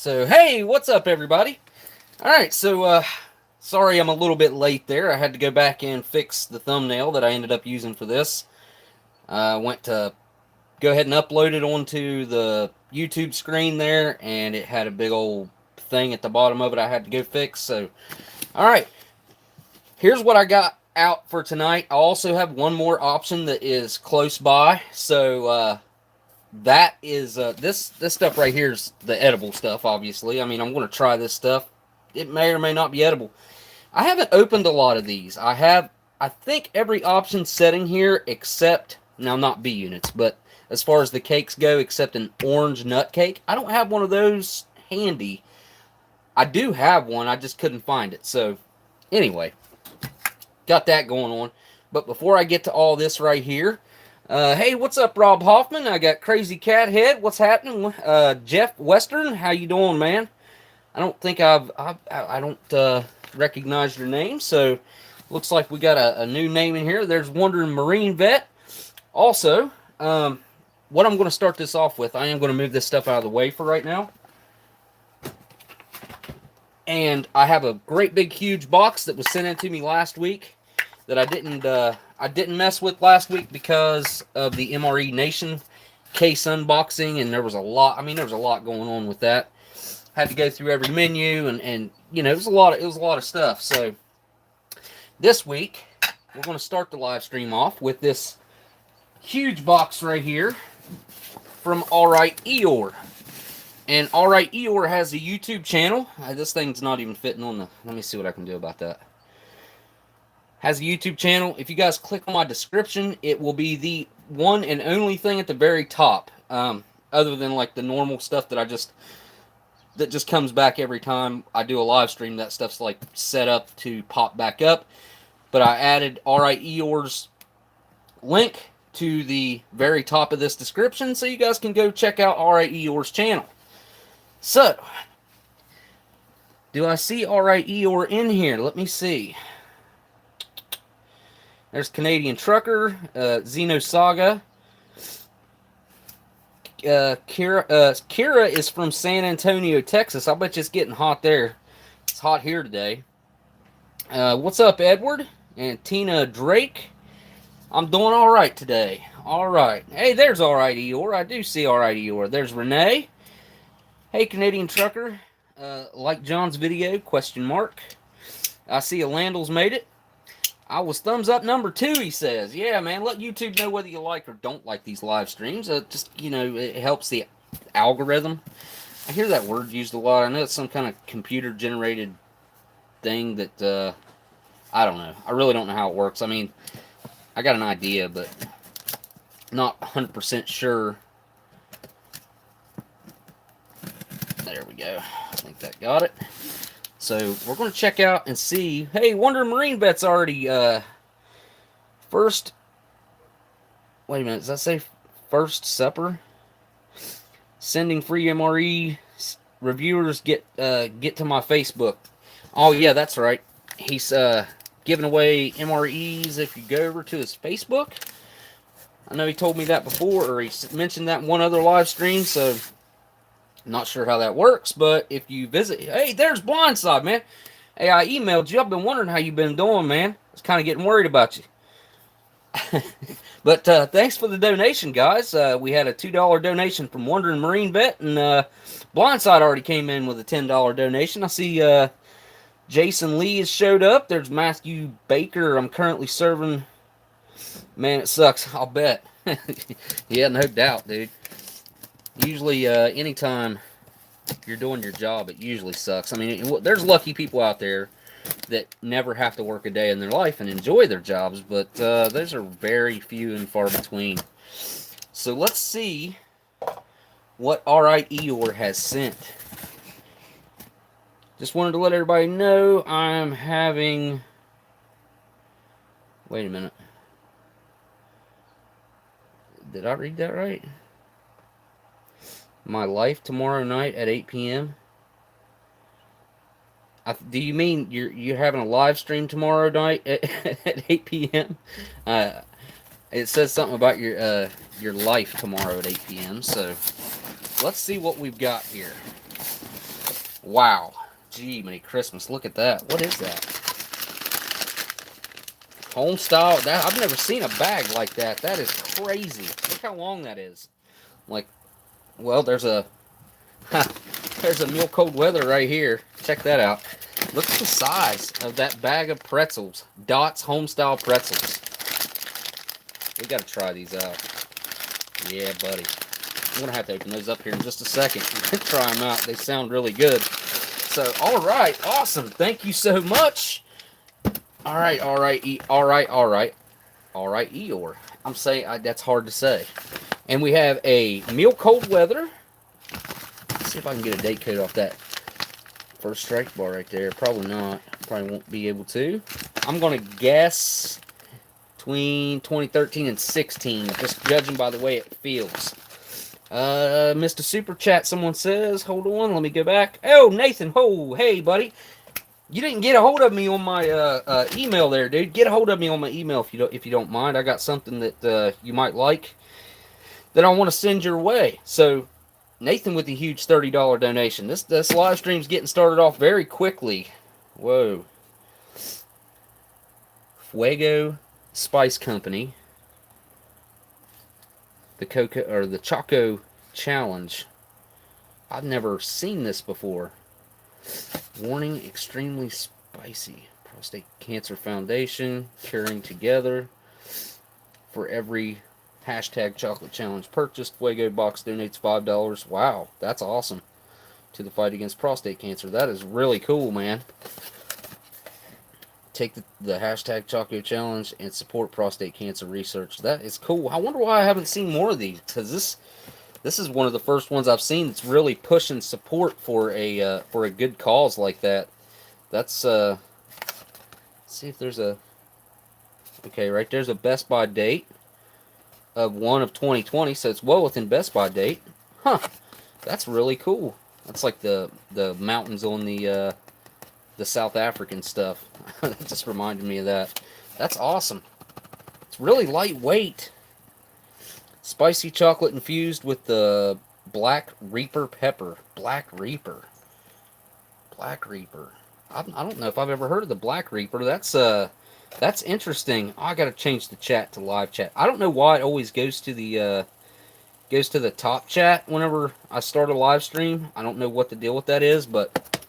So, hey, what's up, everybody? Alright, so, sorry I'm a little bit late there. I had to go back and fix the thumbnail that I ended up using for this. I went to go ahead and upload it onto the YouTube screen there, and it had a big old thing at the bottom of it I had to go fix. So, alright, here's what I got out for tonight. I also have one more option that is close by. So, that is this stuff right here is the edible stuff. Obviously, I mean, I'm going to try this stuff. It may or may not be edible. I haven't opened a lot of these. I think every option setting here except, now not B units, but as far as the cakes go, except an orange nut cake. I don't have one of those handy. I do have one, I just couldn't find it. So anyway, got that going on. But before I get to all this right here, hey, what's up, Rob Hoffman? I got Crazy Cat Head. What's happening? Jeff Western, how you doing, man? I don't think I don't recognize your name, so looks like we got a new name in here. There's Wondering Marine Vet. Also, what I'm going to start this off with, I am going to move this stuff out of the way for right now. And I have a great big huge box that was sent in to me last week that I didn't mess with last week because of the MRE Nation case unboxing, and there was a lot. I mean, there was a lot going on with that. Had to go through every menu, and you know, it was a lot of stuff. So this week we're going to start the live stream off with this huge box right here from Alright Eeyore. And Alright Eeyore has a YouTube channel. This thing's not even fitting on the. Let me see what I can do about that. Has a YouTube channel. If you guys click on my description, it will be the one and only thing at the very top. Other than like the normal stuff that just comes back every time I do a live stream. That stuff's like set up to pop back up. But I added Alright Eeyore's link to the very top of this description, so you guys can go check out Alright Eeyore's channel. So, do I see Alright Eeyore in here? Let me see. There's Canadian Trucker, Xenosaga. Kira is from San Antonio, Texas. I bet you it's getting hot there. It's hot here today. What's up, Edward? And Tina Drake. I'm doing all right today. All right. Hey, there's Alright Eeyore. I do see Alright Eeyore. There's Renee. Hey, Canadian Trucker. Like John's video? Question mark. I see Elandil's made it. I was thumbs up number 2, he says. Yeah, man, let YouTube know whether you like or don't like these live streams. Just, you know, it helps the algorithm. I hear that word used a lot. I know it's some kind of computer-generated thing that, I don't know. I really don't know how it works. I mean, I got an idea, but not 100% sure. There we go. I think that got it. So, we're going to check out and see. Hey, Wonder Marine Vet's already, first. Wait a minute, does that say first supper? Sending free MRE reviewers get to my Facebook. Oh, yeah, that's right. He's, giving away MREs if you go over to his Facebook. I know he told me that before, or he mentioned that in one other live stream, so not sure how that works, but if you visit... Hey, there's Blindside, man. Hey, I emailed you. I've been wondering how you've been doing, man. I was kind of getting worried about you. But thanks for the donation, guys. We had a $2 donation from Wondering Marine Vet, and Blindside already came in with a $10 donation. I see Jason Lee has showed up. There's Matthew Baker. I'm currently serving... Man, it sucks. I'll bet. Yeah, no doubt, dude. Usually, anytime you're doing your job, it usually sucks. I mean, there's lucky people out there that never have to work a day in their life and enjoy their jobs, but those are very few and far between. So let's see what Alright Eeyore has sent. Just wanted to let everybody know I'm having... Wait a minute. Did I read that right? My life tomorrow night at 8 p.m. Do you mean you're having a live stream tomorrow night at 8 p.m.? It says something about your life tomorrow at 8 p.m. So let's see what we've got here. Wow. Gee, Merry Christmas. Look at that. What is that? Home style. That I've never seen a bag like that. That is crazy. Look how long that is. Like, well, there's a meal cold weather right here. Check that out. Look at the size of that bag of pretzels. Dot's home-style pretzels. We got to try these out. Yeah, buddy. I'm going to have to open those up here in just a second. Try them out. They sound really good. So, all right. Awesome. Thank you so much. All right, Eeyore. I'm saying, that's hard to say. And we have a meal cold weather. Let's see if I can get a date code off that first strike bar right there. Probably not. Probably won't be able to. I'm going to guess between 2013 and 16, just judging by the way it feels. Mr. Super Chat, someone says, hold on, let me go back. Oh, Nathan, oh, hey, buddy. You didn't get a hold of me on my email there, dude. Get a hold of me on my email if you don't mind. I got something that you might like that I want to send your way. So, Nathan with the huge $30 donation. This live stream's getting started off very quickly. Whoa. Fuego Spice Company. The Choco Challenge. I've never seen this before. Warning, extremely spicy. Prostate Cancer Foundation, Curing Together. For every hashtag chocolate challenge purchased, Fuego Box donates $5. Wow, that's awesome. To the fight against prostate cancer. That is really cool, man. Take the hashtag Choco Challenge and support prostate cancer research. That is cool. I wonder why I haven't seen more of these, because this is one of the first ones I've seen that's really pushing support for a good cause like that. That's let's see if there's a right there's a Best By date of 1 of 2020, so it's well within Best By date. Huh? That's really cool. That's like the mountains on the South African stuff. That just reminded me of that. That's awesome. It's really lightweight. Spicy chocolate infused with the Black Reaper pepper. Black Reaper. Black Reaper. I don't know if I've ever heard of the Black Reaper. That's interesting. Oh, I gotta change the chat to live chat. I don't know why it always goes to the top chat whenever I start a live stream. I don't know what the deal with that is, but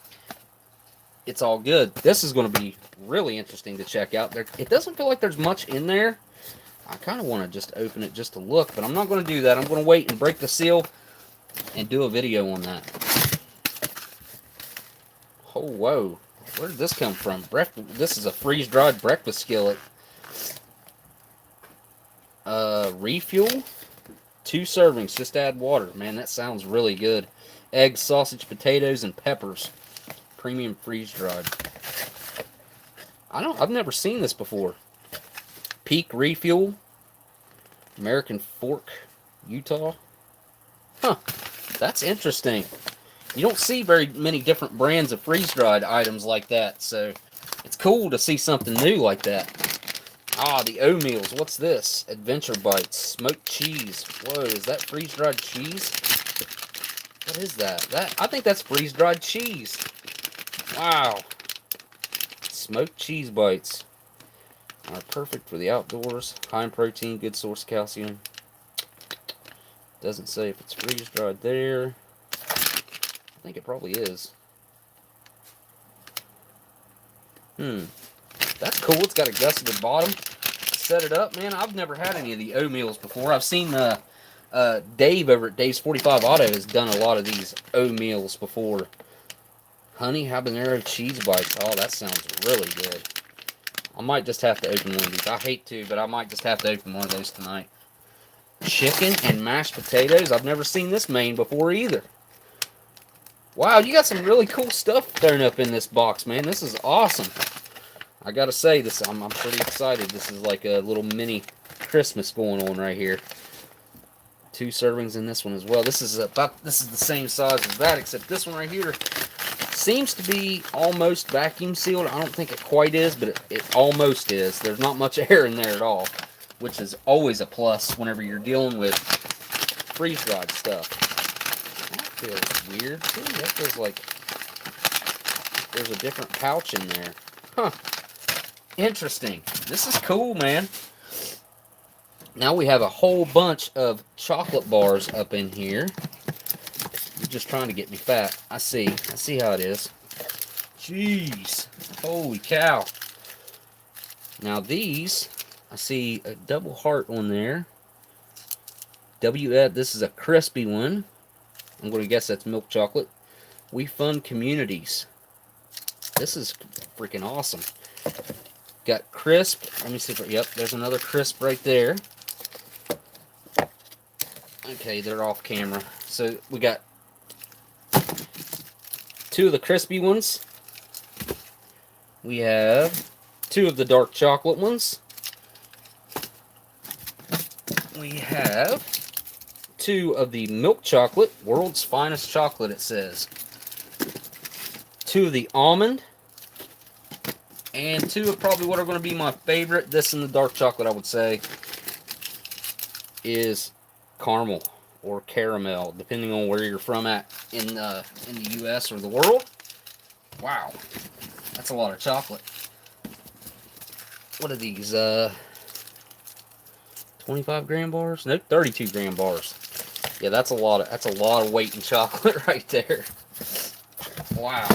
it's all good. This is going to be really interesting to check out. It doesn't feel like there's much in there. I kind of want to just open it just to look, but I'm not going to do that. I'm going to wait and break the seal and do a video on that. Oh, whoa. Where did this come from? This is a freeze-dried breakfast skillet. Refuel. 2 servings. Just add water. Man, that sounds really good. Eggs, sausage, potatoes, and peppers. Premium freeze-dried. I've never seen this before. Peak Refuel. American Fork, Utah. Huh. That's interesting. You don't see very many different brands of freeze-dried items like that, so it's cool to see something new like that. Ah, the Oatmeals. What's this? Adventure Bites. Smoked cheese. Whoa, is that freeze-dried cheese? What is that? I think that's freeze-dried cheese. Wow. Smoked cheese bites are perfect for the outdoors. High in protein, good source of calcium. Doesn't say if it's freeze-dried there. I think it probably is. That's cool. It's got a gusseted bottom. Set it up, man. I've never had any of the Oatmeals before. I've seen Dave over at Dave's 45 Auto has done a lot of these Oatmeals before. Honey habanero cheese bites. Oh, that sounds really good. I might just have to open one of these. I hate to, but I might just have to open one of those tonight. Chicken and mashed potatoes. I've never seen this main before either. Wow, you got some really cool stuff thrown up in this box, man. This is awesome. I gotta say, I'm pretty excited. This is like a little mini Christmas going on right here. 2 servings in this one as well. This is the same size as that, except this one right here seems to be almost vacuum sealed. I don't think it quite is, but it almost is. There's not much air in there at all, which is always a plus whenever you're dealing with freeze-dried stuff. That feels weird too. That feels like there's a different pouch in there. Huh. Interesting. This is cool, man. Now we have a whole bunch of chocolate bars up in here. You're just trying to get me fat. I see how it is. Jeez. Holy cow. Now these, I see a double heart on there. This is a crispy one. I'm going to guess that's milk chocolate. We fund communities. This is freaking awesome. Got crisp. Let me see if, yep, there's another crisp right there. Okay, they're off camera. So we got 2 of the crispy ones. We have 2 of the dark chocolate ones. We have 2 of the milk chocolate, world's finest chocolate, it says. 2 of the almond. And 2 of probably what are going to be my favorite, this and the dark chocolate, I would say, is caramel or caramel, depending on where you're from at in the U.S. or the world. Wow, that's a lot of chocolate. What are these? 25 gram bars? Nope, 32 gram bars. Yeah, that's a lot of weight in chocolate right there. Wow.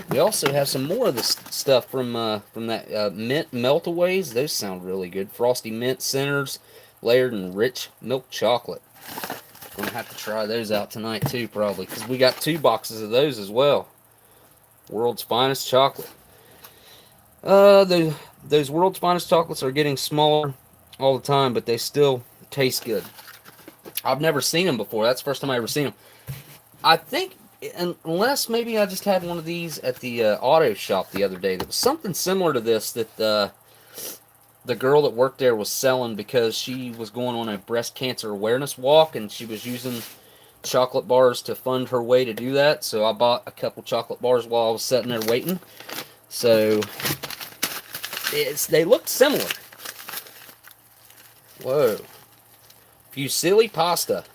We also have some more of this stuff from that mint meltaways. Those sound really good. Frosty mint centers, layered in rich milk chocolate. Gonna have to try those out tonight too, probably, because we got 2 boxes of those as well. World's finest chocolate. Those world's finest chocolates are getting smaller all the time, but they still taste good. I've never seen them before. That's the first time I ever seen them. I think, unless maybe I just had one of these at the auto shop the other day. That was something similar to this that the girl that worked there was selling because she was going on a breast cancer awareness walk, and she was using chocolate bars to fund her way to do that. So I bought a couple chocolate bars while I was sitting there waiting. So they look similar. Whoa. Fusilli pasta.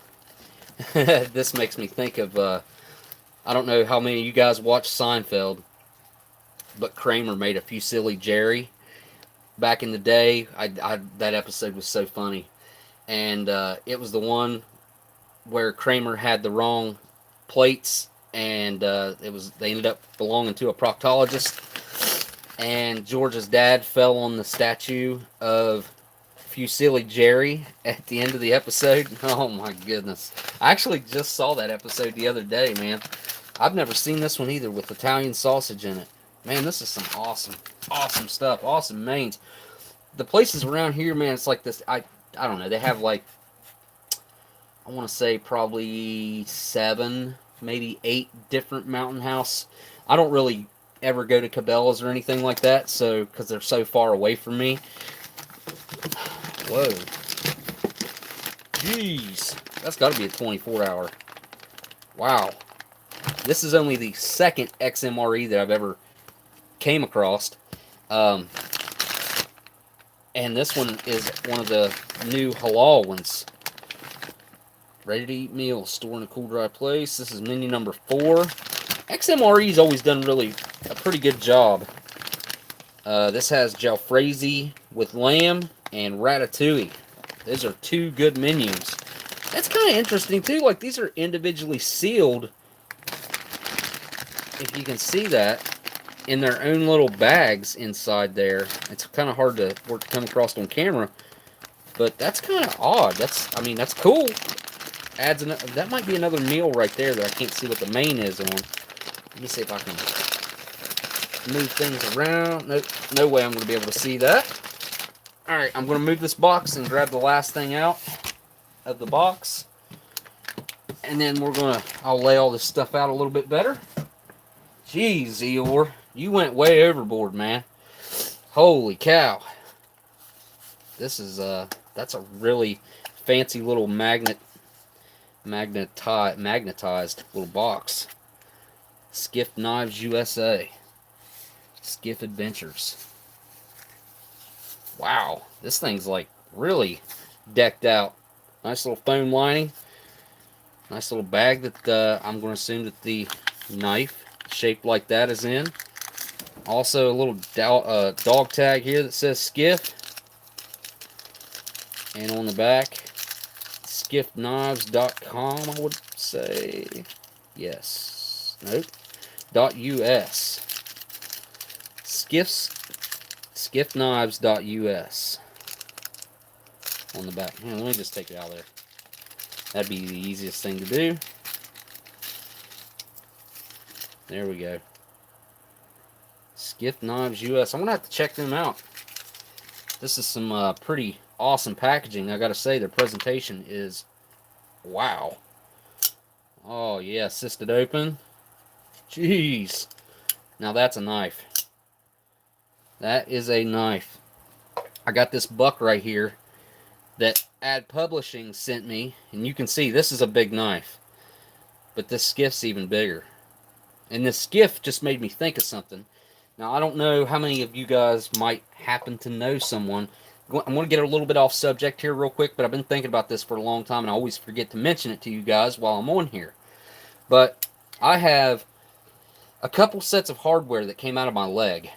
This makes me think of, I don't know how many of you guys watch Seinfeld, but Kramer made a Fusilli Jerry back in the day. That episode was so funny. And it was the one where Kramer had the wrong plates, and they ended up belonging to a proctologist. And George's dad fell on the statue of Fusilli Jerry at the end of the episode. Oh my goodness. I actually just saw that episode the other day, man. I've never seen this one either, with Italian sausage in it. Man, this is some awesome stuff. Awesome mains. The places around here, man, it's like this. I don't know. They have like, I want to say probably 7, maybe 8 different Mountain House. I don't really ever go to Cabela's or anything like that, so because they're so far away from me. Whoa. Jeez. That's got to be a 24-hour. Wow. This is only the second XMRE that I've ever came across. And this one is one of the new halal ones. Ready to eat meals, store in a cool, dry place. This is menu number 4. XMRE's always done really a pretty good job. This has Jalfrezi with lamb and ratatouille. Those are 2 good menus. That's kind of interesting too. Like, these are individually sealed, if you can see that, in their own little bags inside there. It's kind of hard to come across on camera, but that's kind of odd. That's cool. Adds that might be another meal right there that I can't see what the main is on. Let me see if I can move things around. Nope, no way I'm going to be able to see that. Alright, I'm going to move this box and grab the last thing out of the box. And then I'll lay all this stuff out a little bit better. Jeez, Eeyore, you went way overboard, man. Holy cow. This is, that's a really fancy little magnetized little box. Skiff Knives USA. Skiff Adventures. Wow, this thing's like really decked out. Nice little foam lining. Nice little bag that I'm going to assume that the knife shaped like that is in. Also a little dog tag here that says Skiff. And on the back, skiffknives.com, I would say. Yes. Nope. .us. Skiffknives.us. On the back. Let me just take it out of there. That'd be the easiest thing to do. There we go. Skiff Knives US. I'm going to have to check them out. This is some pretty awesome packaging. I got to say, their presentation is wow. Oh, yeah. Assisted open. Jeez. Now that's a knife. That is a knife. I got this buck right here that Ad Publishing sent me. And you can see this is a big knife. But this skiff's even bigger. And this skiff just made me think of something. Now, I don't know how many of you guys might happen to know someone. I'm going to get a little bit off subject here real quick, but I've been thinking about this for a long time, and I always forget to mention it to you guys while I'm on here. But I have a couple sets of hardware that came out of my leg,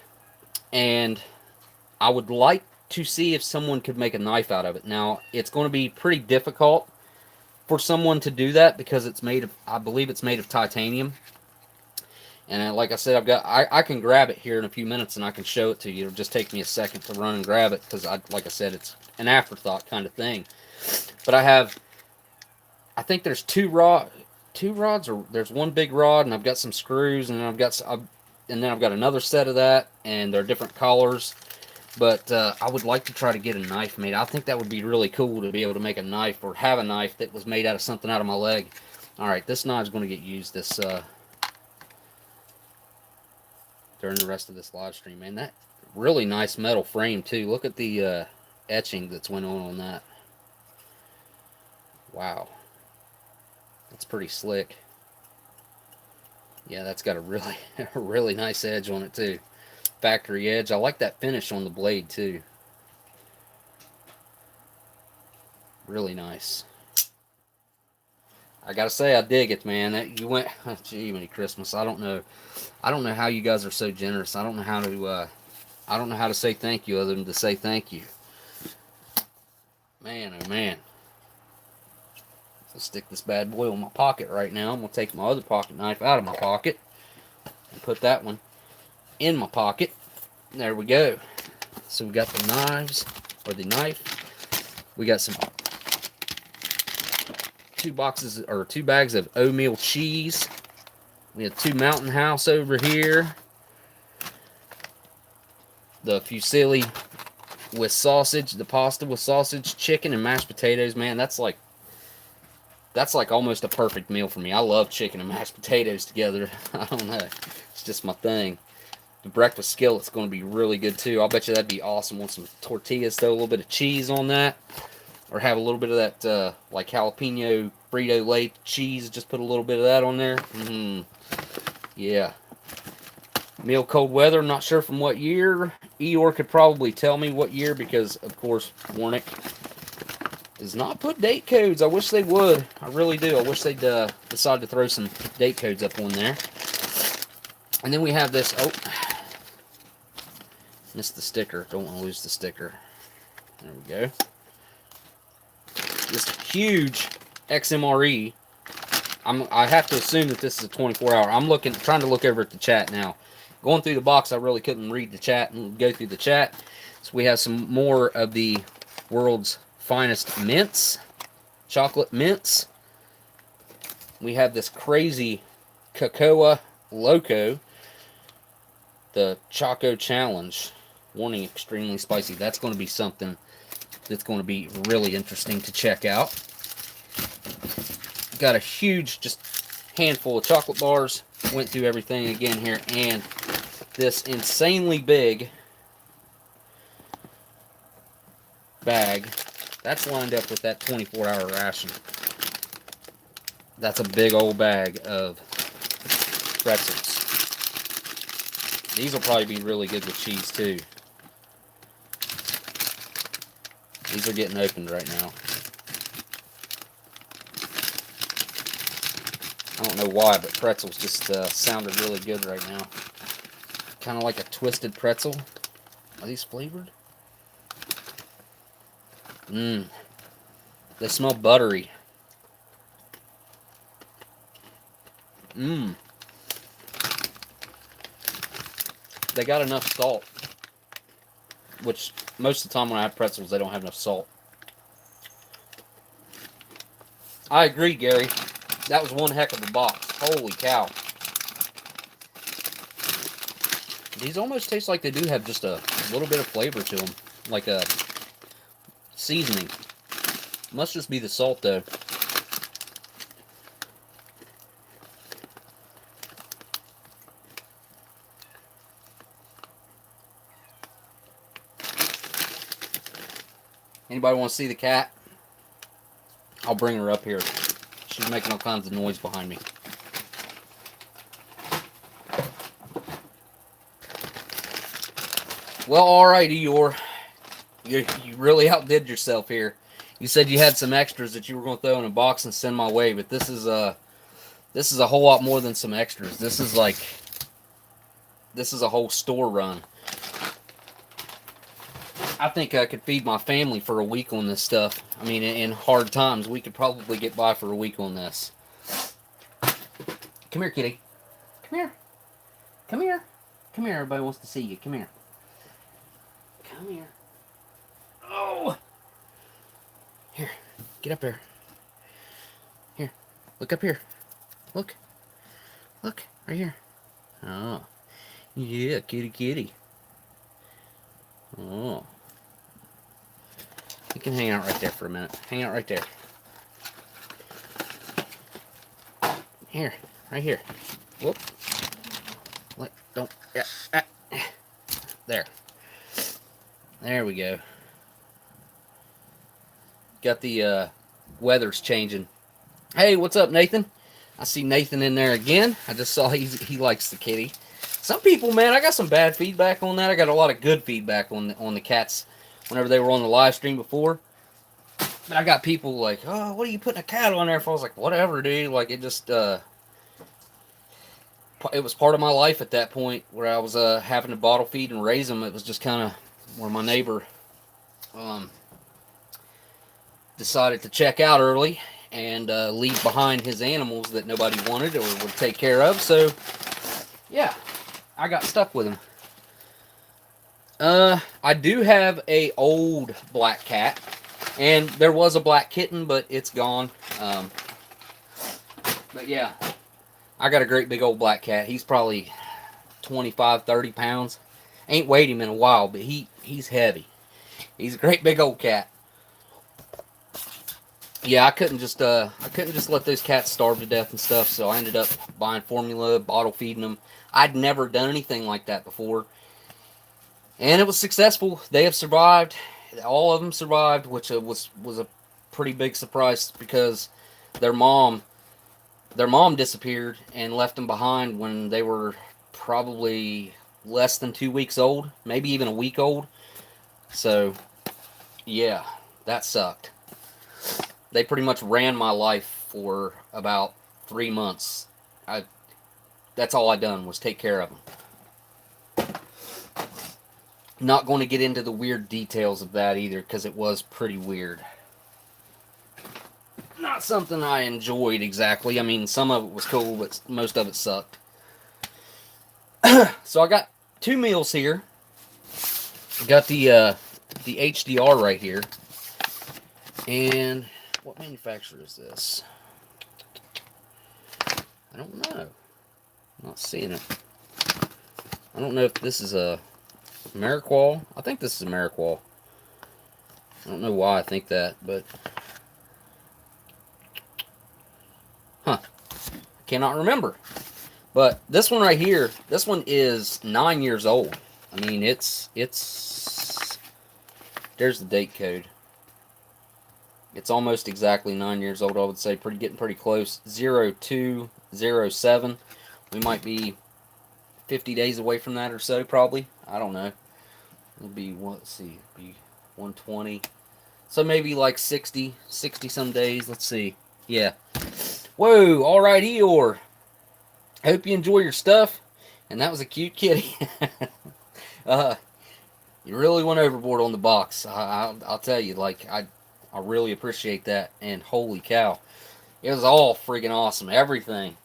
and I would like to see if someone could make a knife out of it. Now, it's going to be pretty difficult for someone to do that because it's made of, I believe it's made of titanium. And like I said, I can grab it here in a few minutes and I can show it to you. It'll just take me a second to run and grab it because, like I said, it's an afterthought kind of thing. But I think there's two rods, or there's one big rod, and I've got some screws, and then I've got another set of that, and they're different colors. But I would like to try to get a knife made. I think that would be really cool to be able to make a knife or have a knife that was made out of something out of my leg. All right, this knife's going to get used during the rest of this live stream, man. That really nice metal frame too. Look at the etching that's went on that. Wow, that's pretty slick. Yeah, that's got a really nice edge on it too. Factory edge. I like that finish on the blade too. Really nice. I gotta say, I dig it, man. You went, gee, many Christmas. I don't know how you guys are so generous. I don't know how to say thank you other than to say thank you. Man, oh man. I'll stick this bad boy in my pocket right now. I'm gonna take my other pocket knife out of my pocket and put that one in my pocket. There we go. So we got the knives, or the knife. We got some two bags of oatmeal cheese. We have 2 Mountain House over here. The fusilli with sausage, the pasta with sausage, chicken, and mashed potatoes. Man, that's like almost a perfect meal for me. I love chicken and mashed potatoes together. I don't know. It's just my thing. The breakfast skillet's going to be really good too. I'll bet you that'd be awesome with some tortillas. Throw a little bit of cheese on that. Or have a little bit of that, like jalapeno Frito-Lay cheese. Just put a little bit of that on there. Yeah. Meal cold weather. Not sure from what year. Eeyore could probably tell me what year because, of course, Warnick does not put date codes. I wish they would. I really do. I wish they'd decide to throw some date codes up on there. And then we have this. Oh. Missed the sticker. Don't want to lose the sticker. There we go. This huge XMRE. I have to assume that this is a 24-hour. I'm trying to look over at the chat now. Going through the box, I really couldn't read the chat and go through the chat. So we have some more of the world's finest mints, chocolate mints. We have this crazy Cocoa Loco, the Choco Challenge. Warning, extremely spicy. That's going to be something that's going to be really interesting to check out. Got a huge, just handful of chocolate bars. Went through everything again here, and this insanely big bag that's lined up with that 24-hour ration. That's a big old bag of pretzels. These will probably be really good with cheese too. These are getting opened right now. I don't know why, but pretzels just sounded really good right now. Kind of like a twisted pretzel. Are these flavored? Mmm. They smell buttery. Mmm. They got enough salt. Which, most of the time when I have pretzels, they don't have enough salt. I agree, Gary. That was one heck of a box. Holy cow. These almost taste like they do have just a little bit of flavor to them. Like a seasoning. Must just be the salt, though. Anybody want to see the cat? I'll bring her up here. She's making all kinds of noise behind me. Well, alright, Eeyore. You really outdid yourself here. You said you had some extras that you were going to throw in a box and send my way, but this is a whole lot more than some extras. This is a whole store run. I think I could feed my family for a week on this stuff. I mean, in hard times, we could probably get by for a week on this. Come here, kitty. Come here. Come here. Come here. Everybody wants to see you. Come here. Come here. Oh! Here. Get up there. Here. Look up here. Look. Look. Right here. Oh. Yeah, kitty, kitty. Oh. You can hang out right there for a minute. Hang out right there. Here. Right here. Whoop. Let, don't. Yeah. There. There we go. Got the weather's changing. Hey, what's up, Nathan? I see Nathan in there again. I just saw he likes the kitty. Some people, man, I got some bad feedback on that. I got a lot of good feedback on the cats whenever they were on the live stream before. But I got people like, oh, what are you putting a cat on there for? I was like, whatever, dude. Like, it just, it was part of my life at that point where I was having to bottle feed and raise them. It was just kind of where my neighbor decided to check out early and leave behind his animals that nobody wanted or would take care of. So, yeah, I got stuck with him. I do have a old black cat, and there was a black kitten, but it's gone. But yeah, I got a great big old black cat. He's probably 25, 30 pounds. Ain't weighed him in a while, but he's heavy. He's a great big old cat. Yeah, I couldn't just let those cats starve to death and stuff, so I ended up buying formula, bottle feeding them. I'd never done anything like that before. And it was successful. They have survived. All of them survived, which was a pretty big surprise because their mom disappeared and left them behind when they were probably less than 2 weeks old, maybe even a week old. So, yeah, that sucked. They pretty much ran my life for about 3 months. That's all I done was take care of them. Not going to get into the weird details of that either, because it was pretty weird. Not something I enjoyed exactly. I mean, some of it was cool, but most of it sucked. So I got 2 meals here. Got the HDR right here. And what manufacturer is this? I don't know. I'm not seeing it. I don't know if this is a Ameriqual. I think this is Ameriqual. I don't know why I think that, but cannot remember. But this one right here, this one is 9 years old. I mean, it's there's the date code. It's almost exactly 9 years old, I would say. Getting pretty close. 0207. We might be 50 days away from that or so, probably. I don't know. It'll be, let's see, be 120. So maybe like 60 some days. Let's see. Yeah. Whoa, all right, Eeyore. Hope you enjoy your stuff. And that was a cute kitty. uh, you really went overboard on the box. I'll tell you, like, I really appreciate that. And holy cow, it was all freaking awesome. Everything.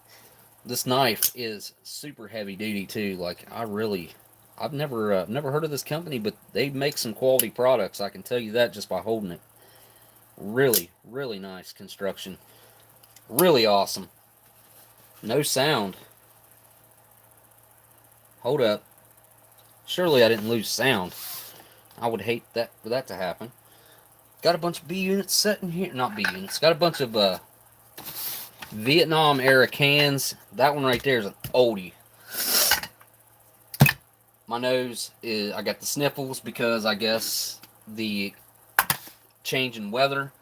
This knife is super heavy duty too. Like, I've never heard of this company, but they make some quality products. I can tell you that just by holding it. Really, really nice construction. Really awesome. No sound. Hold up. Surely I didn't lose sound. I would hate that for that to happen. Got a bunch of B units sitting here. Not B units. Got a bunch of Vietnam era cans. That one right there is an oldie. My nose is, I got the sniffles because I guess the change in weather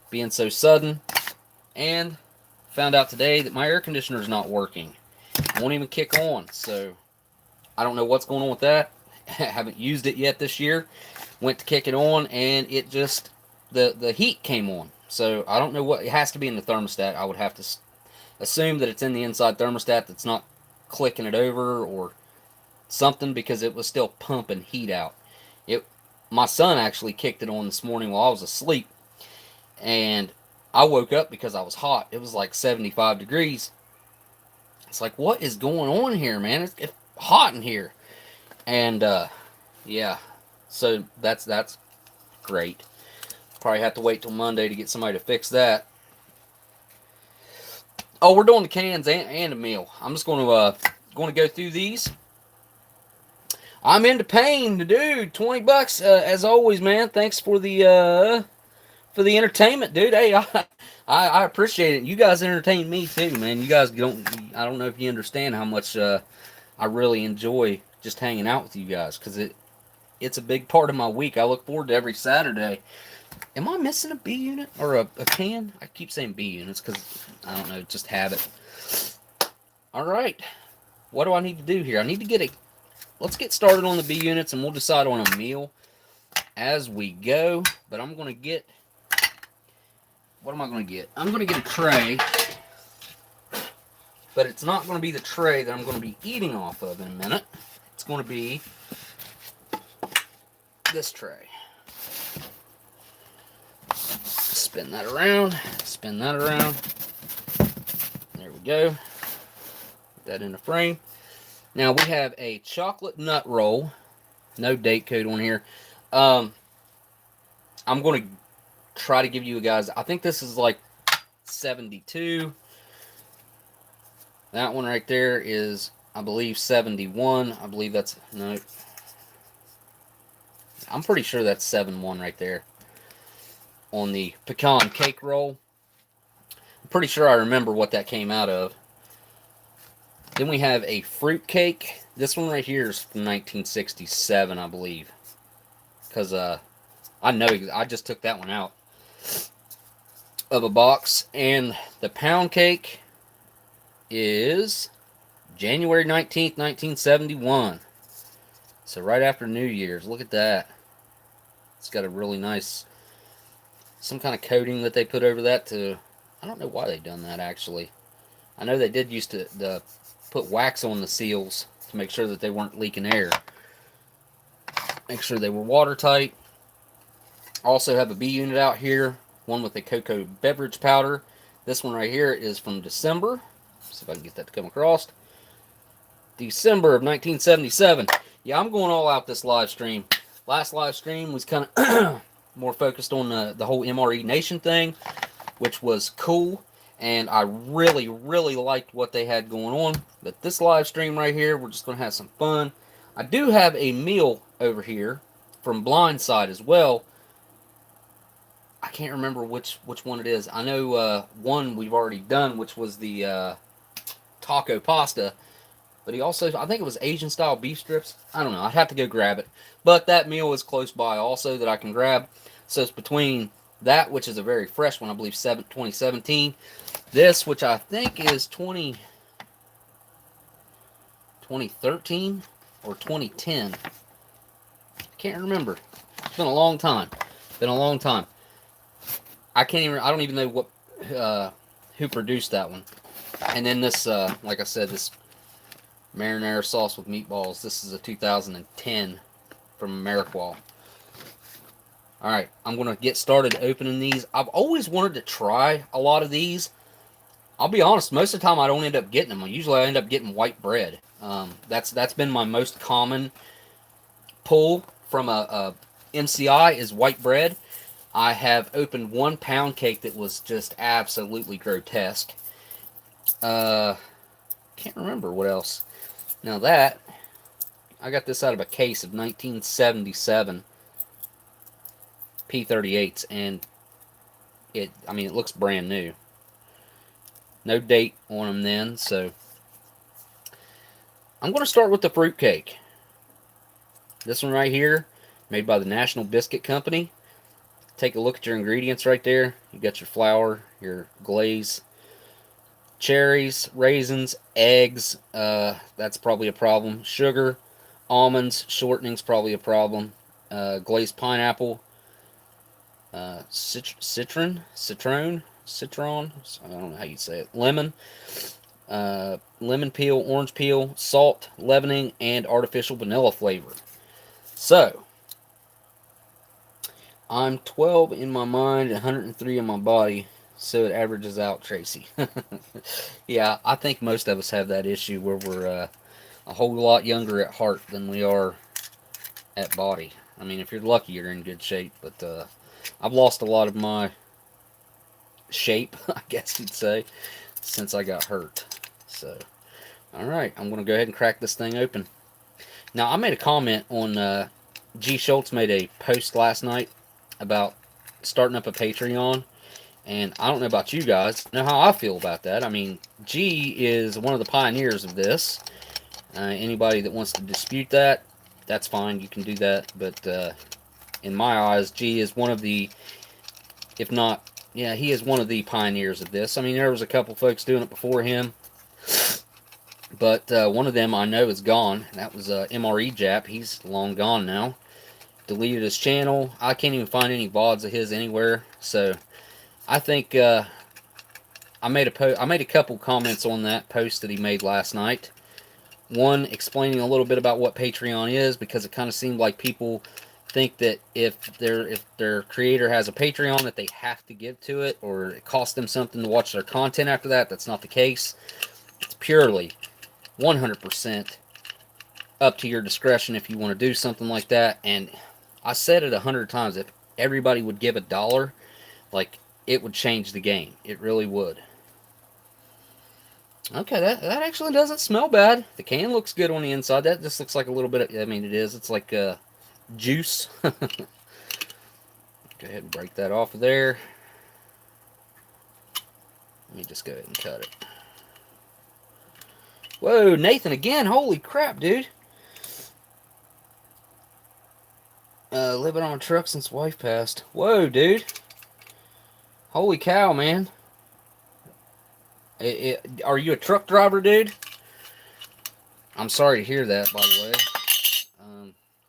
being so sudden. And found out today that my air conditioner is not working. It won't even kick on. So I don't know what's going on with that. Haven't used it yet this year. Went to kick it on and it just, the heat came on. So I don't know what, it has to be in the thermostat. I would have to assume that it's in the inside thermostat that's not clicking it over or something, because it was still pumping heat out. My son actually kicked it on this morning while I was asleep, and I woke up because I was hot. It was like 75 degrees. It's like, what is going on here, man? It's hot in here. And yeah, so that's great. Probably have to wait till Monday to get somebody to fix that. Oh, we're doing the cans and a meal. I'm just going to go through these. I'm into pain, dude. $20 as always, man. Thanks for the entertainment, dude. Hey, I appreciate it. You guys entertain me too, man. You guys don't. I don't know if you understand how much I really enjoy just hanging out with you guys, because it's a big part of my week. I look forward to every Saturday. Am I missing a B unit or a can? I keep saying B units because I don't know, just habit. All right, what do I need to do here? I need to get a. Let's get started on the B units, and we'll decide on a meal as we go. But I'm going to get... What am I going to get? I'm going to get a tray. But it's not going to be the tray that I'm going to be eating off of in a minute. It's going to be this tray. Spin that around. Spin that around. There we go. Put that in the frame. Now we have a chocolate nut roll. No date code on here. I'm going to try to give you guys, I think this is like 72. That one right there is, I believe, 71. I believe that's, no. I'm pretty sure that's 7-1 right there on the pecan cake roll. I'm pretty sure I remember what that came out of. Then we have a Fruitcake. This one right here is from 1967, I believe. Because I know, I just took that one out of a box. And the pound cake is January 19th, 1971. So right after New Year's. Look at that. It's got a really nice, some kind of coating that they put over that to, I don't know why they done that actually. I know they did used to put wax on the seals to make sure that they weren't leaking air. Make sure they were watertight. Also have a B unit out here, one with a cocoa beverage powder. This one right here is from December. See if I can get that to come across. December of 1977. Yeah, I'm going all out this live stream. Last live stream was kind of more focused on the whole MRE Nation thing, which was cool. And I really, really liked what they had going on. But this live stream right here, we're just going to have some fun. I do have a meal over here from Blindside as well. I can't remember which one it is. I know one we've already done, which was the taco pasta. But he also, I think it was Asian-style beef strips. I don't know. I'd have to go grab it. But that meal is close by also that I can grab. So it's between that, which is a very fresh one, I believe 2017. This, which I think is 2013 or 2010. I can't remember. It's been a long time. Been a long time. I don't even know what who produced that one. And then this, like I said, this marinara sauce with meatballs. This is a 2010 from Ameriqual. Alright, I'm going to get started opening these. I've always wanted to try a lot of these. I'll be honest, most of the time I don't end up getting them. Usually I end up getting white bread. That's been my most common pull from a MCI is white bread. I have opened one pound cake that was just absolutely grotesque. Can't remember what else. Now that, I got this out of a case of 1977 P38s, and it looks brand new. No date on them then, so I'm going to start with the fruitcake. This one right here, made by the National Biscuit Company. Take a look at your ingredients right there. You got your flour, your glaze, cherries, raisins, eggs. That's probably a problem. Sugar, almonds, shortening's probably a problem. Glazed pineapple, citron. I don't know how you say it. Lemon, lemon peel, orange peel, salt, leavening, and artificial vanilla flavor. So, I'm 12 in my mind, 103 in my body, so it averages out, Tracy. Yeah, I think most of us have that issue where we're a whole lot younger at heart than we are at body. I mean, if you're lucky, you're in good shape, but I've lost a lot of my shape, I guess you'd say, since I got hurt. So, alright, I'm going to go ahead and crack this thing open. Now, I made a comment on, G. Schultz made a post last night about starting up a Patreon, and I don't know about you guys, know how I feel about that. I mean, G is one of the pioneers of this. Anybody that wants to dispute that, that's fine, you can do that, but in my eyes, G is one of the, if not, yeah, he is one of the pioneers of this. I mean, there was a couple folks doing it before him, but one of them I know is gone, and that was MRE Jap. He's long gone now. Deleted his channel. I can't even find any VODs of his anywhere. So I think I made a couple comments on that post that he made last night. One, explaining a little bit about what Patreon is, because it kind of seemed like people think that if their creator has a Patreon that they have to give to it, or it costs them something to watch their content after that. That's not the case. It's purely 100% up to your discretion if you want to do something like that. And I said it 100 times, if everybody would give $1, like, it would change the game. It really would. Okay, that actually doesn't smell bad. The can looks good on the inside. That just looks like a little bit of, I mean, it is. It's like juice. Go ahead and break that off of there. Let me just go ahead and cut it. Whoa, Nathan again. Holy crap, dude. Living on a truck since wife passed. Whoa, dude. Holy cow, man. Are you a truck driver, dude? I'm sorry to hear that, by the way.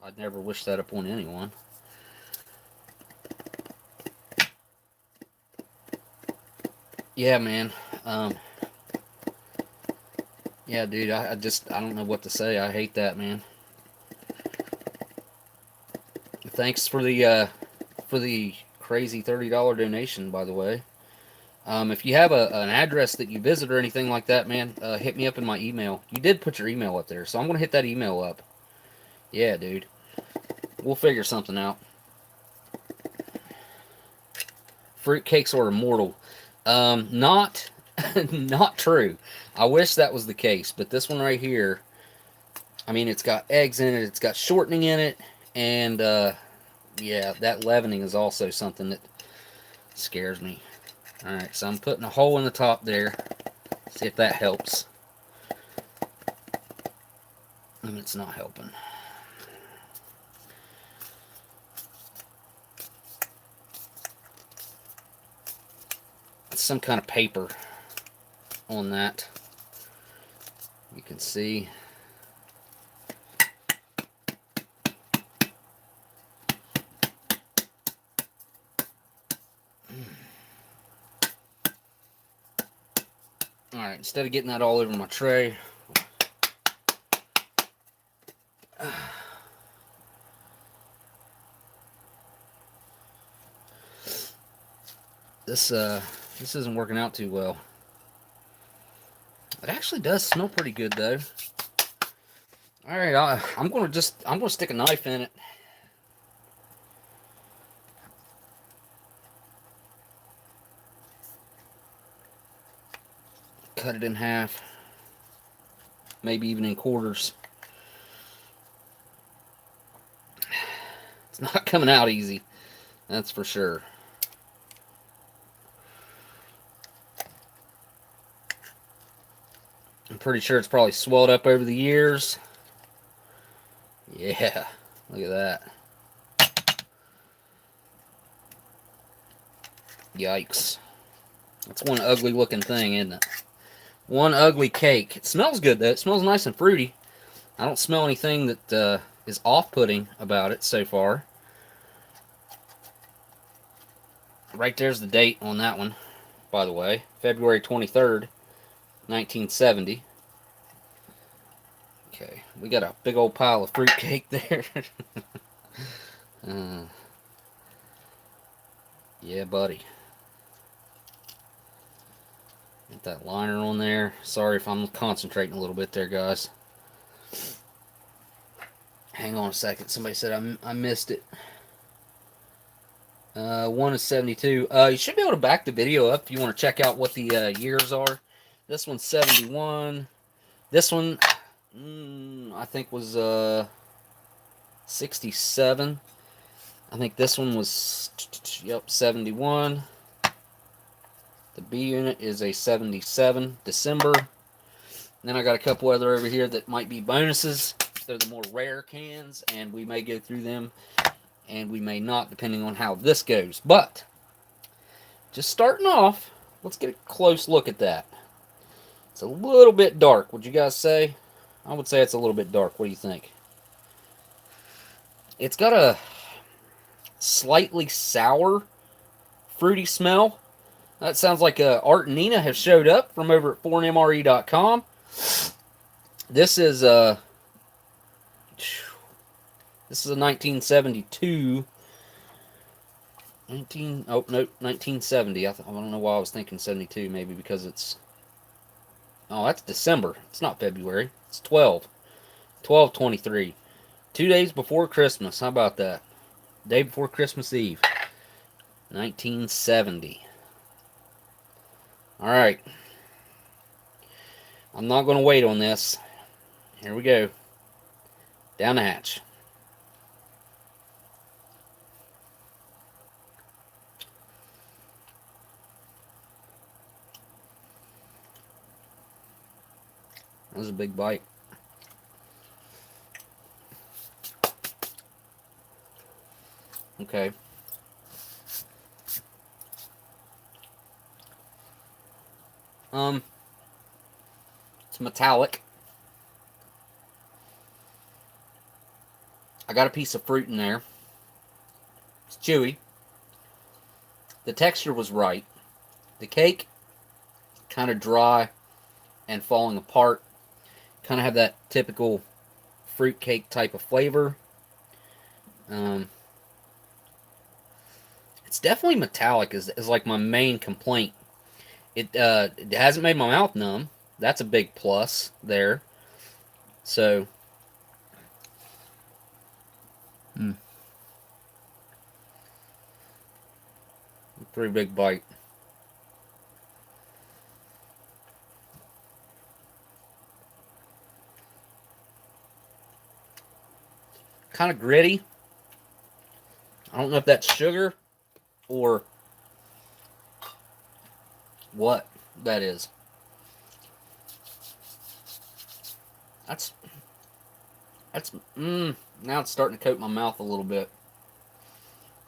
I'd never wish that upon anyone. Yeah, man. Yeah, dude, I don't know what to say. I hate that, man. Thanks for the crazy $30 donation, by the way. If you have an address that you visit or anything like that, man, hit me up in my email. You did put your email up there, so I'm going to hit that email up. Yeah, dude. We'll figure something out. Fruitcakes are immortal. Not true. I wish that was the case, but this one right here, I mean, it's got eggs in it, it's got shortening in it, and, yeah, that leavening is also something that scares me. Alright, so I'm putting a hole in the top there. See if that helps. And it's not helping. It's some kind of paper on that. You can see. instead of getting that all over my tray, this isn't working out too well. It actually does smell pretty good though. All right, I'm gonna stick a knife in it. Cut it in half, maybe even in quarters. It's not coming out easy, that's for sure. I'm pretty sure it's probably swelled up over the years. Yeah, look at that. Yikes. That's one ugly looking thing, isn't it? One ugly cake. It smells good though. It smells nice and fruity. I don't smell anything that is off-putting about it so far. Right there's the date on that one, by the way. February 23rd, 1970. Okay, we got a big old pile of fruitcake there. Yeah, buddy. Get that liner on there. Sorry if I'm concentrating a little bit there, guys. Hang on a second. Somebody said I missed it. 1 is 72. You should be able to back the video up if you want to check out what the years are. This one's 71. This one, I think was 67. I think this one was, yep, 71. The B unit is a 77, December. And then I got a couple other over here that might be bonuses. They're the more rare cans, and we may go through them, and we may not, depending on how this goes. But, just starting off, let's get a close look at that. It's a little bit dark, would you guys say? I would say it's a little bit dark. What do you think? It's got a slightly sour, fruity smell. That sounds like Art and Nina have showed up from over at foreignmre.com. This is a 1972. 1970. I don't know why I was thinking 72. Maybe because it's... Oh, that's December. It's not February. It's 12/23. 2 days before Christmas. How about that? Day before Christmas Eve. 1970. Alright. I'm not going to wait on this. Here we go. Down the hatch. That was a big bite. Okay. It's metallic. I got a piece of fruit in there. It's chewy. The texture was right. The cake, kind of dry and falling apart. Kind of have that typical fruitcake type of flavor. It's definitely metallic is like my main complaint. It hasn't made my mouth numb. That's a big plus there. So, pretty big bite. Kind of gritty. I don't know if that's sugar or what that is. Now it's starting to coat my mouth a little bit.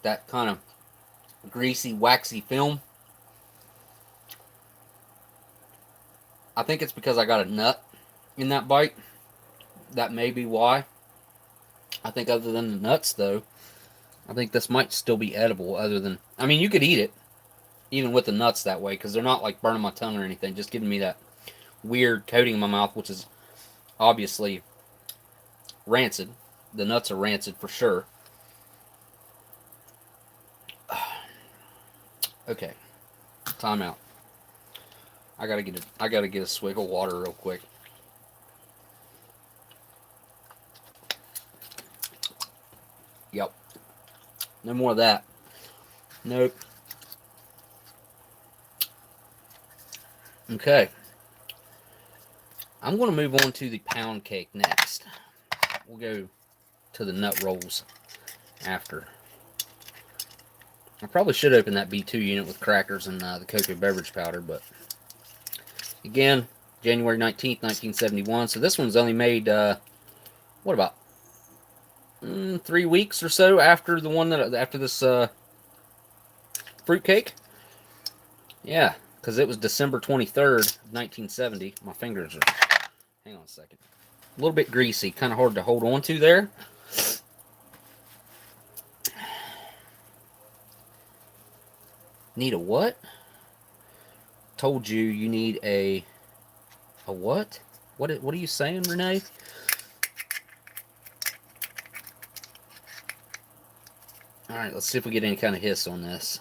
That kind of greasy, waxy film. I think it's because I got a nut in that bite. That may be why. I think other than the nuts, though, I think this might still be edible other than... I mean, you could eat it, even with the nuts that way, because they're not, like, burning my tongue or anything, just giving me that weird coating in my mouth, which is obviously rancid. The nuts are rancid for sure. Okay, time out. I gotta get a swig of water real quick. Yep. No more of that. Nope. Okay. I'm going to move on to the pound cake next. We'll go to the nut rolls after. I probably should open that B2 unit with crackers and the cocoa beverage powder, but again, January 19th, 1971. So this one's only made, what about 3 weeks or so after the one that after this fruitcake. Yeah, because it was December 23rd, 1970. My fingers are, hang on a second, a little bit greasy, kind of hard to hold on to there. Need a what? Told you you need a what? What are you saying, Renee? All right, let's see if we get any kind of hiss on this.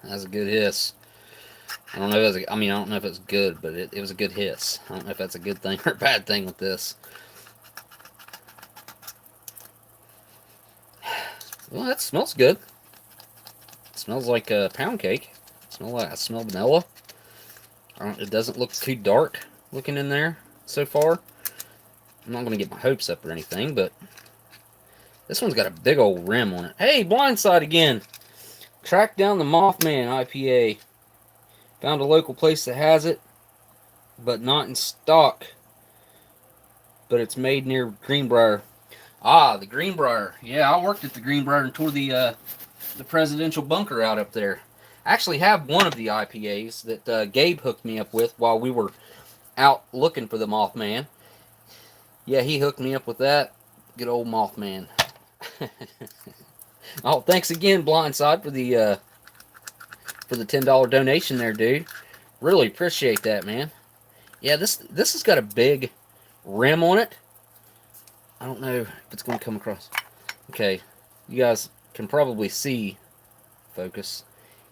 That's a good hiss. I don't know if it's, I don't know if it's good, but it was a good hiss. I don't know if that's a good thing or a bad thing with this. Well, that smells good. It smells like a pound cake. I smell vanilla. It doesn't look too dark looking in there so far. I'm not going to get my hopes up or anything, but this one's got a big old rim on it. Hey, Blindside again. Tracked down the Mothman IPA. Found a local place that has it, but not in stock. But it's made near Greenbrier. Ah, the Greenbrier. Yeah, I worked at the Greenbrier and toured the presidential bunker out up there. I actually have one of the IPAs that Gabe hooked me up with while we were out looking for the Mothman. Yeah, he hooked me up with that. Good old Mothman. Oh, thanks again, Blindside, for the $10 donation there, dude. Really appreciate that, man. Yeah, this has got a big rim on it. I don't know if it's going to come across. Okay, you guys can probably see. Focus.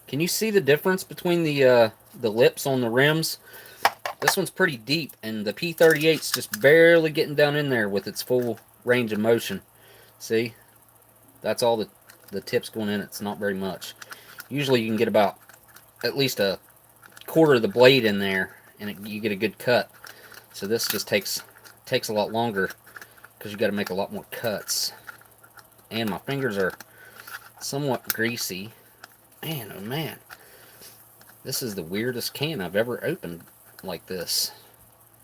Can you see the difference between the lips on the rims? This one's pretty deep, and the P38's just barely getting down in there with its full range of motion. See? That's all the tip's going in. It's not very much. Usually you can get about at least a quarter of the blade in there, and you get a good cut. So this just takes a lot longer because you got to make a lot more cuts. And my fingers are somewhat greasy. Man, oh man. This is the weirdest can I've ever opened like this.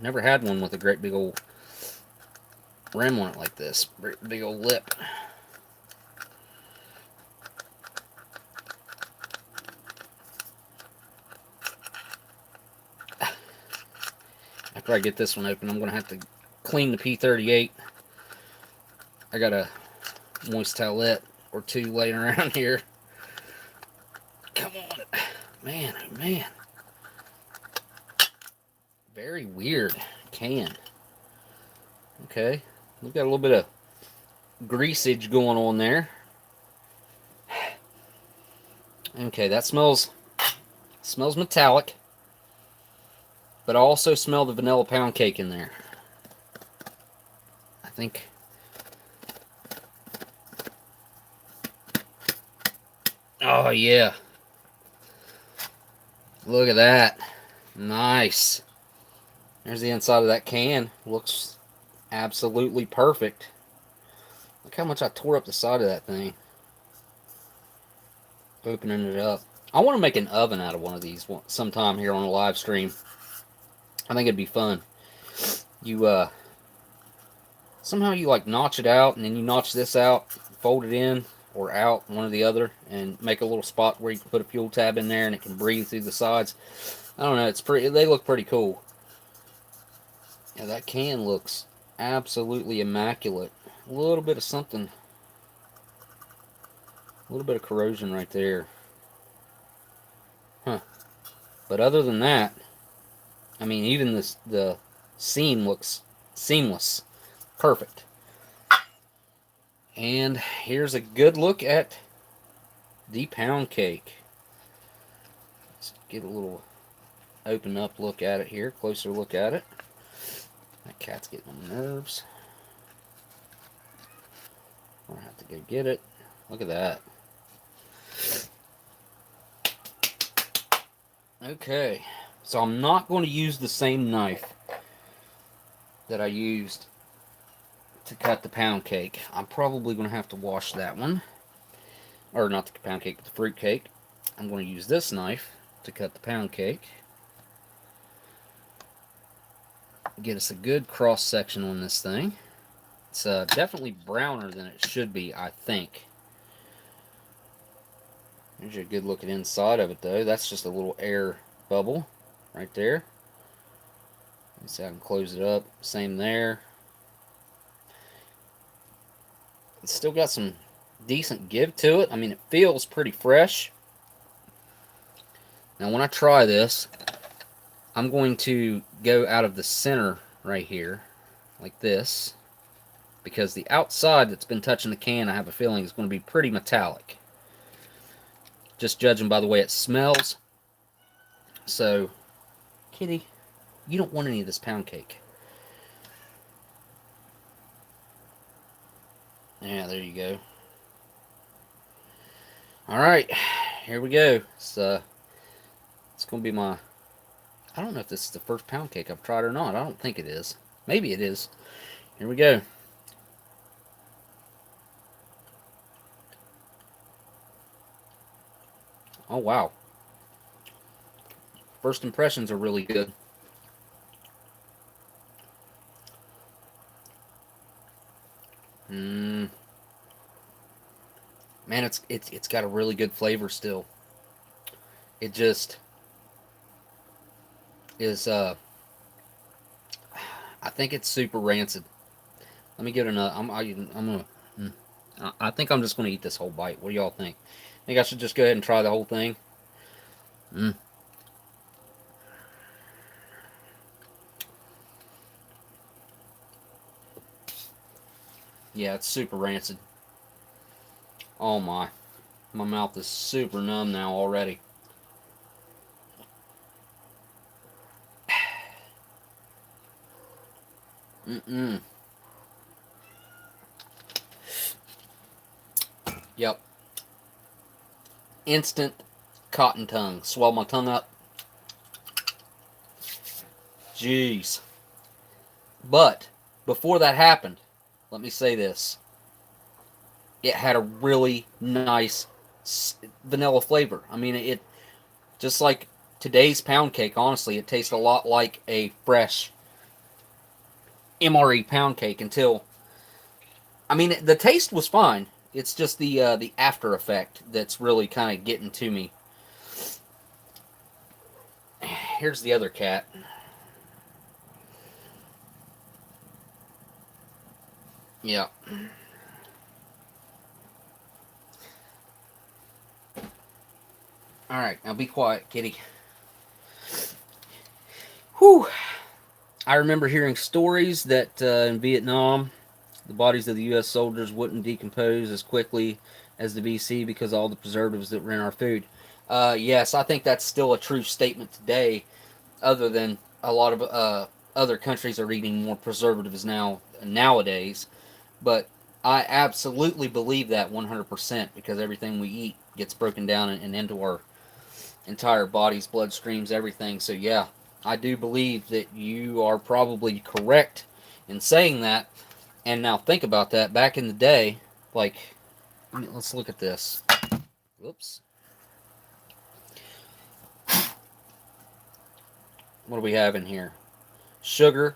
Never had one with a great big old rim on it like this. Big old lip. After I get this one open, I'm going to have to clean the P38. I got a moist towelette or two laying around here. Come on. Man, oh man. Very weird can. Okay. We've got a little bit of greasage going on there. Okay, that smells metallic. But I also smell the vanilla pound cake in there. I think. Oh, yeah. Look at that. Nice. There's the inside of that can. Looks absolutely perfect. Look how much I tore up the side of that thing. Opening it up. I want to make an oven out of one of these sometime here on a live stream. I think it'd be fun. You, somehow you like notch it out, and then you notch this out, fold it in, or out, one or the other, and make a little spot where you can put a fuel tab in there and it can breathe through the sides. I don't know, it's pretty, they look pretty cool. Yeah, that can looks absolutely immaculate. A little bit of something, a little bit of corrosion right there. But other than that, I mean, even the seam looks seamless. Perfect. And here's a good look at the pound cake. Let's get a little open up look at it here, closer look at it. That cat's getting on my nerves. I'll have to go get it. Look at that. Okay, so I'm not going to use the same knife that I used to cut the pound cake. I'm probably going to have to wash that one. Or not the pound cake, but the fruit cake. I'm going to use this knife to cut the pound cake. Get us a good cross section on this thing. It's definitely browner than it should be, I think. There's a good look at inside of it, though. That's just a little air bubble right there. Let's see, I can close it up. Same there. It's still got some decent give to it. I mean, it feels pretty fresh. Now, when I try this, I'm going to go out of the center right here, like this, because the outside that's been touching the can, I have a feeling, is going to be pretty metallic. Just judging by the way it smells. So, kitty, you don't want any of this pound cake. Yeah, there you go. Alright, here we go. It's going to be my... I don't know if this is the first pound cake I've tried or not. I don't think it is. Maybe it is. Here we go. Oh, wow. First impressions are really good. Man, it's got a really good flavor still. It just is, I think it's super rancid. Let me give it another, I think I'm just gonna eat this whole bite. What do y'all think? Think I should just go ahead and try the whole thing? Yeah, it's super rancid. Oh my mouth is super numb now already. Yep. Instant cotton tongue. Swell my tongue up. Jeez. But before that happened, let me say this. It had a really nice vanilla flavor. I mean, it just like today's pound cake, honestly, it tastes a lot like a fresh MRE pound cake until, I mean, the taste was fine. It's just the after effect that's really kind of getting to me. Here's the other cat. Yeah. Alright, now be quiet, kitty. Whew. I remember hearing stories that in Vietnam, the bodies of the U.S. soldiers wouldn't decompose as quickly as the VC because of all the preservatives that were in our food. Yes, I think that's still a true statement today, other than a lot of other countries are eating more preservatives nowadays. But I absolutely believe that 100% because everything we eat gets broken down and into our entire bodies, bloodstreams, everything. So yeah, I do believe that you are probably correct in saying that. And now think about that. Back in the day, like, let's look at this. Whoops. What do we have in here? Sugar,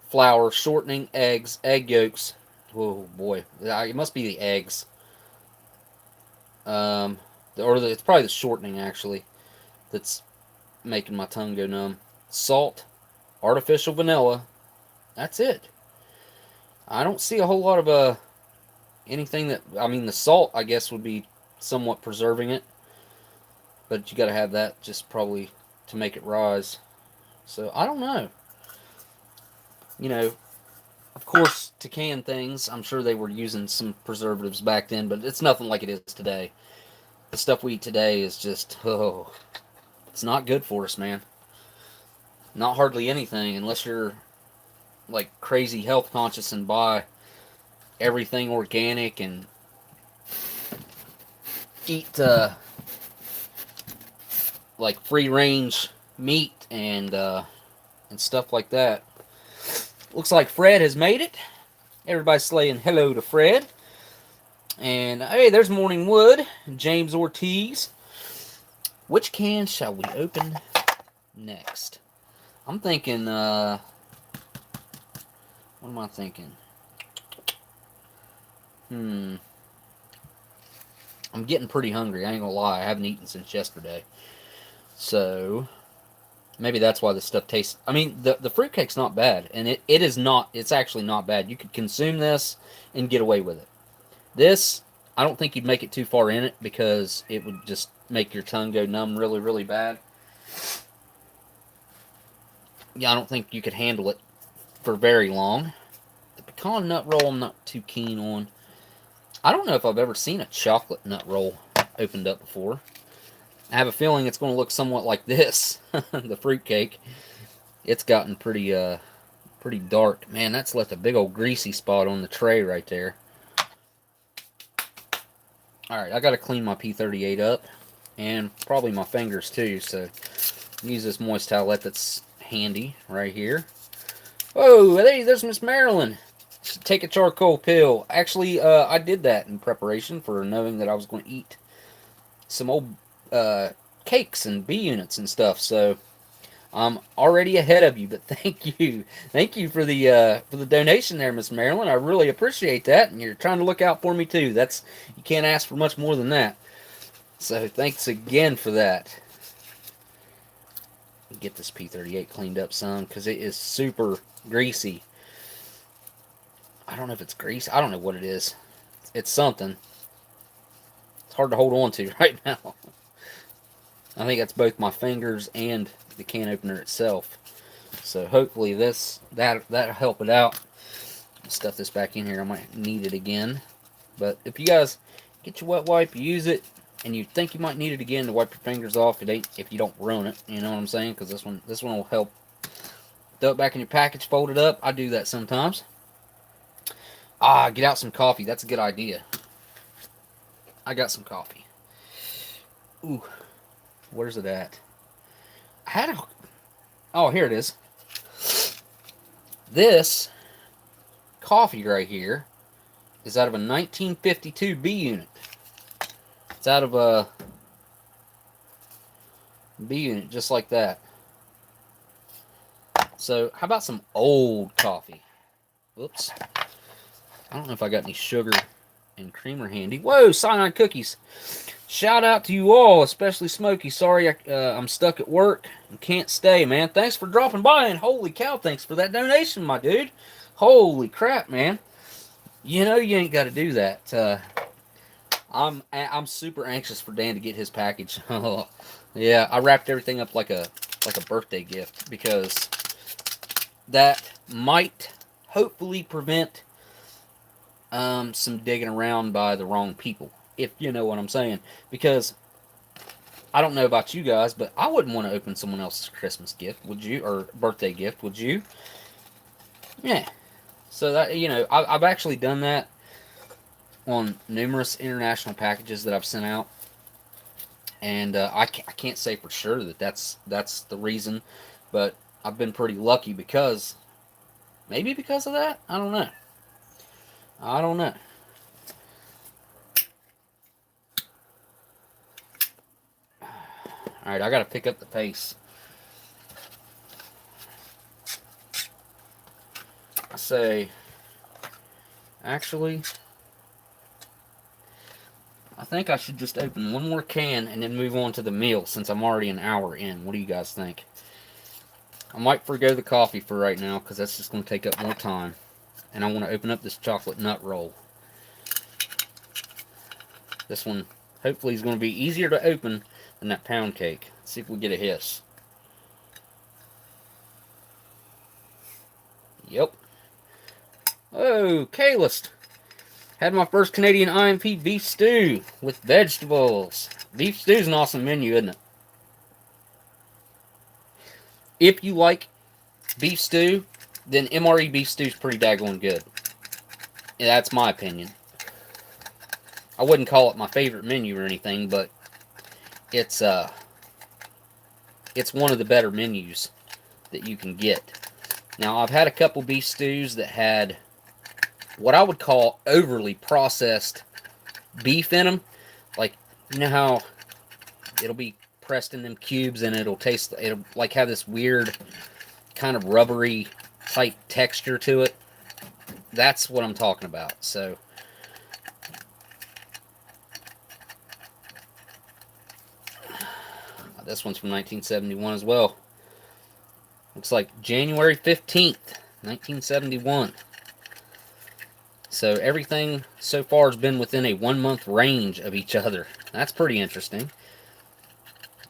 flour, shortening, eggs, egg yolks. Oh boy, it must be the eggs. It's probably the shortening actually that's making my tongue go numb. Salt, artificial vanilla. That's it. I don't see a whole lot of anything that, I mean, the salt I guess would be somewhat preserving it, but you got to have that just probably to make it rise. So I don't know. You know, of course, to can things, I'm sure they were using some preservatives back then, but it's nothing like it is today. The stuff we eat today is just, oh, it's not good for us, man. Not hardly anything, unless you're like crazy health conscious and buy everything organic and eat like free range meat and stuff like that. Looks like Fred has made it. Everybody's saying hello to Fred. And hey, there's Morning Wood, James Ortiz. Which can shall we open next? I'm thinking, what am I thinking? I'm getting pretty hungry, I ain't gonna lie. I haven't eaten since yesterday. So, maybe that's why this stuff tastes... I mean, the fruitcake's not bad. And it is not... It's actually not bad. You could consume this and get away with it. This, I don't think you'd make it too far in it because it would just make your tongue go numb really, really bad. Yeah, I don't think you could handle it for very long. The pecan nut roll I'm not too keen on. I don't know if I've ever seen a chocolate nut roll opened up before. I have a feeling it's going to look somewhat like this, the fruitcake. It's gotten pretty dark. Man, that's left a big old greasy spot on the tray right there. Alright, I got to clean my P38 up, and probably my fingers too, so use this moist towelette that's handy right here. Oh, hey, there's Miss Marilyn. Take a charcoal pill. Actually, I did that in preparation for knowing that I was going to eat some old cakes and bee units and stuff, so I'm already ahead of you, but thank you. Thank you for the donation there, Miss Marilyn. I really appreciate that, and you're trying to look out for me too. You can't ask for much more than that. So thanks again for that. Get this P38 cleaned up some, because it is super greasy. I don't know if it's grease. I don't know what it is. It's something. It's hard to hold on to right now. I think that's both my fingers and the can opener itself. So hopefully that'll help it out. Stuff this back in here. I might need it again. But if you guys get your wet wipe, use it, and you think you might need it again to wipe your fingers off, if you don't ruin it. You know what I'm saying? Because this one will help. Throw it back in your package, fold it up. I do that sometimes. Get out some coffee. That's a good idea. I got some coffee. Ooh. Where's it at? Oh, here it is. This coffee right here is out of a 1952 B unit. It's out of a B unit, just like that. So, how about some old coffee? Oops. I don't know if I got any sugar and creamer handy. Whoa, cyanide cookies. Shout out to you all, especially Smokey. Sorry I'm stuck at work and can't stay, man. Thanks for dropping by, and holy cow, thanks for that donation, my dude. Holy crap, man. You know you ain't got to do that. I'm super anxious for Dan to get his package. Yeah, I wrapped everything up like a birthday gift, because that might hopefully prevent some digging around by the wrong people, if you know what I'm saying. Because I don't know about you guys, but I wouldn't want to open someone else's Christmas gift, would you? Or birthday gift, would you? Yeah. So that, I've actually done that on numerous international packages that I've sent out, and I can't say for sure that that's the reason, but I've been pretty lucky because of that. I don't know. Alright, I gotta pick up the pace. I say, actually, I think I should just open one more can and then move on to the meal, since I'm already an hour in. What do you guys think? I might forgo the coffee for right now, because that's just going to take up more time. And I want to open up this chocolate nut roll. This one, hopefully, is going to be easier to open than that pound cake. Let's see if we get a hiss. Yep. Oh, K-list. Had my first Canadian IMP beef stew with vegetables. Beef stew is an awesome menu, isn't it? If you like beef stew, then MRE beef stew is pretty daggone good. Yeah, that's my opinion. I wouldn't call it my favorite menu or anything, but it's one of the better menus that you can get. Now, I've had a couple beef stews that had what I would call overly processed beef in them. Like, you know how it'll be pressed in them cubes and it'll like have this weird kind of rubbery type texture to it. That's what I'm talking about. So this one's from 1971 as well. Looks like January 15th, 1971. So everything so far has been within a 1 month range of each other. That's pretty interesting.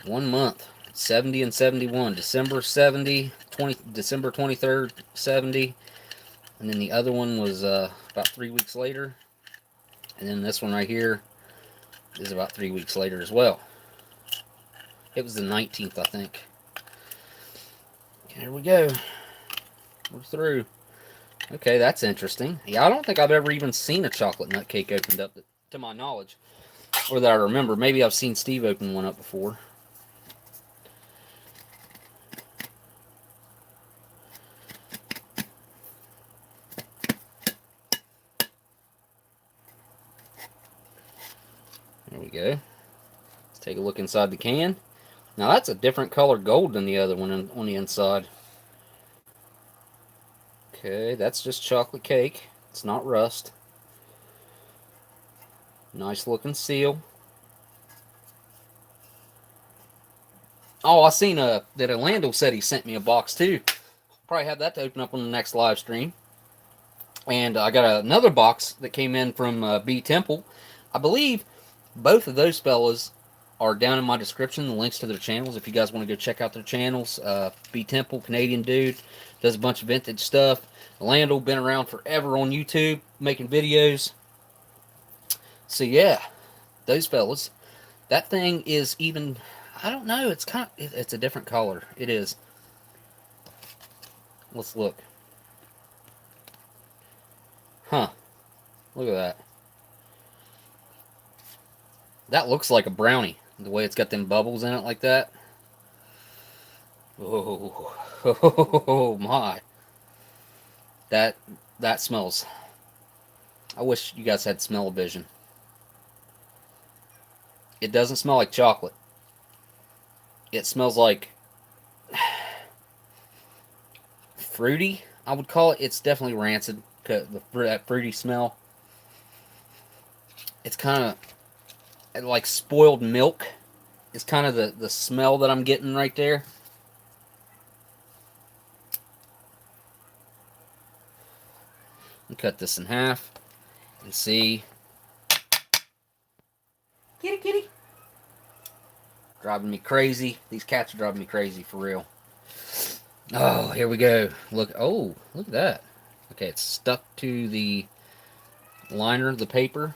1 month. 70 and 71. December 70, December 23rd, 70. And then the other one was about 3 weeks later. And then this one right here is about 3 weeks later as well. It was the 19th, I think. Here we go. We're through. Okay, that's interesting. Yeah, I don't think I've ever even seen a chocolate nut cake opened up, to my knowledge. Or that I remember. Maybe I've seen Steve open one up before. There we go. Let's take a look inside the can. Now that's a different color gold than the other one on the inside. Okay, that's just chocolate cake. It's not rust. Nice looking seal. Oh, I seen that Elandil said he sent me a box too. Probably have that to open up on the next live stream. And I got another box that came in from BTemple. I believe both of those fellas are down in my description, the links to their channels, if you guys want to go check out their channels. BTemple, Canadian dude, does a bunch of vintage stuff. Elandil, been around forever on YouTube, making videos. So yeah, those fellas. That thing is even, I don't know, it's a different color. It is. Let's look. Huh. Look at that. That looks like a brownie, the way it's got them bubbles in it like that. Oh my. That smells. I wish you guys had smell-o-vision. It doesn't smell like chocolate. It smells like fruity, I would call it. It's definitely rancid, that fruity smell. It's kind of like spoiled milk. It's kind of the smell that I'm getting right there. I'll cut this in half and see. Kitty, kitty. Driving me crazy. These cats are driving me crazy for real. Oh, here we go. Look at that. Okay, it's stuck to the liner, the paper.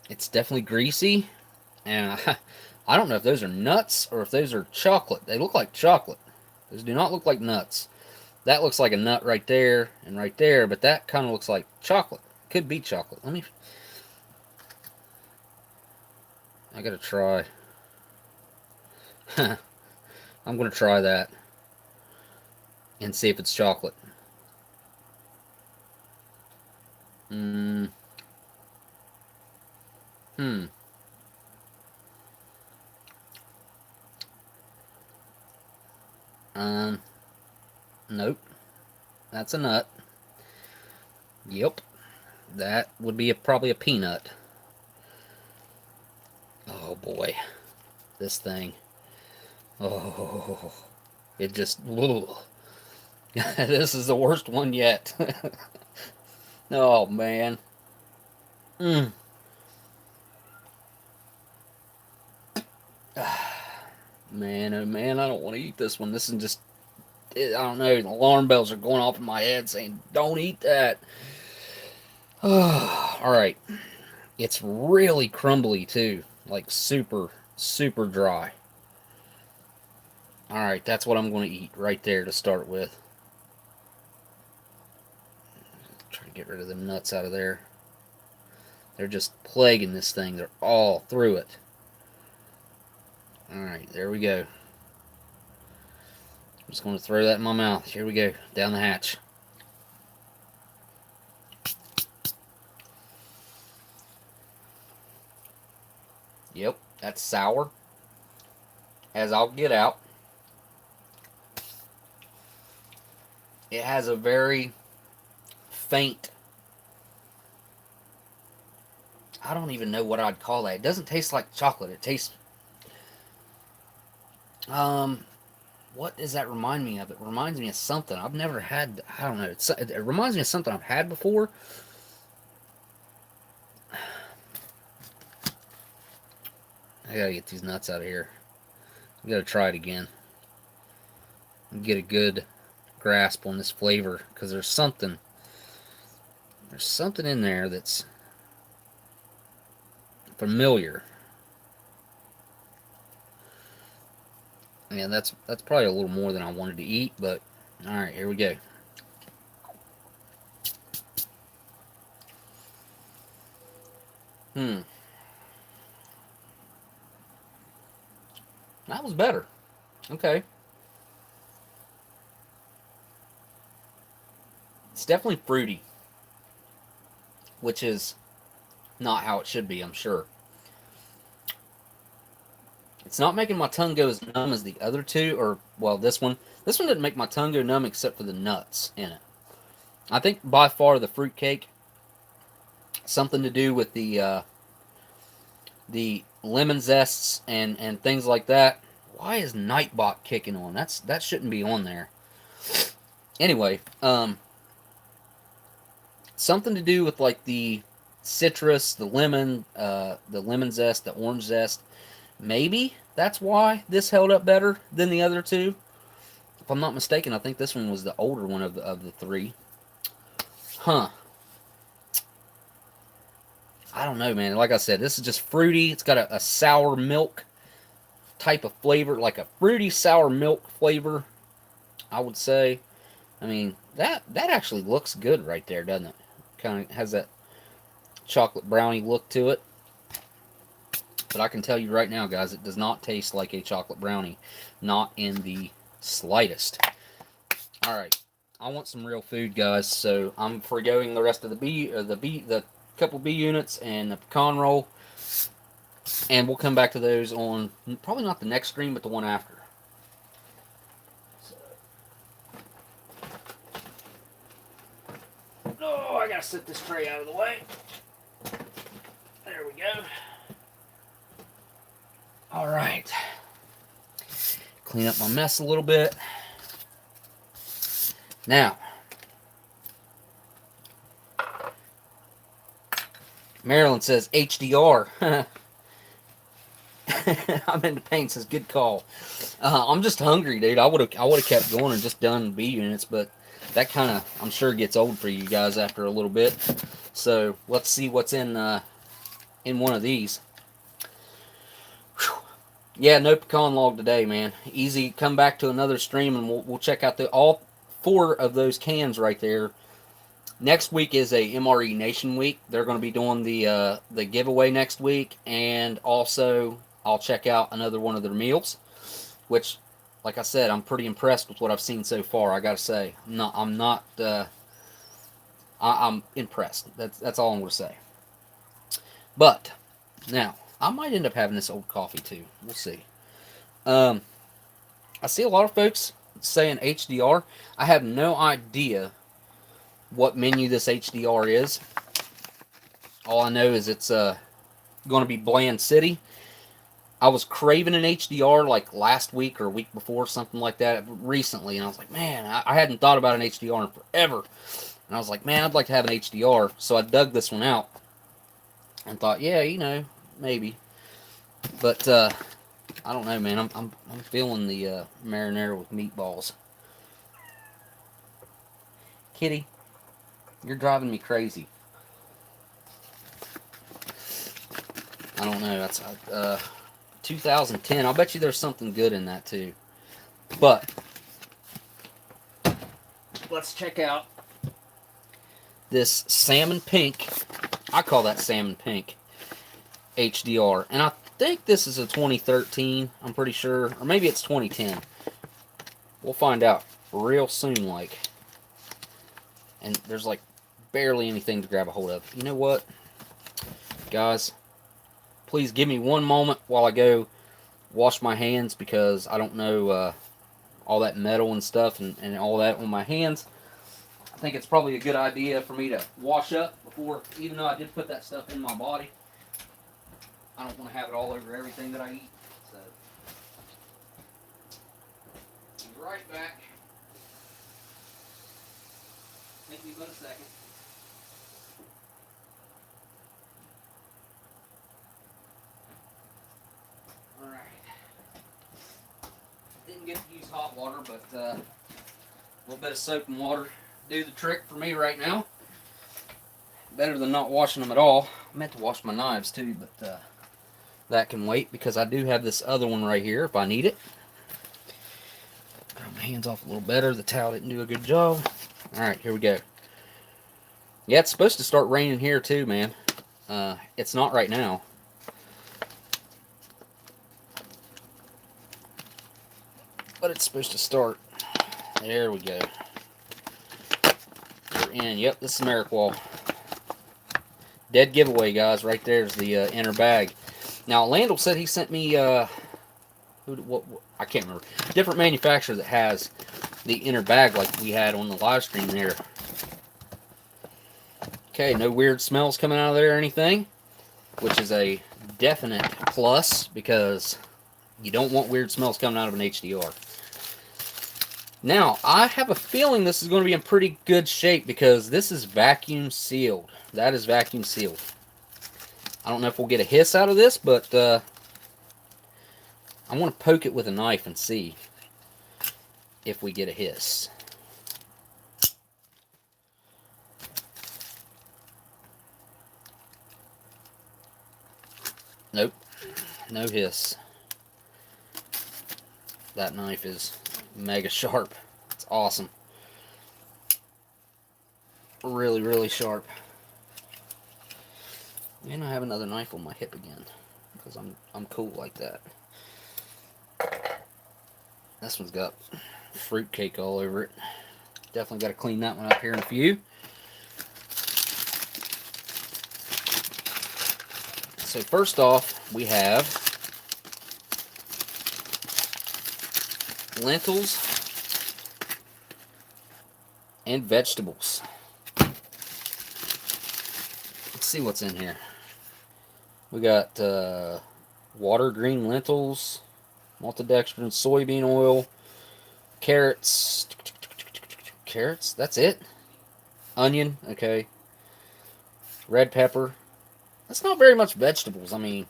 It's definitely greasy, and I don't know if those are nuts or if those are chocolate. They look like chocolate. Those do not look like nuts. That looks like a nut right there and right there, but that kind of looks like chocolate. Could be chocolate. I gotta try. I'm gonna try that and see if it's chocolate. Nope. That's a nut. Yep. That would be probably a peanut. Oh boy. This thing. Oh. It just... This is the worst one yet. Oh man. Man, oh man, I don't want to eat this one. This is just, I don't know, the alarm bells are going off in my head saying, don't eat that. Alright. It's really crumbly too. Like super, super dry. Alright, that's what I'm going to eat right there to start with. Try to get rid of the nuts out of there. They're just plaguing this thing. They're all through it. Alright, there we go. I'm just going to throw that in my mouth. Here we go. Down the hatch. Yep, that's sour as I'll get out. It has a very faint, I don't even know what I'd call that. It doesn't taste like chocolate. It tastes, what does that remind me of? It reminds me of something I've never had. I don't know. It reminds me of something I've had before. I gotta get these nuts out of here. I gotta try it again and get a good grasp on this flavor, because there's something in there that's familiar. Yeah, that's probably a little more than I wanted to eat, but alright, here we go. That was better. Okay. It's definitely fruity, which is not how it should be, I'm sure. It's not making my tongue go as numb as the other two, or, well, this one. This one didn't make my tongue go numb except for the nuts in it. I think by far the fruitcake, something to do with the lemon zests and things like that. Why is Nightbot kicking on? That shouldn't be on there. Anyway, something to do with like the citrus, the lemon zest, the orange zest. Maybe that's why this held up better than the other two. If I'm not mistaken, I think this one was the older one of the three. Huh. I don't know, man. Like I said, this is just fruity. It's got a sour milk type of flavor, like a fruity sour milk flavor, I would say. I mean, that actually looks good right there, doesn't it? Kind of has that chocolate brownie look to it. But I can tell you right now, guys, it does not taste like a chocolate brownie. Not in the slightest. Alright, I want some real food, guys, so I'm forgoing the rest of the couple B units and the pecan roll. And we'll come back to those on, probably not the next stream, but the one after. Oh, I gotta set this tray out of the way. There we go. Alright. Clean up my mess a little bit. Now, Marilyn says HDR. I'm into pain, says good call. I'm just hungry, dude. I would have kept going and just done B units, but that kind of, I'm sure, gets old for you guys after a little bit. So let's see what's in one of these. Whew. Yeah, no pecan log today, man. Easy. Come back to another stream and we'll check out all 4 of those cans right there. Next week is a MRE Nation week. They're going to be doing the giveaway next week, and also I'll check out another one of their meals, which, like I said, I'm pretty impressed with what I've seen so far. I gotta say, I'm impressed. That's all I'm gonna say. But now I might end up having this old coffee too. We'll see. I see a lot of folks saying HDR. I have no idea what menu this HDR is. All I know is it's going to be Bland City. I was craving an HDR like last week or a week before, something like that, recently, and I was like, man, I hadn't thought about an HDR in forever. And I was like, man, I'd like to have an HDR. So I dug this one out and thought, yeah, you know, maybe. But I don't know, man. I'm feeling the marinara with meatballs. Kitty, you're driving me crazy. I don't know. That's 2010. I'll bet you there's something good in that too. But let's check out this salmon pink. I call that salmon pink HDR, and I think this is a 2013. I'm pretty sure, or maybe it's 2010. We'll find out real soon. Like, and there's like barely anything to grab a hold of. You know what, guys? Please give me one moment while I go wash my hands, because I don't know all that metal and stuff and all that on my hands. I think it's probably a good idea for me to wash up before, even though I did put that stuff in my body. I don't want to have it all over everything that I eat. So, be right back. Take me but a second. Alright. Didn't get to use hot water, but a little bit of soap and water do the trick for me right now. Better than not washing them at all. I meant to wash my knives too, but that can wait, because I do have this other one right here if I need it. Got my hands off a little better. The towel didn't do a good job. Alright, here we go. Yeah, it's supposed to start raining here too, man. It's not right now. But it's supposed to start. There we go. We're in. Yep, this is Merrick-Wall. Dead giveaway, guys. Right there's the inner bag. Now, Elandil said he sent me, I can't remember. Different manufacturer that has the inner bag like we had on the live stream there. Okay, no weird smells coming out of there or anything, which is a definite plus, because you don't want weird smells coming out of an HDR. Now, I have a feeling this is going to be in pretty good shape, because this is vacuum sealed. That is vacuum sealed. I don't know if we'll get a hiss out of this, but I want to poke it with a knife and see if we get a hiss. Nope. No hiss. That knife is mega sharp. It's awesome. Really, really sharp. And I have another knife on my hip again, because I'm cool like that. This one's got fruitcake all over it. Definitely got to clean that one up here in a few. So first off, we have lentils and vegetables. Let's see what's in here. We got water green lentils, maltodextrin, soybean oil, carrots. Carrots? That's it? Onion, okay. Red pepper. That's not very much vegetables. I mean,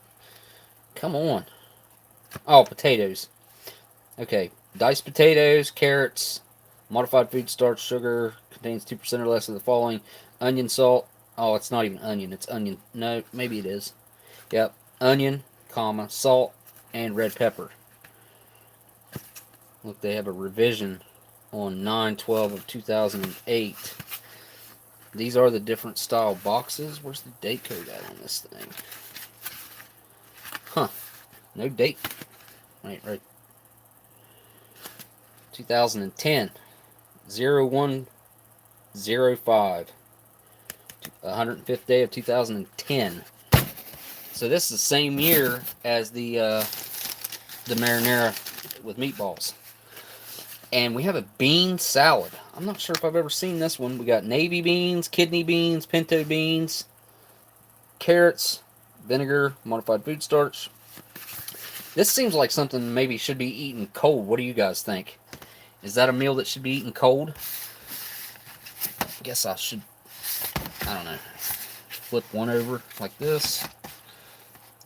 come on. Oh, potatoes. Okay, diced potatoes, carrots, modified food starch, sugar, contains 2% or less of the following. Onion, salt. Oh, it's not even onion. It's onion. No, maybe it is. Yep. Onion, comma, salt, and red pepper. Look, they have a revision on 9/12 of 2008. These are the different style boxes. Where's the date code at on this thing? Huh. No date. Right. 2010. 01/05. 105th day of 2010. So this is the same year as the marinara with meatballs. And we have a bean salad. I'm not sure if I've ever seen this one. We got navy beans, kidney beans, pinto beans, carrots, vinegar, modified food starch. This seems like something maybe should be eaten cold. What do you guys think? Is that a meal that should be eaten cold? I guess I should, I don't know, flip one over like this.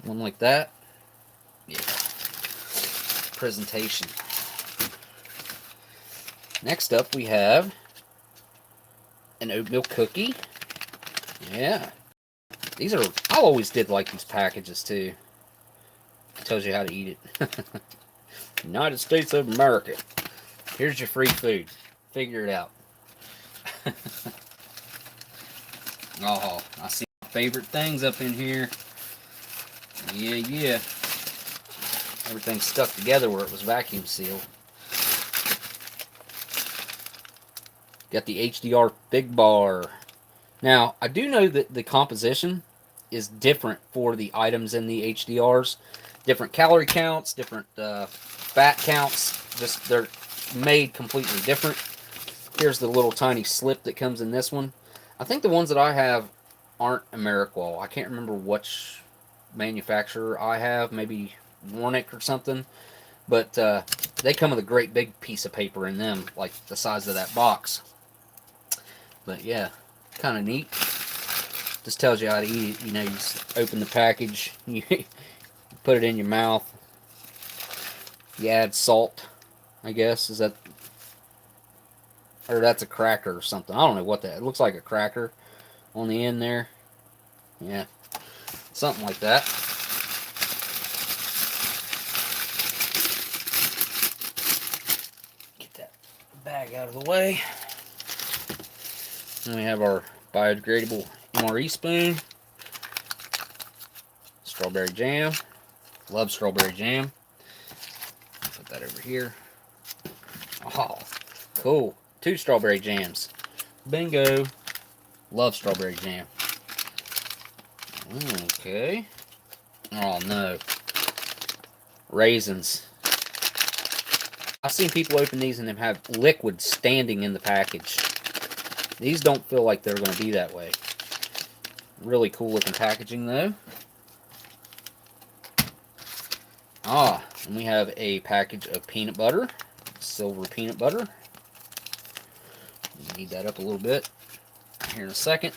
One like that. Yeah. presentation. Next up, we have an oatmeal cookie. Yeah. These are, I always did like these packages too. It tells you how to eat it. United States of America. Here's your free food. Figure it out. Oh, I see my favorite things up in here. Yeah, yeah. Everything's stuck together where it was vacuum sealed. Got the HDR Big Bar. Now, I do know that the composition is different for the items in the HDRs. Different calorie counts, different fat counts. Just they're made completely different. Here's the little tiny slip that comes in this one. I think the ones that I have aren't Ameriqual. I can't remember which manufacturer I have. Maybe Warnick or something. But they come with a great big piece of paper in them, like the size of that box. But yeah, kind of neat. Just tells you how to eat it. You know, you just open the package, you put it in your mouth. You add salt, I guess. Is that, or that's a cracker or something. I don't know what that. It looks like a cracker on the end there. Yeah, something like that. Get that bag out of the way. And we have our biodegradable MRE spoon. Strawberry jam. Love strawberry jam. Put that over here. Oh, cool. 2 strawberry jams. Bingo. Love strawberry jam. Okay. Oh no. Raisins. I've seen people open these and they have liquid standing in the package. These don't feel like they're going to be that way. Really cool looking packaging though. Ah, and we have a package of peanut butter. Silver peanut butter. Knead that up a little bit here in a second.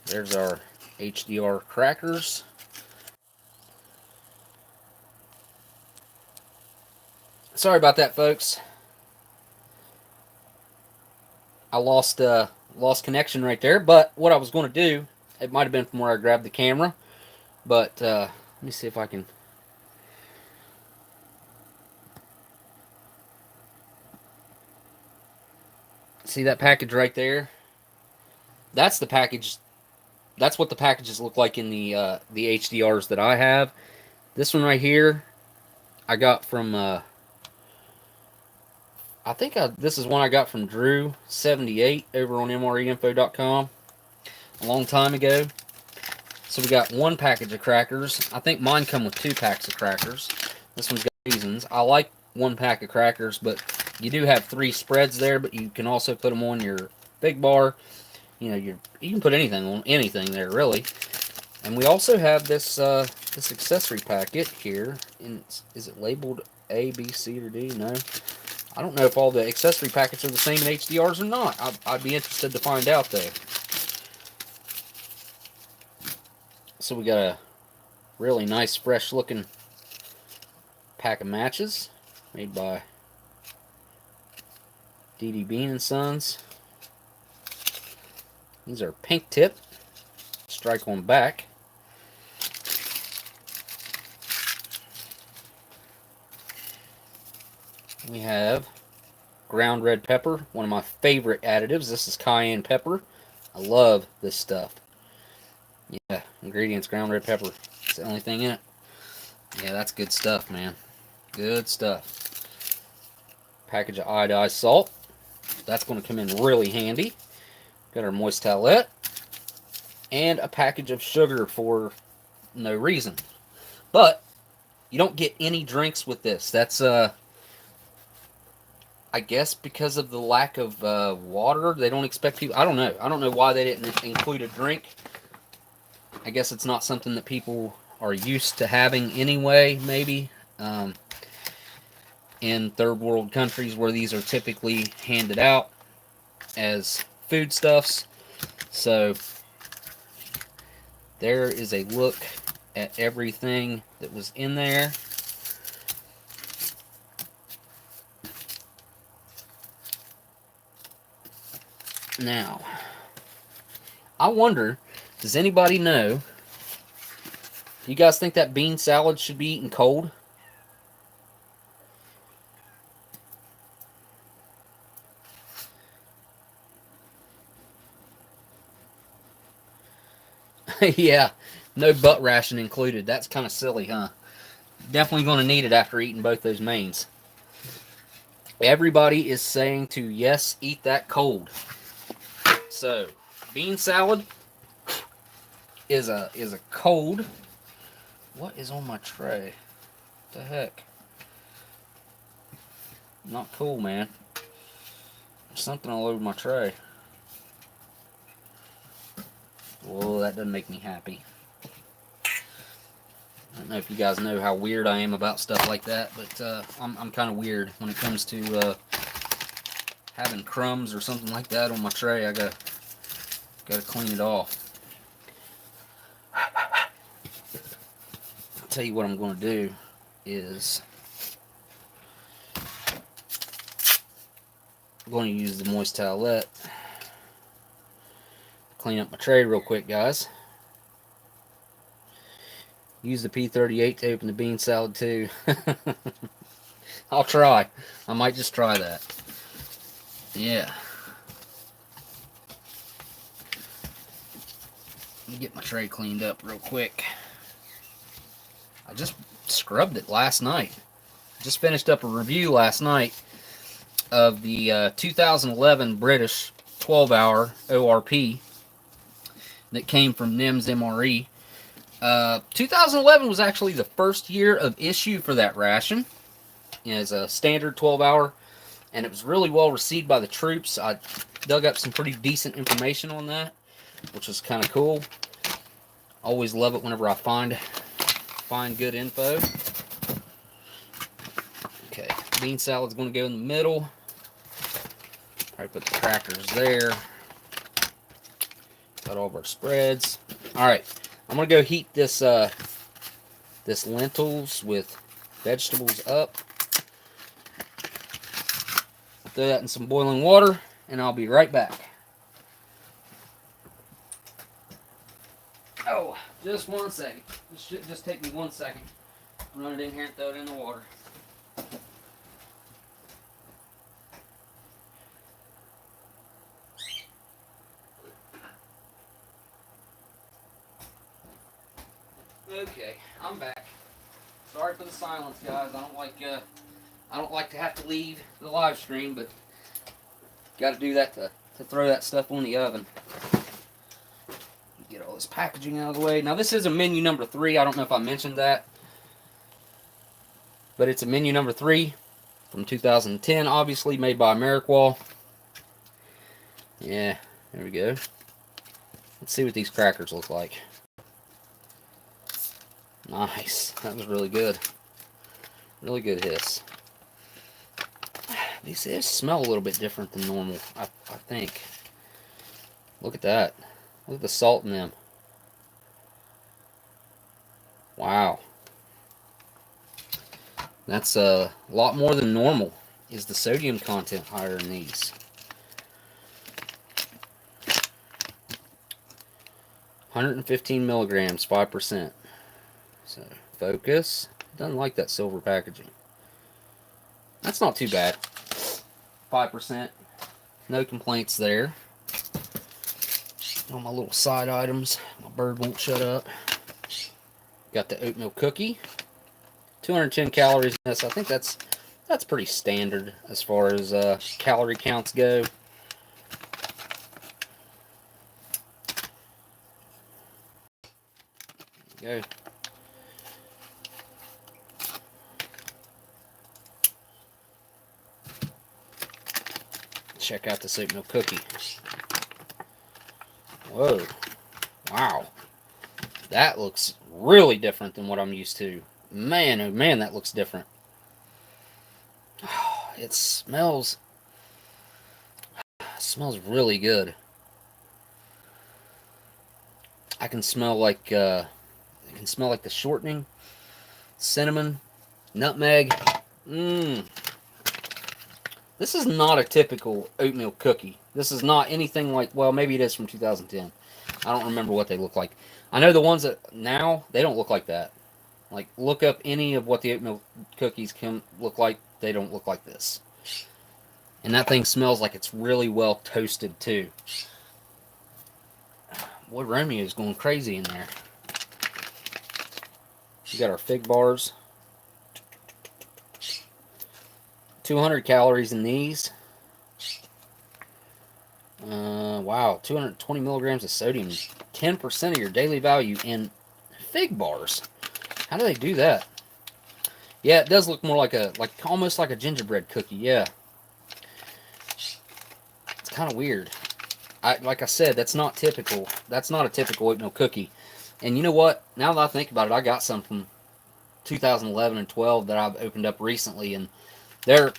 There's our HDR crackers. Sorry about that, folks. I lost connection right there, but what I was going to do, it might have been from where I grabbed the camera, but let me see if I can. See that package right there? That's the package. That's what the packages look like in the HDRs that I have. This one right here, I got from I think this is one I got from Drew78 over on MREinfo.com a long time ago. So we got 1 package of crackers. I think mine come with 2 packs of crackers. This one's got raisins. I like 1 pack of crackers, but you do have 3 spreads there, but you can also put them on your Big Bar. You know, you can put anything on anything there, really. And we also have this this accessory packet here. Is it labeled A, B, C, or D? No. I don't know if all the accessory packets are the same in HDRs or not. I'd be interested to find out, though. So we got a really nice, fresh-looking pack of matches made by D.D. Bean & Sons. These are pink tip, strike on back. We have ground red pepper, one of my favorite additives. This is cayenne pepper. I love this stuff. Yeah, ingredients, ground red pepper. It's the only thing in it. Yeah, that's good stuff, man. Good stuff. Package of iodized salt. That's going to come in really handy. Got our moist towelette. And a package of sugar for no reason. But you don't get any drinks with this. That's I guess because of the lack of water, they don't expect people. I don't know. I don't know why they didn't include a drink. I guess it's not something that people are used to having anyway, maybe. In third world countries where these are typically handed out as foodstuffs. So there is a look at everything that was in there. Now, I wonder, does anybody know, do you guys think that bean salad should be eaten cold? Yeah, no butt ration included. That's kind of silly, huh? Definitely going to need it after eating both those mains. Everybody is saying to, yes, eat that cold. So, bean salad is a cold. What is on my tray? What the heck? Not cool, man. There's something all over my tray. Whoa, that doesn't make me happy. I don't know if you guys know how weird I am about stuff like that, but I'm kind of weird when it comes to having crumbs or something like that on my tray. I gotta clean it off. I'll tell you what I'm going to do is I'm going to use the moist towelette. Clean up my tray real quick, guys. Use the P38 to open the bean salad too. I'll try. I might just try that. Yeah. Let me get my tray cleaned up real quick. I just scrubbed it last night. Just finished up a review last night of the 2011 British 12-hour ORP that came from NIMS MRE. 2011 was actually the first year of issue for that ration as a standard 12-hour, and it was really well received by the troops. I dug up some pretty decent information on that, which was kind of cool. Always love it whenever I find good info. Okay, bean salad's going to go in the middle. Probably put the crackers there. Got all of our spreads. All right, I'm going to go heat this this lentils with vegetables up. Throw that in some boiling water, and I'll be right back. Oh, just 1 second. This should just take me 1 second. Run it in here and throw it in the water. Okay, I'm back. Sorry for the silence, guys. I don't like to have to leave the live stream, but got to do that to throw that stuff on the oven. Get all this packaging out of the way. Now this is a menu number 3. I don't know if I mentioned that, but it's a menu number 3 from 2010, obviously made by Ameriqual. Yeah, there we go. Let's see what these crackers look like. Nice. That was really good. Really good hiss. These smell a little bit different than normal, I think. Look at that. Look at the salt in them. Wow. That's a lot more than normal. Is the sodium content higher in these? 115 milligrams, 5%. So, focus. Doesn't like that silver packaging. That's not too bad. 5%. No complaints there. On my little side items. My bird won't shut up. Got the oatmeal cookie. 210 calories in this. I think that's pretty standard as far as calorie counts go. There we go. Check out this oatmeal cookie. Whoa. Wow. That looks really different than what I'm used to. Man, oh man, that looks different. Oh, it smells really good. I can smell like the shortening, cinnamon, nutmeg. Mmm. This is not a typical oatmeal cookie. This is not anything like, well, maybe it is from 2010. I don't remember what they look like. I know the ones that now, they don't look like that. Like, look up any of what the oatmeal cookies can look like. They don't look like this. And that thing smells like it's really well toasted, too. Boy, Romeo's going crazy in there. We got our fig bars. 200 calories in these. Wow, 220 milligrams of sodium. 10% of your daily value in fig bars. How do they do that? Yeah, it does look more like almost like a gingerbread cookie. Yeah, it's kind of weird. Like I said, that's not typical. That's not a typical oatmeal cookie. And you know what? Now that I think about it, I got some from 2011 and 12 that I've opened up recently, and they're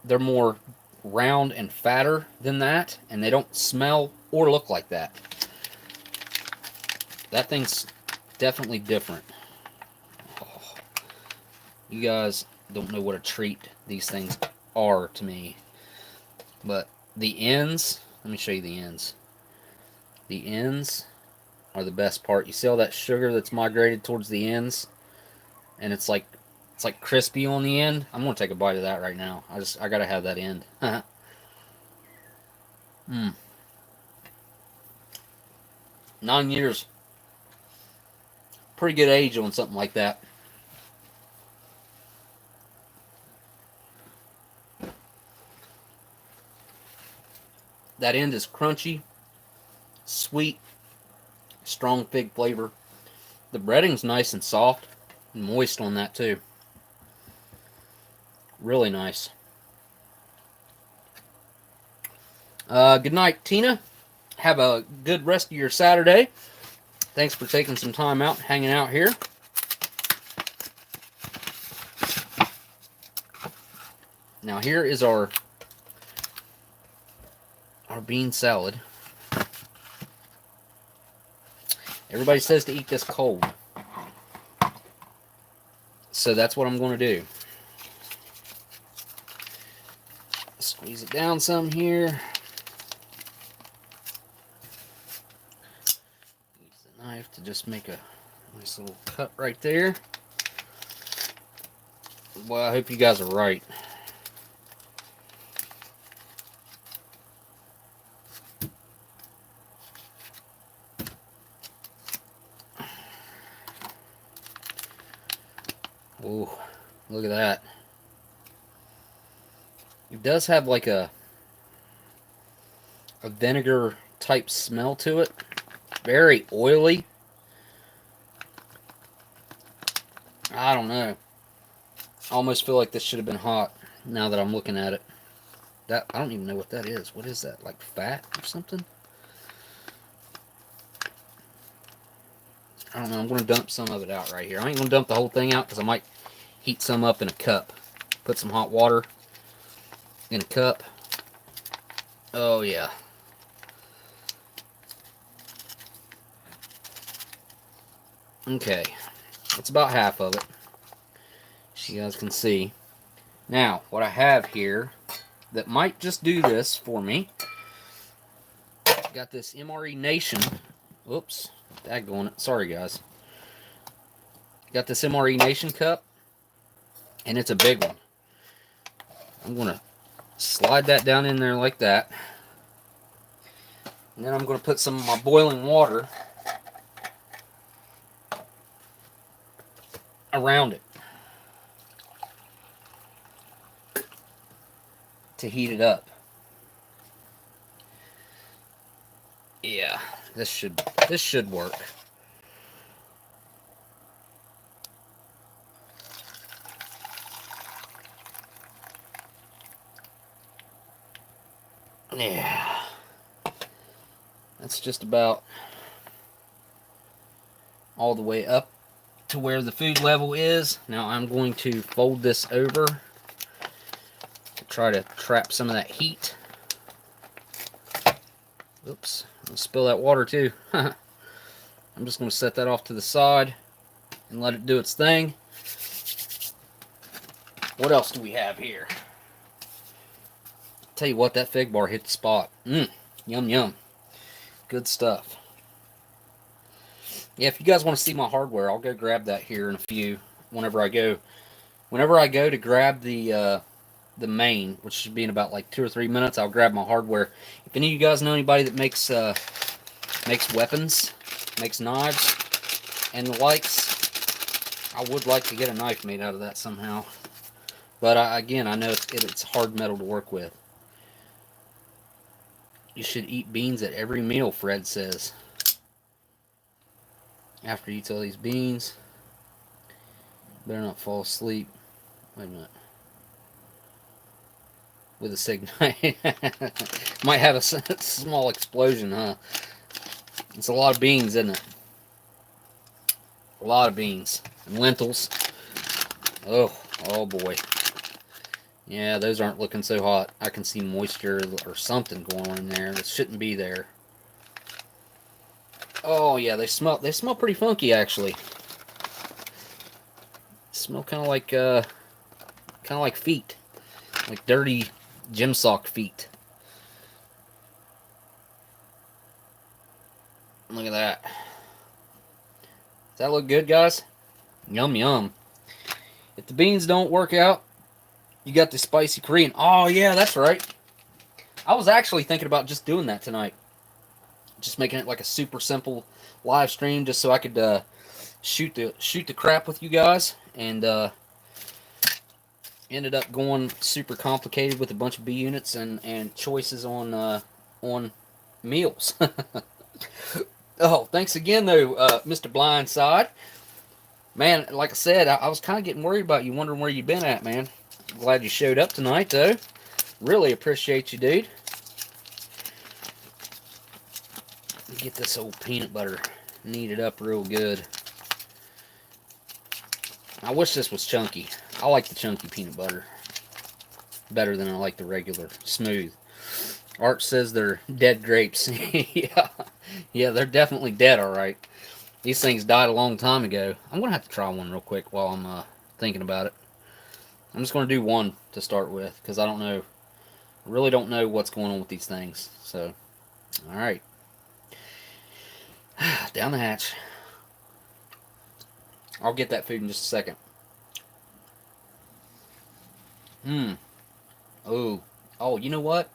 they're more round and fatter than that, and they don't smell or look like that. That thing's definitely different. Oh, you guys don't know what a treat these things are to me. But the ends, let me show you the ends. The ends are the best part. You see all that sugar that's migrated towards the ends, and it's like crispy on the end. I'm gonna take a bite of that right now. I gotta have that end. Mm. 9 years. Pretty good age on something like that. That end is crunchy, sweet, strong fig flavor. The breading's nice and soft and moist on that too. Really nice. Good night, Tina. Have a good rest of your Saturday. Thanks for taking some time out, hanging out here. Now here is our bean salad. Everybody says to eat this cold, so that's what I'm going to do. Squeeze it down some here. Use the knife to just make a nice little cut right there. Well, I hope you guys are right. Oh, look at that. It does have like a vinegar type smell to it. Very oily. I don't know. I almost feel like this should have been hot now that I'm looking at it. That I don't even know what that is. What is that? Like fat or something? I don't know. I'm going to dump some of it out right here. I ain't going to dump the whole thing out because I might heat some up in a cup. Put some hot water in a cup. Oh, yeah. Okay. That's about half of it. You guys can see. Now, what I have here that might just do this for me. Got this MRE Nation. Whoops. Daggone it. Sorry, guys. Got this MRE Nation cup. And it's a big one. I'm going to slide that down in there like that. And then I'm going to put some of my boiling water around it to heat it up. Yeah, this should work. Yeah. That's just about all the way up to where the food level is. Now I'm going to fold this over to try to trap some of that heat. Oops, I'll spill that water too. I'm just going to set that off to the side and let it do its thing. What else do we have here? Tell you what, that fig bar hit the spot. Yum, yum. Good stuff. Yeah, if you guys want to see my hardware, I'll go grab that here in a few. Whenever I go to grab the main, which should be in about like 2 or 3 minutes, I'll grab my hardware. If any of you guys know anybody that makes weapons, makes knives, and the likes, I would like to get a knife made out of that somehow. But again, I know it's hard metal to work with. You should eat beans at every meal, Fred says. After you eat all these beans, better not fall asleep. Wait a minute. With a sig might have a small explosion, huh? It's a lot of beans, isn't it? A lot of beans. And lentils. Oh boy. Yeah, those aren't looking so hot. I can see moisture or something going on in there that shouldn't be there. Oh yeah, they smell pretty funky actually. Smell kind of like feet, like dirty gym sock feet. Look at that. Does that look good, guys? Yum yum. If the beans don't work out, you got the spicy Korean. Oh yeah, that's right. I was actually thinking about just doing that tonight. Just making it like a super simple live stream, just so I could shoot the crap with you guys, and ended up going super complicated with a bunch of B units and choices on meals. Oh, thanks again though, Mr. Blindside. Man, like I said, I was kind of getting worried about you, wondering where you've been at, man. Glad you showed up tonight though. Really appreciate you, dude. Get this old peanut butter kneaded up real good. I wish this was chunky. I like the chunky peanut butter better than I like the regular smooth. Art says they're dead grapes. Yeah, they're definitely dead, all right. These things died a long time ago. I'm gonna have to try one real quick while I'm thinking about it. I'm just gonna do one to start with because I don't know. I really don't know what's going on with these things. So, all right. Down the hatch. I'll get that food in just a second. Oh, you know what?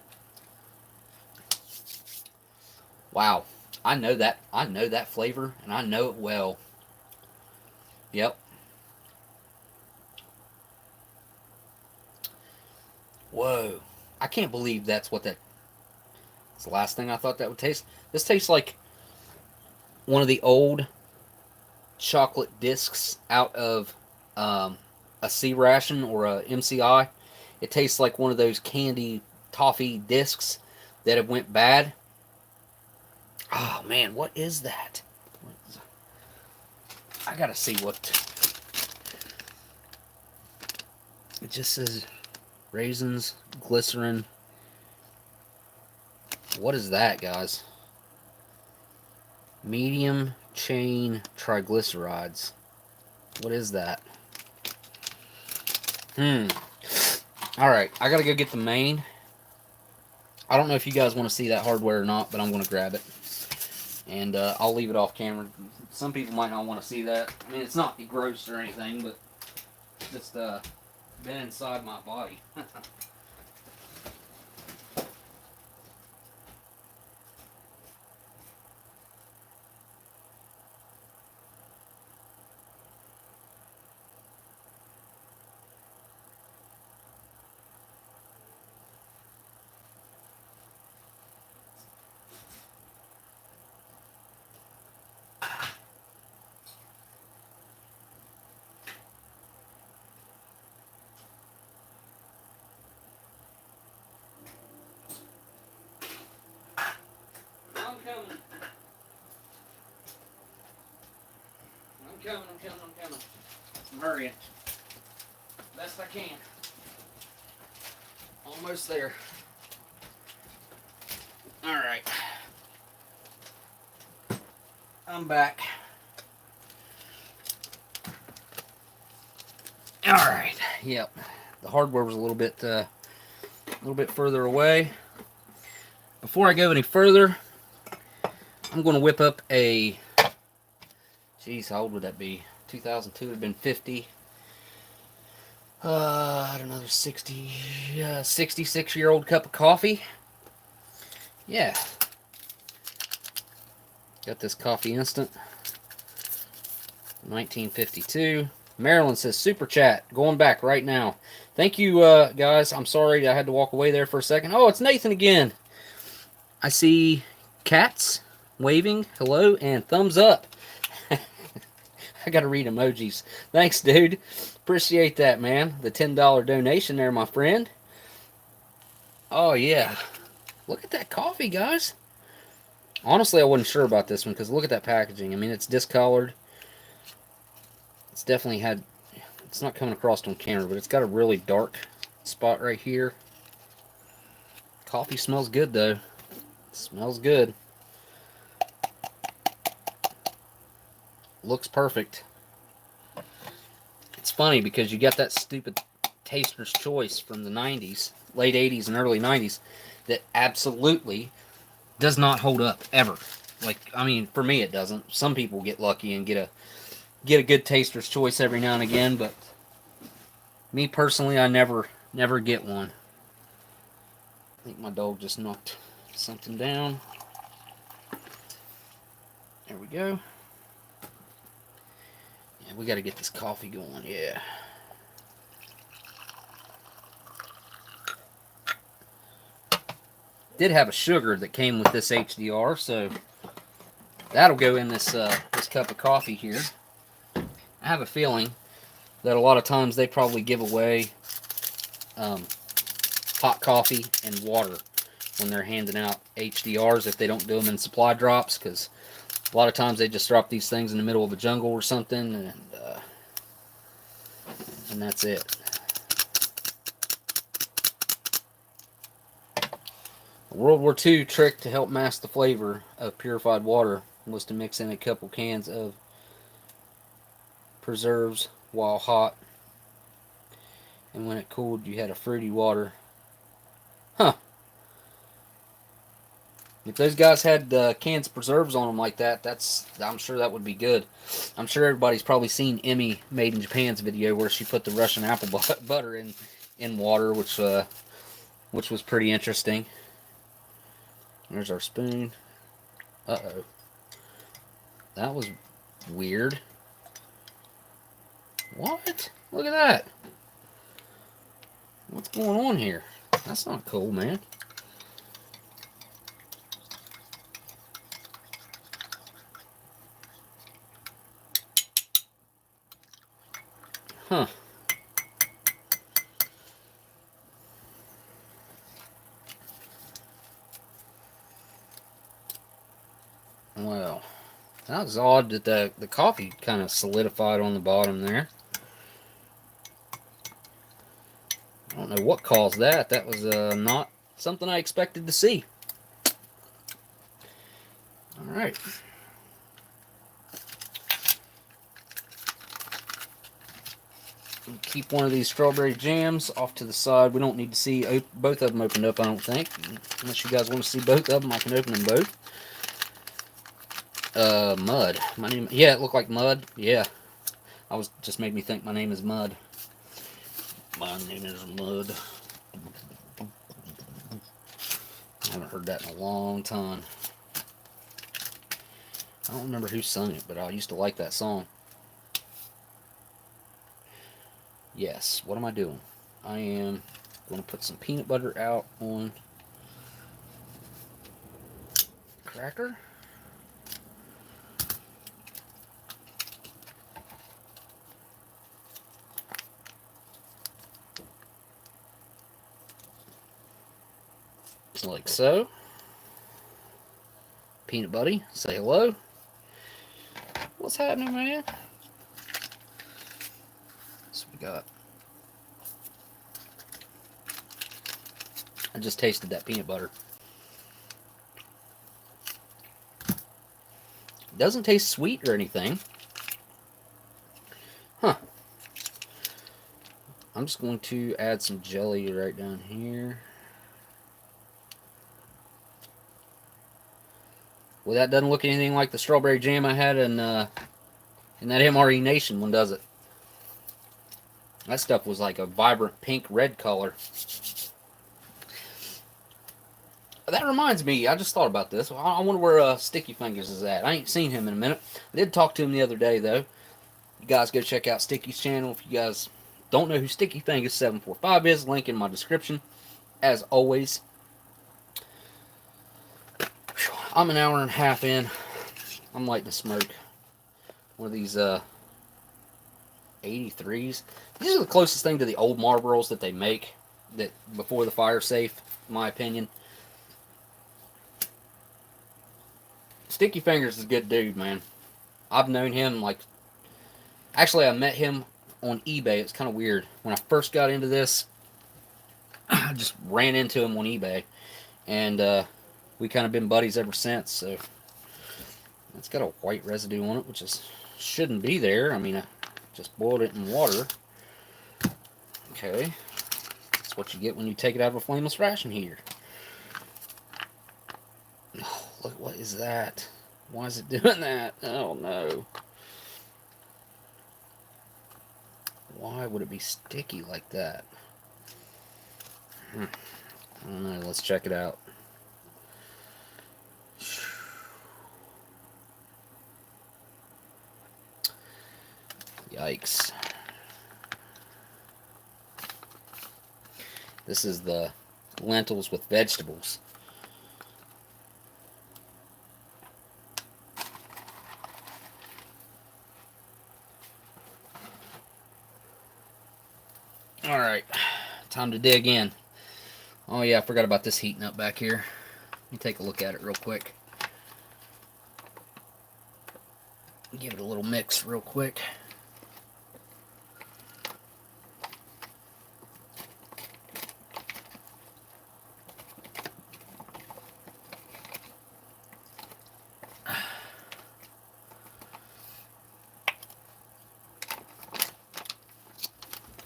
Wow. I know that flavor, and I know it well. Yep. Whoa. I can't believe that's the last thing I thought that would taste. This tastes like one of the old chocolate discs out of a C Ration or a MCI. It tastes like one of those candy toffee discs that have went bad. Oh man, what is that? I gotta see what. It just says raisins, glycerin. What is that, guys? Medium chain triglycerides. What is that? Alright, I gotta go get the main. I don't know if you guys want to see that hardware or not, but I'm gonna grab it. And I'll leave it off camera. Some people might not want to see that. I mean, it's not gross or anything, but just been inside my body. I'm coming. I'm hurrying. Best I can. Almost there. Alright. I'm back. Alright. Yep. The hardware was a little bit little bit further away. Before I go any further, I'm going to whip up a, geez, how old would that be? 2002 would have been 50. I don't know, 66-year-old cup of coffee. Yeah. Got this coffee instant. 1952. Marilyn says, super chat, going back right now. Thank you, guys. I'm sorry I had to walk away there for a second. Oh, it's Nathan again. I see cats waving, hello, and thumbs up. I gotta read emojis. Thanks, dude. Appreciate that, man. The $10 donation there, my friend. Oh, yeah. Look at that coffee, guys. Honestly, I wasn't sure about this one because look at that packaging. I mean, it's discolored. It's definitely had... It's not coming across on camera, but it's got a really dark spot right here. Coffee smells good, though. It smells good. Looks perfect. It's funny because you got that stupid Taster's Choice from the 90s, late 80s and early 90s, that absolutely does not hold up, ever. Like, I mean, for me it doesn't. Some people get lucky and get a good Taster's Choice every now and again, but me personally, I never get one. I think my dog just knocked something down. There we go. Yeah, we got to get this coffee going, yeah. Did have a sugar that came with this HDR, so that'll go in this this cup of coffee here. I have a feeling that a lot of times they probably give away hot coffee and water when they're handing out HDRs if they don't do them in supply drops, because a lot of times they just drop these things in the middle of a jungle or something, and that's it. A World War II trick to help mask the flavor of purified water was to mix in a couple cans of preserves while hot, and when it cooled you had a fruity water. Huh. If those guys had cans of preserves on them like that, I'm sure that would be good. I'm sure everybody's probably seen Emmy Made in Japan's video where she put the Russian apple butter in water, which was pretty interesting. There's our spoon. Uh-oh. That was weird. What? Look at that. What's going on here? That's not cool, man. Huh. Well, that was odd that the coffee kind of solidified on the bottom there. I don't know what caused that. That was not something I expected to see. Alright. Keep one of these strawberry jams off to the side. We don't need to see both of them opened up, I don't think. Unless you guys want to see both of them, I can open them both. Mud. My name, yeah, it looked like Mud. Yeah. Just made me think my name is Mud. My name is Mud. I haven't heard that in a long time. I don't remember who sung it, but I used to like that song. Yes, what am I doing? I am going to put some peanut butter out on cracker. Like so. Peanut Buddy, say hello. What's happening, man? So we got... I just tasted that peanut butter. It doesn't taste sweet or anything. Huh. I'm just going to add some jelly right down here. Well, that doesn't look anything like the strawberry jam I had in that MRE Nation one, does it? That stuff was like a vibrant pink-red color. That reminds me, I just thought about this. I wonder where Sticky Fingers is at. I ain't seen him in a minute. I did talk to him the other day, though. You guys go check out Sticky's channel. If you guys don't know who Sticky Fingers 745 is, link in my description. As always, I'm an hour and a half in. I'm lighting a smoke. One of these 83s. These are the closest thing to the old Marlboros that they make that before the fire safe, in my opinion. Sticky Fingers is a good dude, man. I've known him like... Actually, I met him on eBay. It's kind of weird. When I first got into this, I just ran into him on eBay. And we kind of been buddies ever since. So it's got a white residue on it, which shouldn't be there. I mean, I just boiled it in water. Okay. That's what you get when you take it out of a flameless ration heater. Oh, look, what is that? Why is it doing that? Oh, no. Why would it be sticky like that? I don't know. Let's check it out. Yikes. This is the lentils with vegetables. Alright, time to dig in. Oh yeah, I forgot about this heating up back here. Let me take a look at it real quick. Give it a little mix real quick.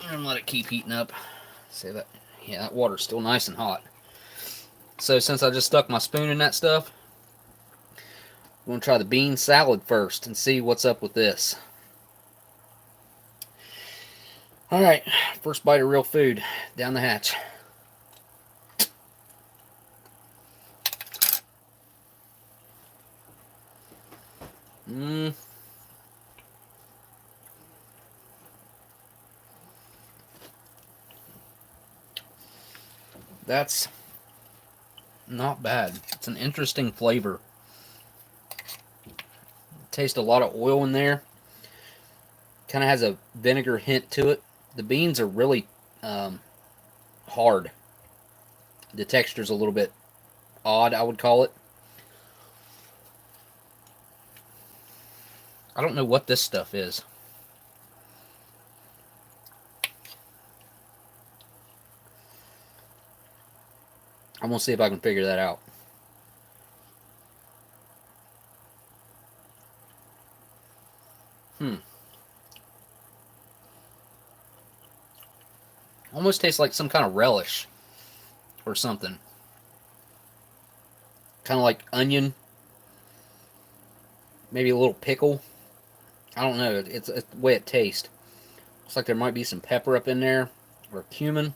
And let it keep heating up. See that? Yeah, that water's still nice and hot. So since I just stuck my spoon in that stuff, I'm going to try the bean salad first and see what's up with this. Alright, first bite of real food. Down the hatch. That's not bad. It's an interesting flavor. Taste a lot of oil in there. Kind of has a vinegar hint to it. The beans are really hard. The texture's a little bit odd, I would call it. I don't know what this stuff is. I'm going to see if I can figure that out. Almost tastes like some kind of relish or something. Kind of like onion. Maybe a little pickle. I don't know. It's the way it tastes. Looks like there might be some pepper up in there. Or cumin.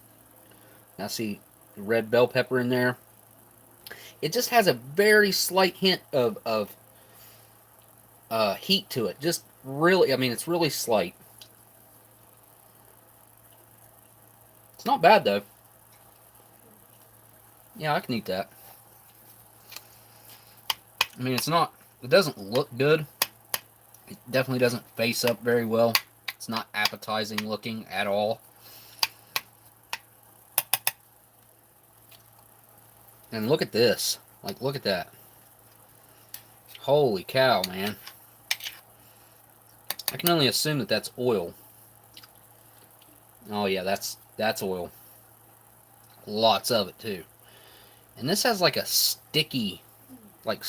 I see red bell pepper in there. It just has a very slight hint of heat to it. Just really, I mean, it's really slight. It's not bad, though. Yeah, I can eat that. I mean, it doesn't look good. It definitely doesn't face up very well. It's not appetizing looking at all. And look at this. Like, look at that. Holy cow, man. I can only assume that that's oil. Oh, yeah, that's oil. Lots of it, too. And this has, like, a sticky, like,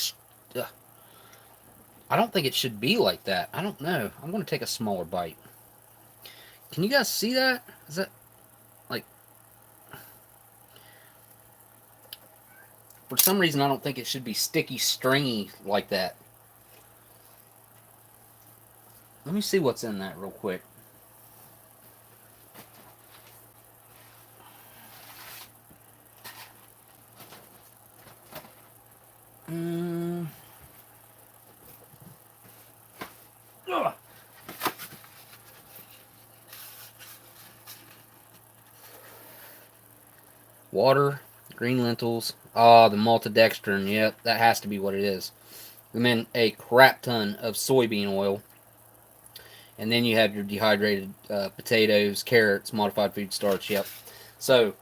I don't think it should be like that. I don't know. I'm going to take a smaller bite. Can you guys see that? Is that, like... for some reason, I don't think it should be sticky, stringy like that. Let me see what's in that real quick. Water, green lentils. Ah, the maltodextrin. Yep, that has to be what it is. And then a crap ton of soybean oil. And then you have your dehydrated potatoes, carrots, modified food starch. Yep. So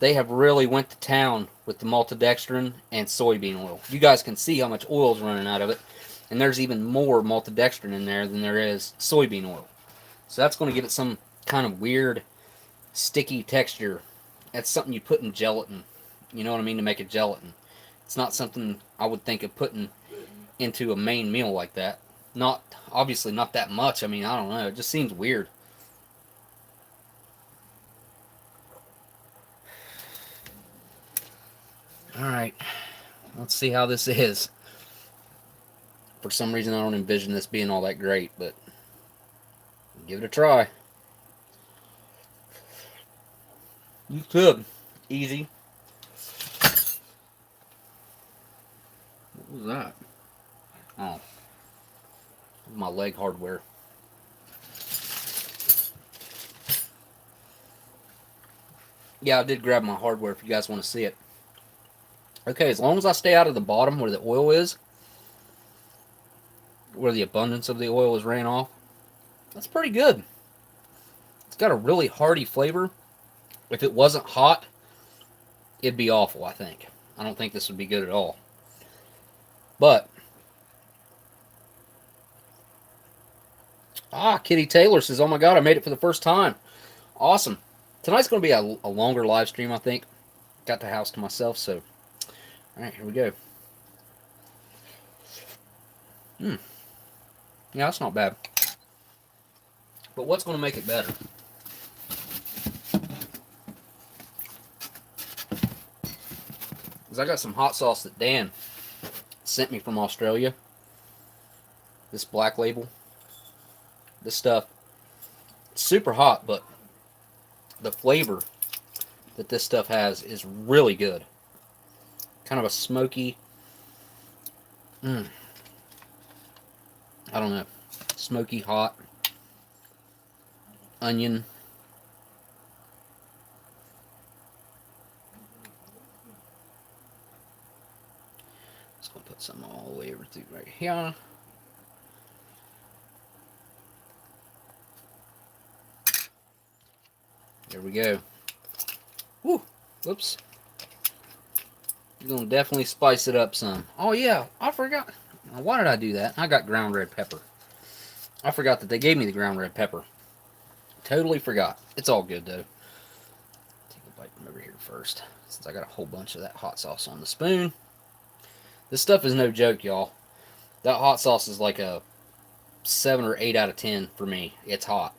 they have really went to town with the maltodextrin and soybean oil. You guys can see how much oil is running out of it. And there's even more maltodextrin in there than there is soybean oil. So that's going to give it some kind of weird, sticky texture. That's something you put in gelatin. You know what I mean? To make a gelatin. It's not something I would think of putting into a main meal like that. Not, obviously not that much. I mean, I don't know. It just seems weird. Alright. Let's see how this is. For some reason, I don't envision this being all that great, but give it a try. You could. Easy. What was that? Oh. My leg hardware. Yeah, I did grab my hardware if you guys want to see it. Okay, as long as I stay out of the bottom where the oil is, where the abundance of the oil is ran off, that's pretty good. It's got a really hearty flavor. If it wasn't hot, it'd be awful, I think. I don't think this would be good at all. But, Kitty Taylor says, oh my god, I made it for the first time. Awesome. Tonight's going to be a longer live stream, I think. Got the house to myself, so. Alright, here we go. Yeah, that's not bad. But what's going to make it better? Is I got some hot sauce that Dan sent me from Australia. This Black Label. This stuff. It's super hot, but the flavor that this stuff has is really good. Kind of a smoky, I don't know, smoky hot onion. Just gonna put some all the way over through right here. There we go. Woo! Whoops. You're gonna definitely spice it up some. Oh yeah, I forgot. Why did I do that? I got ground red pepper. I forgot that they gave me the ground red pepper. Totally forgot. It's all good though. Take a bite from over here first, since I got a whole bunch of that hot sauce on the spoon. This stuff is no joke, y'all. That hot sauce is like a 7 or 8 out of 10 for me. It's hot.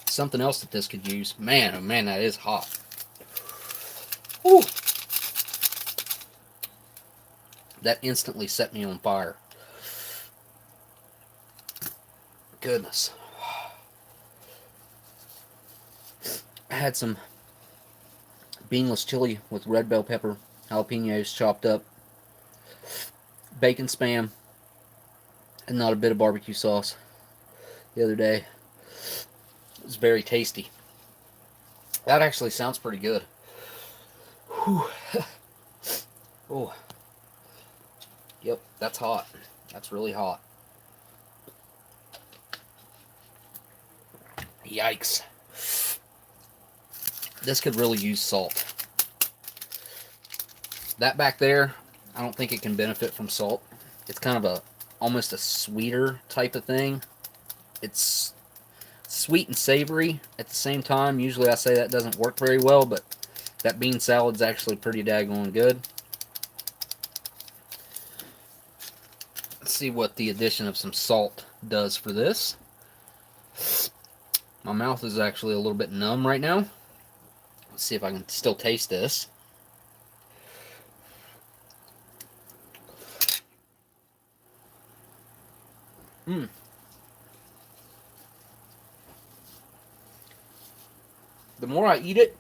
Something else that this could use. Man, oh man, that is hot. Whew. That instantly set me on fire. Goodness. I had some beanless chili with red bell pepper, jalapenos chopped up, bacon spam, and not a bit of barbecue sauce the other day. It was very tasty. That actually sounds pretty good. Whew. Oh. Yep, that's hot. That's really hot. Yikes. This could really use salt. That back there, I don't think it can benefit from salt. It's kind of almost a sweeter type of thing. It's sweet and savory at the same time. Usually I say that doesn't work very well, but that bean salad's actually pretty daggone good. Let's see what the addition of some salt does for this. My mouth is actually a little bit numb right now. Let's see if I can still taste this. The more I eat it,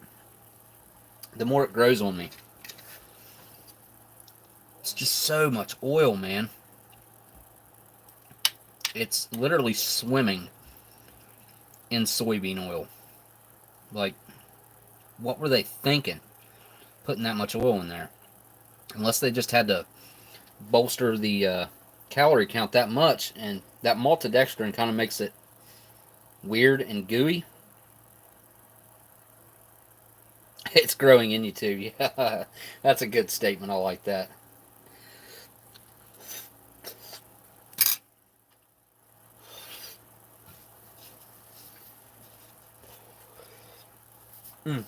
the more it grows on me. It's just so much oil, man. It's literally swimming in soybean oil. Like, what were they thinking putting that much oil in there? Unless they just had to bolster the calorie count that much, and that maltodextrin kind of makes it weird and gooey. It's growing in you too. Yeah, that's a good statement. I like that. I'm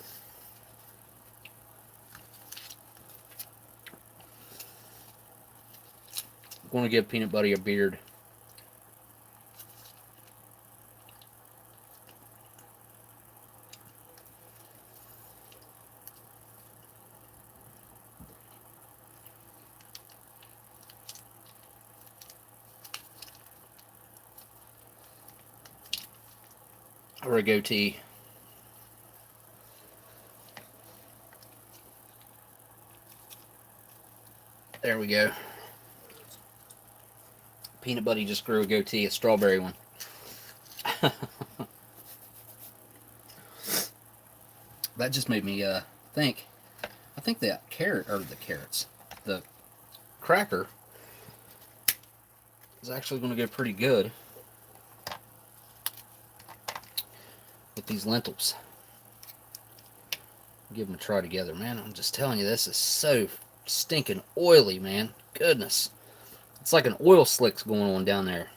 going to give Peanut Buddy a beard. Or a goatee. There we go. Peanut Buddy just grew a goatee, a strawberry one. That just made me think. I think that the cracker is actually going to go pretty good with these lentils. Give them a try together, man. I'm just telling you, this is so stinking oily, man. Goodness. It's like an oil slick's going on down there.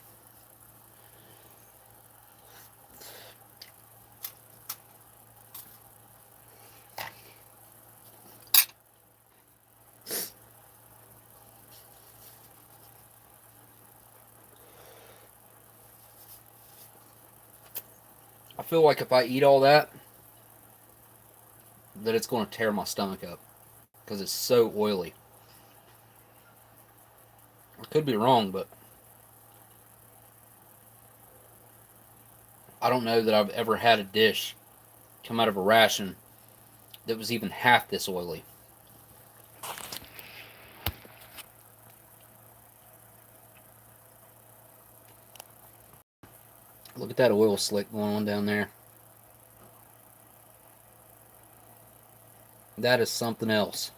I feel like if I eat all that, that it's going to tear my stomach up because it's so oily. I could be wrong, but I don't know that I've ever had a dish come out of a ration that was even half this oily. Look at that oil slick going on down there. That is something else,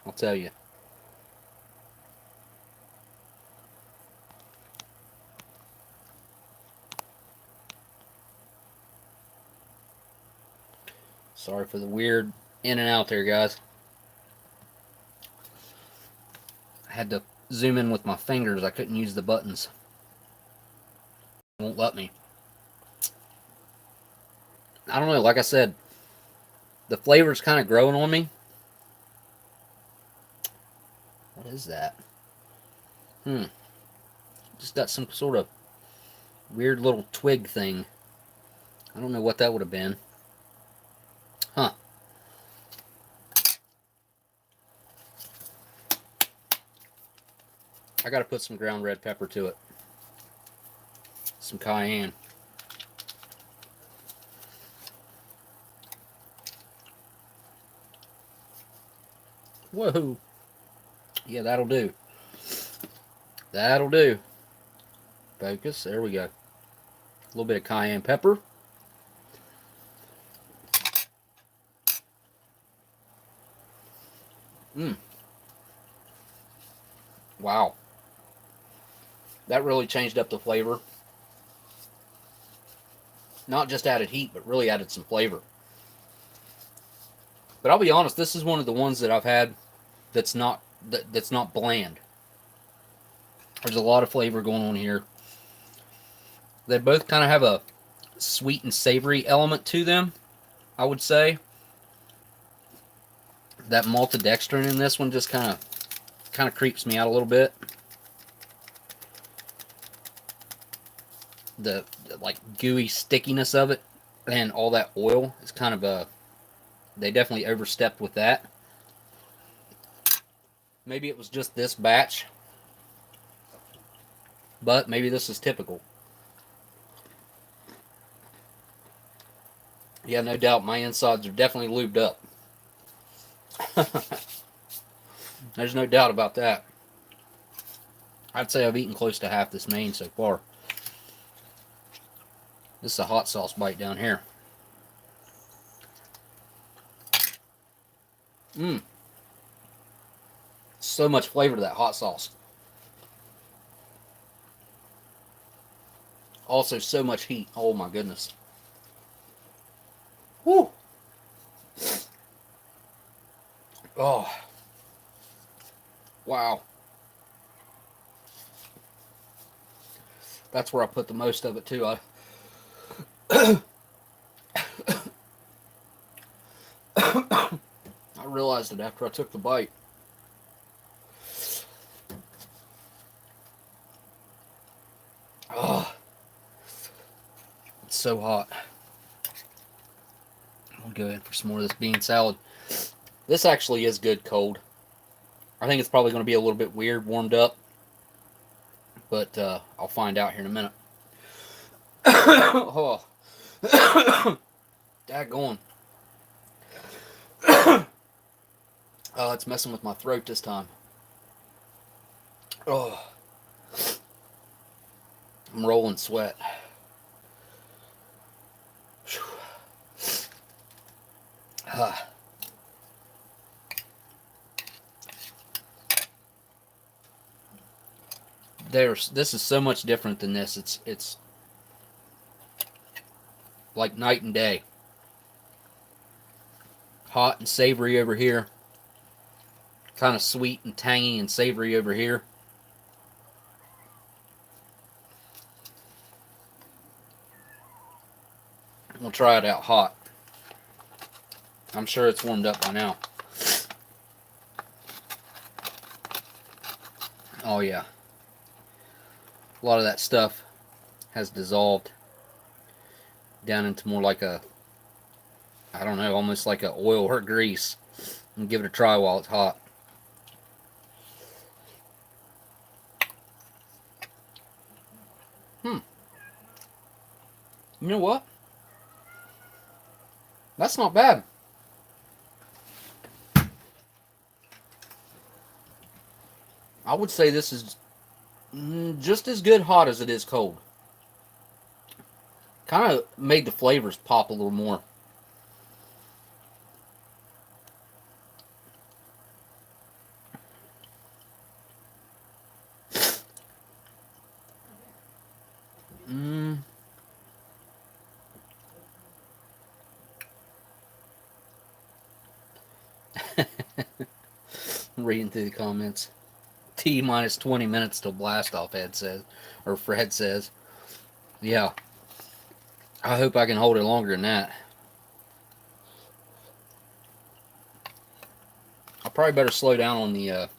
I'll tell you. Sorry for the weird in and out there, guys. I had to zoom in with my fingers. I couldn't use the buttons. It won't let me. I don't know, like I said, the flavor's kind of growing on me. What is that? Just got some sort of weird little twig thing. I don't know what that would have been. Huh. I gotta put some ground red pepper to it. Some cayenne. Whoa. Yeah, that'll do. That'll do. Focus. There we go. A little bit of cayenne pepper. Wow. That really changed up the flavor. Not just added heat, but really added some flavor. But I'll be honest, this is one of the ones that I've had that's not bland. There's a lot of flavor going on here. They both kind of have a sweet and savory element to them, I would say. That maltodextrin in this one just kind of creeps me out a little bit. the like gooey stickiness of it and all that oil is kind of a, they definitely overstepped with that. Maybe it was just this batch, but maybe this is typical. Yeah, no doubt my insides are definitely lubed up. There's no doubt about that. I'd say I've eaten close to half this main so far. This is a hot sauce bite down here. Mmm. So much flavor to that hot sauce. Also, so much heat. Oh my goodness. Whew. Oh. Wow. That's where I put the most of it too. I realized it after I took the bite. Oh, it's so hot. I'll go in for some more of this bean salad. This actually is good cold. I think it's probably going to be a little bit weird warmed up, but I'll find out here in a minute. Oh, daggone. Oh, it's messing with my throat this time. Oh, I'm rolling sweat. This is so much different than this. It's like night and day. Hot and savory over here. Kind of sweet and tangy and savory over here. We'll try it out hot. I'm sure it's warmed up by now. Oh yeah. A lot of that stuff has dissolved down into more like a, I don't know, almost like a oil or grease. And give it a try while it's hot. You know what? That's not bad. I would say this is just as good hot as it is cold. Kind of made the flavors pop a little more. Reading through the comments. T minus 20 minutes till blast off, Ed says. Or Fred says. Yeah. I hope I can hold it longer than that. I probably better slow down on the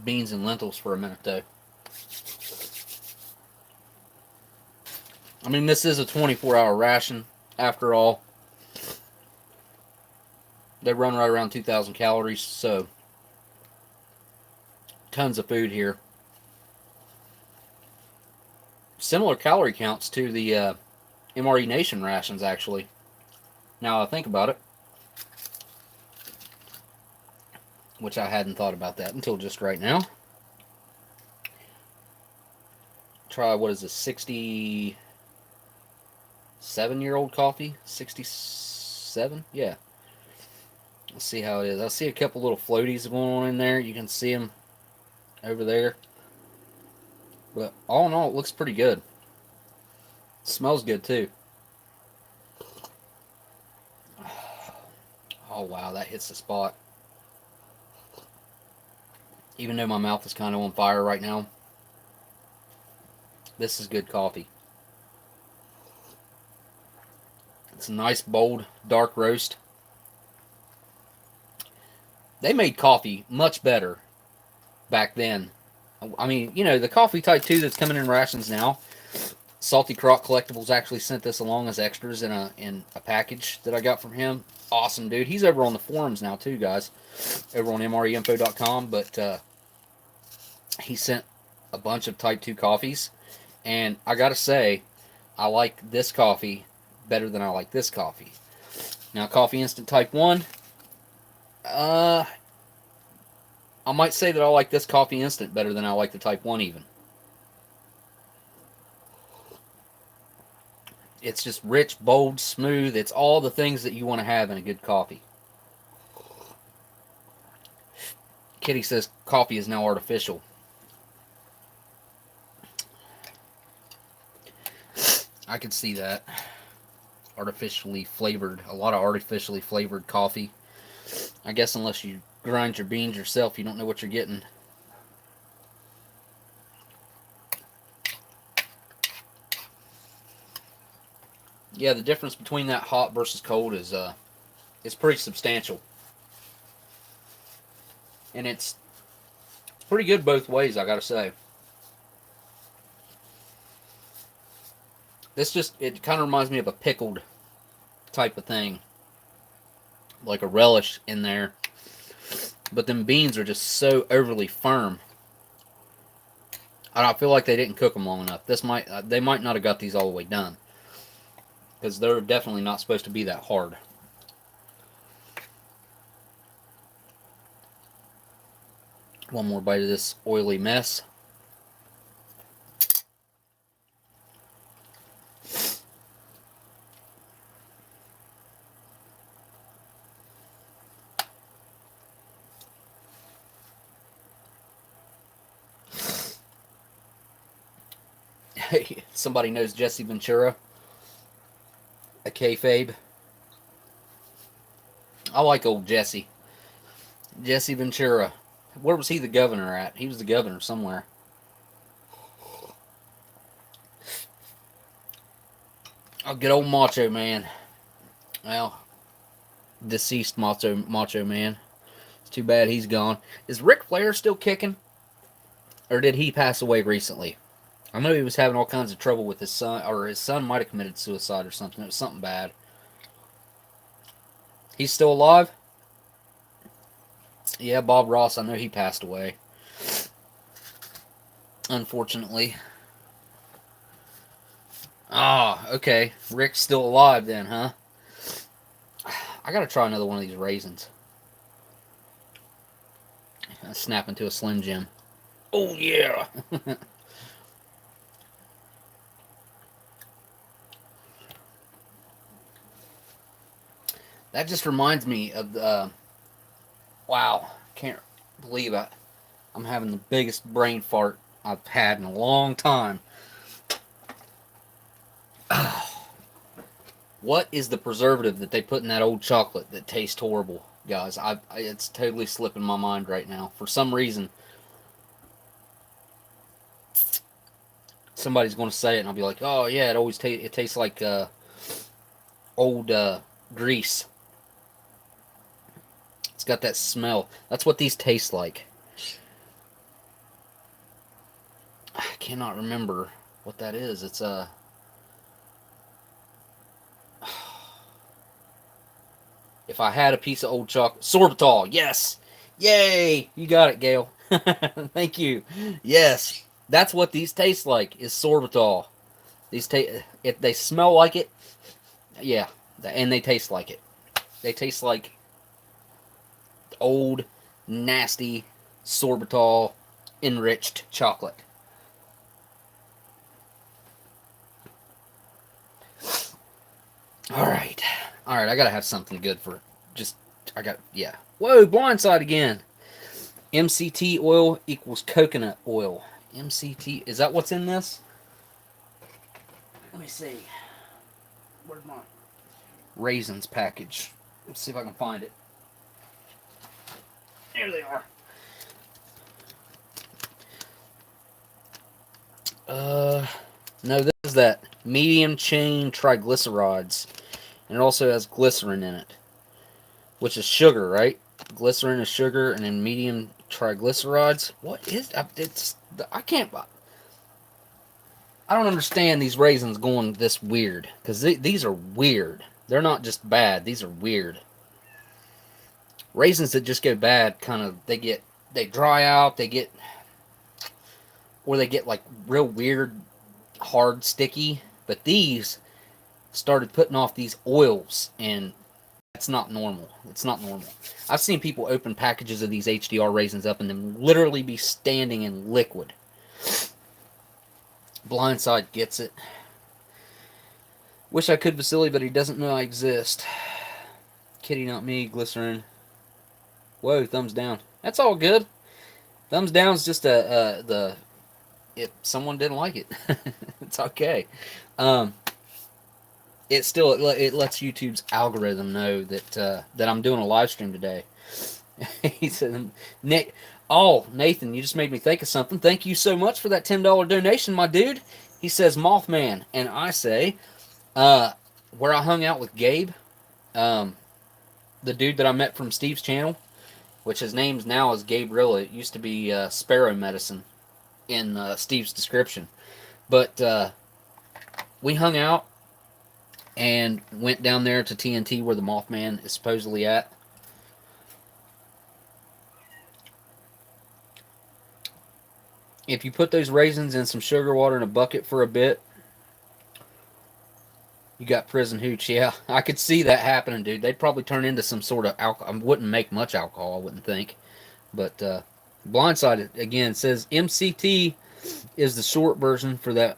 beans and lentils for a minute, though. I mean, this is a 24-hour ration, after all. They run right around 2,000 calories, so tons of food here. Similar calorie counts to the MRE Nation rations, actually. Now I think about it. Which I hadn't thought about that until just right now. Try, what is this, 67-year-old coffee? 67? Yeah. Let's see how it is. I see a couple little floaties going on in there. You can see them over there. But all in all, it looks pretty good. It smells good too. Oh wow, that hits the spot. Even though my mouth is kind of on fire right now, this is good coffee. It's a nice, bold, dark roast. They made coffee much better back then. I mean, you know, the coffee type 2 that's coming in rations now, Salty Croc Collectibles actually sent this along as extras in a package that I got from him. Awesome dude. He's over on the forums now too, guys. Over on MREinfo.com, but he sent a bunch of Type 2 coffees, and I gotta say, I like this coffee better than I like this coffee. Now, Coffee Instant Type 1, I might say that I like this Coffee Instant better than I like the Type 1 even. It's just rich, bold, smooth. It's all the things that you want to have in a good coffee. Kitty says coffee is now artificial. I can see that. Artificially flavored. A lot of artificially flavored coffee. I guess unless you grind your beans yourself, you don't know what you're getting. Yeah, the difference between that hot versus cold is pretty substantial. And it's pretty good both ways, I gotta say. It kind of reminds me of a pickled type of thing. Like a relish in there. But them beans are just so overly firm. I don't feel like they didn't cook them long enough. They might not have got these all the way done. Because they're definitely not supposed to be that hard. One more bite of this oily mess. Hey, somebody knows Jesse Ventura? A kayfabe. I like old Jesse. Jesse Ventura. Where was he the governor at? He was the governor somewhere. Oh, good old Macho Man. Well, deceased Macho Man. It's too bad he's gone. Is Ric Flair still kicking? Or did he pass away recently? I know he was having all kinds of trouble with his son, or his son might have committed suicide or something. It was something bad. He's still alive? Yeah, Bob Ross, I know he passed away. Unfortunately. Ah, okay. Rick's still alive then, huh? I gotta try another one of these raisins. I snap into a Slim Jim. Oh, yeah! That just reminds me of the... wow, can't believe I'm having the biggest brain fart I've had in a long time. What is the preservative that they put in that old chocolate that tastes horrible, guys? It's totally slipping my mind right now. For some reason, somebody's going to say it, and I'll be like, "Oh yeah, it tastes like old grease." It's got that smell. That's what these taste like. I cannot remember what that is. It's if I had a piece of old chocolate, sorbitol. Yes, yay! You got it, Gail. Thank you. Yes, that's what these taste like. Is sorbitol. If they smell like it, yeah, and they taste like it. They taste like old, nasty, sorbitol enriched chocolate. Alright, I gotta have something good for yeah. Whoa, blindside again. MCT oil equals coconut oil. MCT, is that what's in this? Let me see. Where's my raisins package? Let's see if I can find it. There they are. No, this is that medium chain triglycerides. And it also has glycerin in it. Which is sugar, right? Glycerin is sugar, and then medium triglycerides. What is... I can't... I don't understand these raisins going this weird. Because these are weird. They're not just bad. These are weird. Raisins that just go bad, kind of, they dry out, or they get like real weird, hard, sticky. But these started putting off these oils, and that's not normal. It's not normal. I've seen people open packages of these HDR raisins up and them literally be standing in liquid. Blindside gets it. Wish I could Vasily, but he doesn't know I exist. Kitty, not me. Glycerin. Whoa, thumbs down. That's all good. Thumbs down is just if someone didn't like it. It's okay. It still it lets YouTube's algorithm know that I'm doing a live stream today. He said, Nick, oh, Nathan, you just made me think of something. Thank you so much for that $10 donation, my dude. He says Mothman, and I say, where I hung out with Gabe, the dude that I met from Steve's channel, which his name's now is gabeRILLA. It used to be SparrowMedicine in Steve's description. But we hung out and went down there to TNT where the Mothman is supposedly at. If you put those raisins in some sugar water in a bucket for a bit, you got prison hooch. Yeah, I could see that happening, dude. They'd probably turn into some sort of alcohol. I wouldn't make much alcohol, I wouldn't think. But Blindside, again, says MCT is the short version for that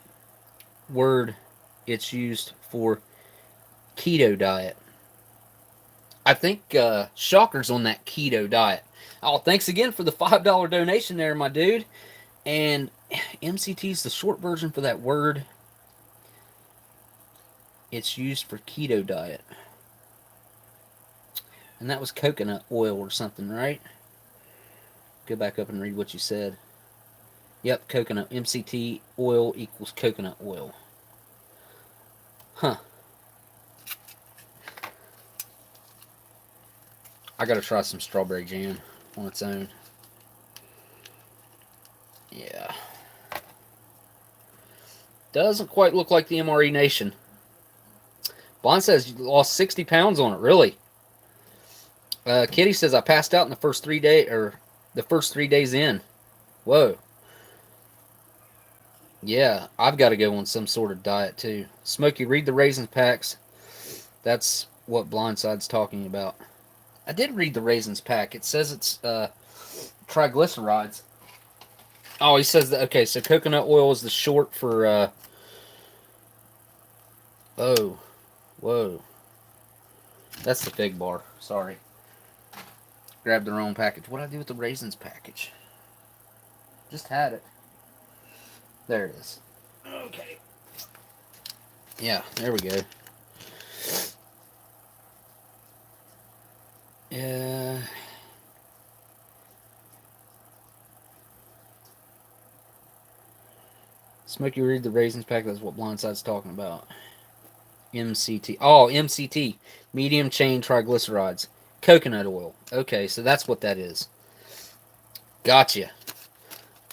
word. It's used for keto diet. I think Shocker's on that keto diet. Oh, thanks again for the $5 donation there, my dude. And MCT is the short version for that word. It's used for keto diet. And that was coconut oil or something, right? Go back up and read what you said. Yep, coconut. MCT oil equals coconut oil. Huh. I gotta try some strawberry jam on its own. Yeah. Doesn't quite look like the MRE Nation. Blind says you lost 60 pounds on it. Really? Kitty says I passed out in the first 3 days, or the first 3 days in. Whoa. Yeah, I've got to go on some sort of diet too. Smokey, read the raisins packs. That's what Blindside's talking about. I did read the raisins pack. It says it's triglycerides. Oh, he says that. Okay, so coconut oil is the short for. Oh, whoa. That's the fig bar. Sorry. Grabbed the wrong package. What did I do with the raisins package? Just had it. There it is. Okay. Yeah, there we go. Smokey, read the raisins pack. That's what Blindside's talking about. MCT. Oh, MCT. Medium chain triglycerides. Coconut oil. Okay, so that's what that is. Gotcha.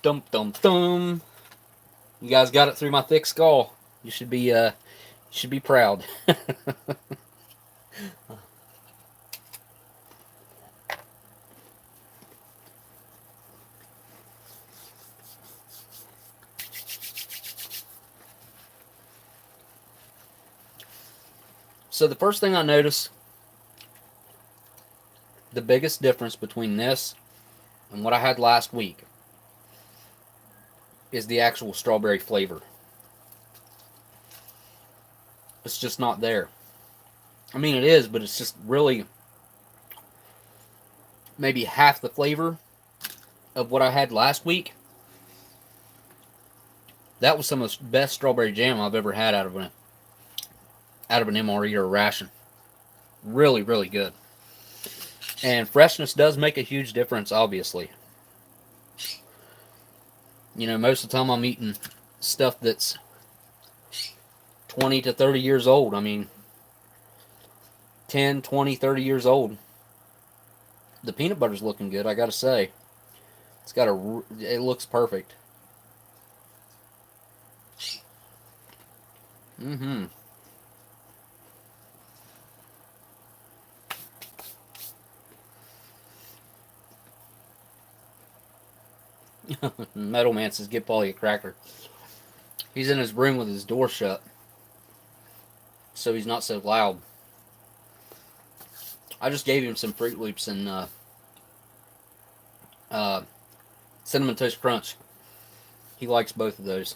Dum dum dum. You guys got it through my thick skull. You should be proud. So the first thing I noticed, the biggest difference between this and what I had last week is the actual strawberry flavor. It's just not there. I mean, it is, but it's just really maybe half the flavor of what I had last week. That was some of the best strawberry jam I've ever had out of an MRE or a ration. Really, really good. And freshness does make a huge difference, obviously. You know, most of the time I'm eating stuff that's 20 to 30 years old. I mean, 10, 20, 30 years old. The peanut butter's looking good, I gotta say. It looks perfect. Mm-hmm. Metal Man says, "Get Polly a cracker." He's in his room with his door shut, so he's not so loud. I just gave him some Fruit Loops and uh, Cinnamon Toast Crunch. He likes both of those.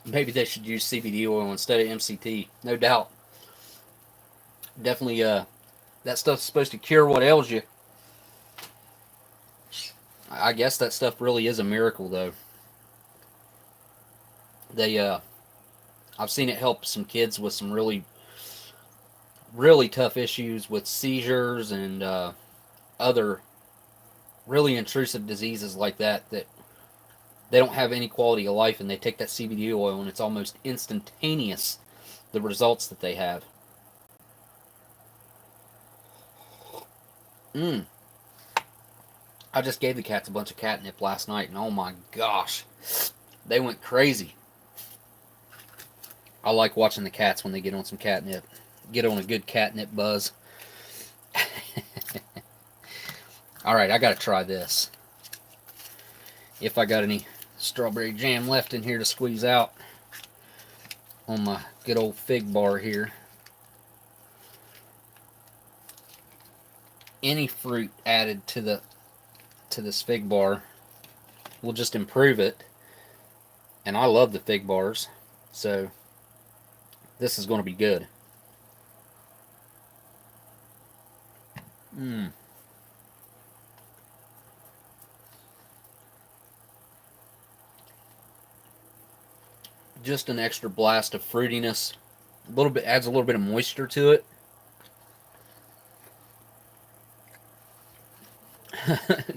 Maybe they should use CBD oil instead of MCT. No doubt. Definitely, that stuff's supposed to cure what ails you. I guess that stuff really is a miracle, though. I've seen it help some kids with some really, really tough issues with seizures and other really intrusive diseases like that they don't have any quality of life, and they take that CBD oil and it's almost instantaneous, the results that they have. I just gave the cats a bunch of catnip last night, and oh my gosh, they went crazy. I like watching the cats when they get on some catnip. Get on a good catnip buzz. Alright, I gotta try this. If I got any strawberry jam left in here to squeeze out on my good old fig bar here. Any fruit added to this fig bar will just improve it. And I love the fig bars, so this is going to be good. Just an extra blast of fruitiness. A little bit, adds a little bit of moisture to it.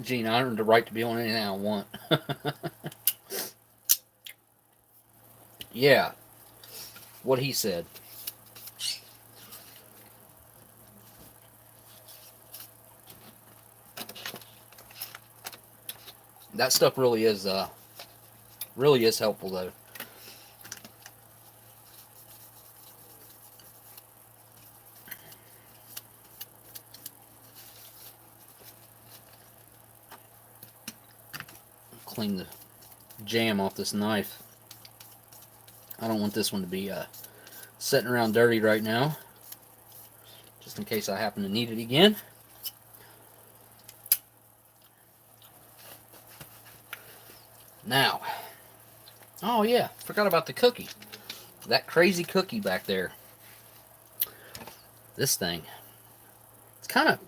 Gene, I earned the right to be on anything I want. Yeah, what he said. That stuff really is helpful, though. Clean the jam off this knife. I don't want this one to be sitting around dirty right now, just in case I happen to need it again. Now, oh yeah, forgot about the cookie. That crazy cookie back there. This thing. It's kind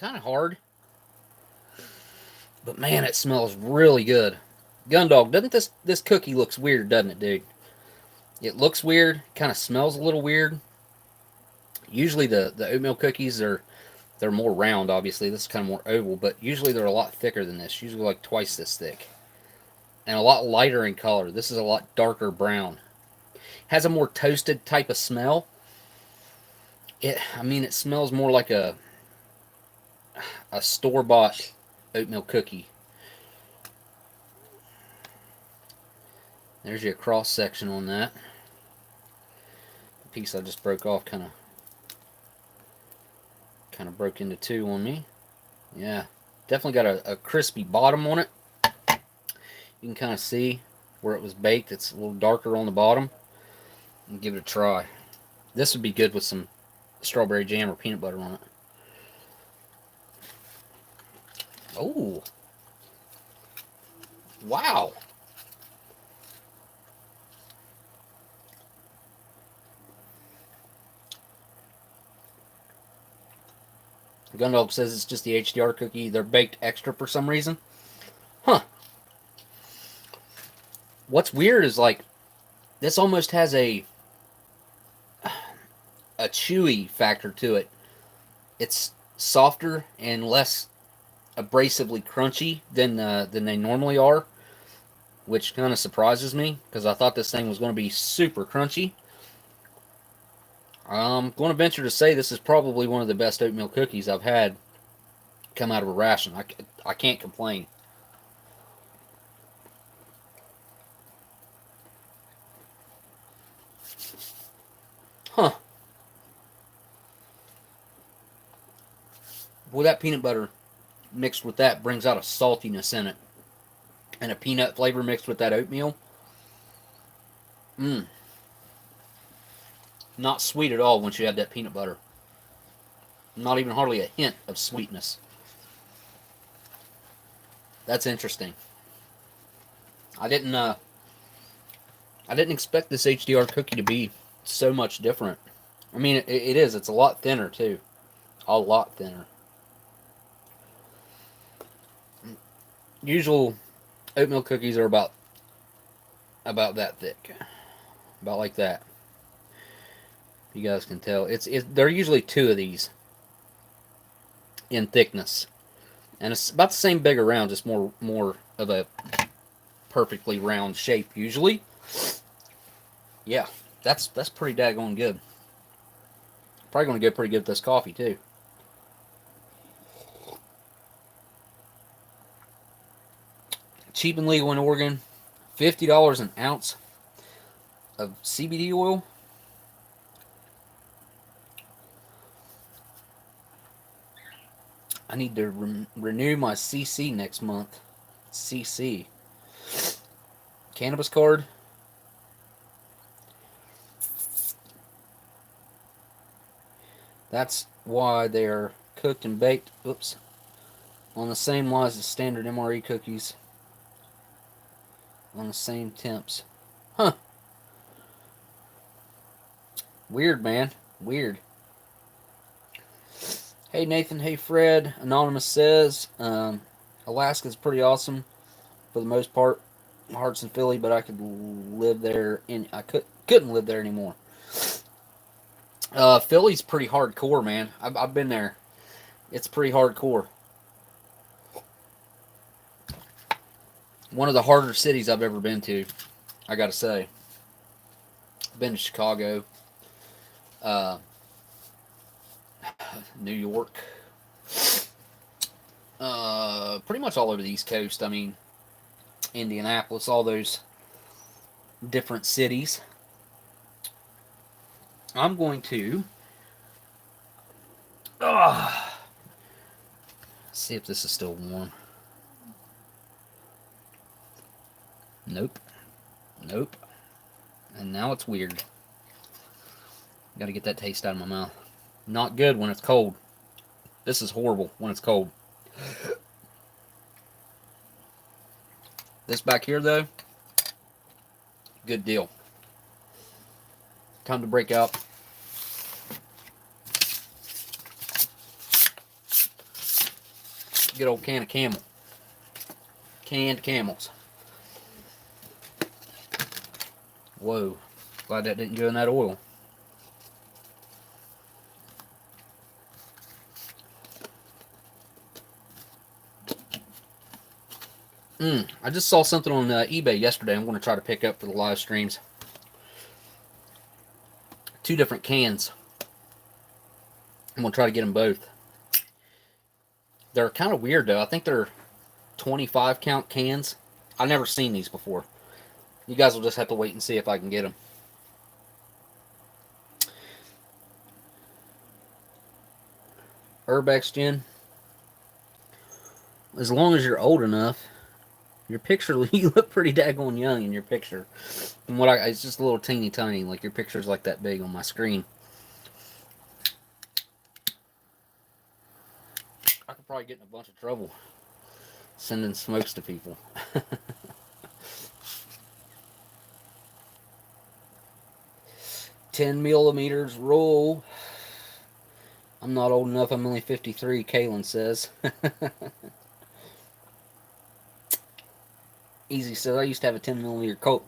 of hard. But man, it smells really good. Gundog, doesn't this cookie looks weird, doesn't it, dude? It looks weird, kind of smells a little weird. Usually the oatmeal cookies they're more round, obviously. This is kind of more oval, but usually they're a lot thicker than this. Usually like twice this thick. And a lot lighter in color. This is a lot darker brown. Has a more toasted type of smell. It smells more like a store-bought oatmeal cookie. There's your cross section on that. The piece I just broke off kind of broke into two on me. Yeah, definitely got a crispy bottom on it. You can kind of see where it was baked. It's a little darker on the bottom. And give it a try. This would be good with some strawberry jam or peanut butter on it. Oh, wow. Gundog says it's just the HDR cookie. They're baked extra for some reason. Huh. What's weird is, like, this almost has a chewy factor to it. It's softer and less abrasively crunchy than they normally are, which kind of surprises me because I thought this thing was going to be super crunchy. I'm going to venture to say this is probably one of the best oatmeal cookies I've had come out of a ration. I can't complain. Huh. Boy, that peanut butter mixed with that brings out a saltiness in it. And a peanut flavor mixed with that oatmeal. Mmm. Not sweet at all once you add that peanut butter. Not even hardly a hint of sweetness. That's interesting. I didn't expect this HDR cookie to be so much different. I mean, it is. It's a lot thinner too. A lot thinner. Usual oatmeal cookies are about that thick, about like that. You guys can tell. There are usually two of these in thickness, and it's about the same big around, just more of a perfectly round shape usually. Yeah, that's pretty daggone good. Probably going to go pretty good with this coffee too. Cheap and legal in Oregon. $50 an ounce of CBD oil. I need to renew my CC next month. CC. Cannabis card. That's why they're cooked and baked, oops, on the same lines as standard MRE cookies. On the same temps. Huh. Weird, man. Weird. Hey, Nathan. Hey, Fred. Anonymous says, Alaska's pretty awesome for the most part. My heart's in Philly, but I could live there. I couldn't live there anymore. Philly's pretty hardcore, man. I've been there. It's pretty hardcore. One of the harder cities I've ever been to, I gotta say. I've been to Chicago, New York, pretty much all over the East Coast. I mean, Indianapolis, all those different cities. I'm going to see if this is still warm. Nope. Nope. And now it's weird. Got to get that taste out of my mouth. Not good when it's cold. This is horrible when it's cold. This back here, though, good deal. Time to break out. Good old can of Camel. Canned Camels. Whoa. Glad that didn't go in that oil. I just saw something on eBay yesterday I'm going to try to pick up for the live streams. 2 different cans. I'm going to try to get them both. They're kind of weird, though. I think they're 25 count cans. I've never seen these before. You guys will just have to wait and see if I can get them. Urbex Gen. As long as you're old enough. Your picture, you look pretty daggone young in your picture. From what it's just a little teeny tiny. Like your picture's like that big on my screen. I could probably get in a bunch of trouble sending smokes to people. 10 millimeters roll. I'm not old enough. I'm only 53, Kaylin says. Easy says, I used to have a 10 millimeter Colt.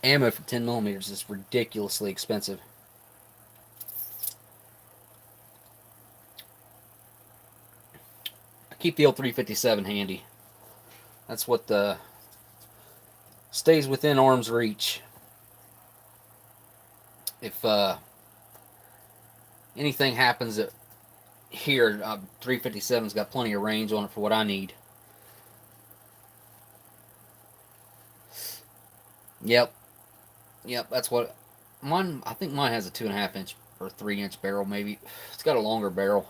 Ammo for 10 millimeters is ridiculously expensive. I keep the old 357 handy. That's what stays within arm's reach. If anything happens here, 357's got plenty of range on it for what I need. Yep, that's what Mine, I think mine has a 2.5 inch or 3 inch barrel, maybe. It's got a longer barrel.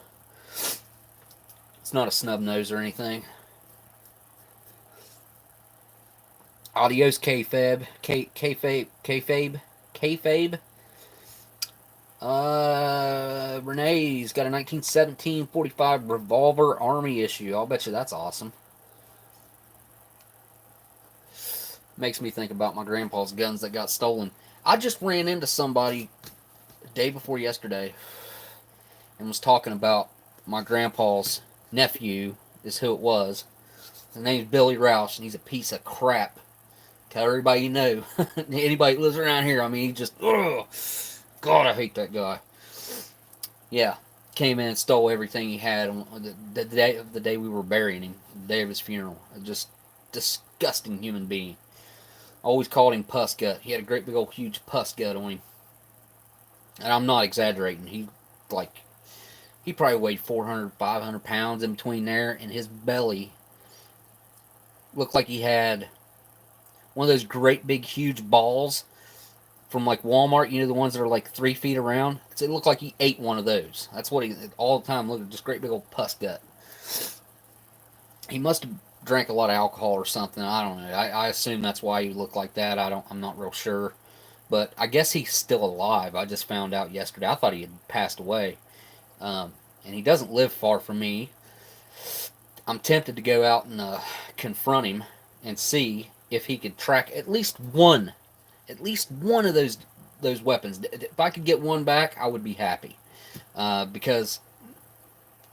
It's not a snub nose or anything. Adios, kayfabe. Kayfabe. Renee's got a 1917 45 revolver army issue. I'll bet you that's awesome. Makes me think about my grandpa's guns that got stolen. I just ran into somebody the day before yesterday and was talking about my grandpa's nephew, is who it was. His name's Billy Roush, and he's a piece of crap. Tell everybody you know. Anybody who lives around here, I mean, he just, ugh. God, I hate that guy. Yeah, came in and stole everything he had on the day we were burying him, the day of his funeral. Just disgusting human being. Always called him Puss Gut. He had a great big old huge pus gut on him. And I'm not exaggerating. He probably weighed 400, 500 pounds in between there, and his belly looked like he had one of those great big huge balls from like Walmart, you know, the ones that are like 3 feet around. It looked like he ate one of those. That's what he all the time looked, just great big old pus gut. He must have drank a lot of alcohol or something. I don't know. I assume that's why he looked like that. I'm not real sure, but I guess he's still alive. I just found out yesterday. I thought he had passed away, and he doesn't live far from me. I'm tempted to go out and confront him and see if he could track at least one of those weapons. If I could get one back, I would be happy. Because,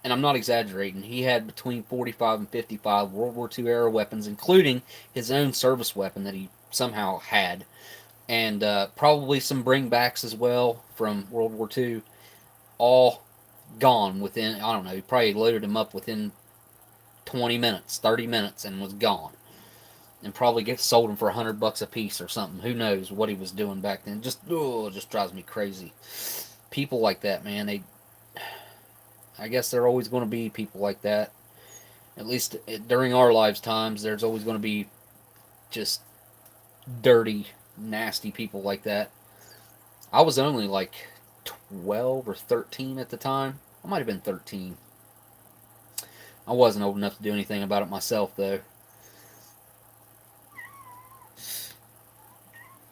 and I'm not exaggerating, he had between 45 and 55 World War II era weapons, including his own service weapon that he somehow had, and probably some bringbacks as well from World War II. All gone within, I don't know, he probably loaded them up within 20 minutes, 30 minutes, and was gone. And probably sold them for $100 a piece or something. Who knows what he was doing back then? Just drives me crazy. People like that, man. I guess there are always going to be people like that. At least during our lifetimes, there's always going to be just dirty, nasty people like that. I was only like 12 or 13 at the time. I might have been 13. I wasn't old enough to do anything about it myself, though.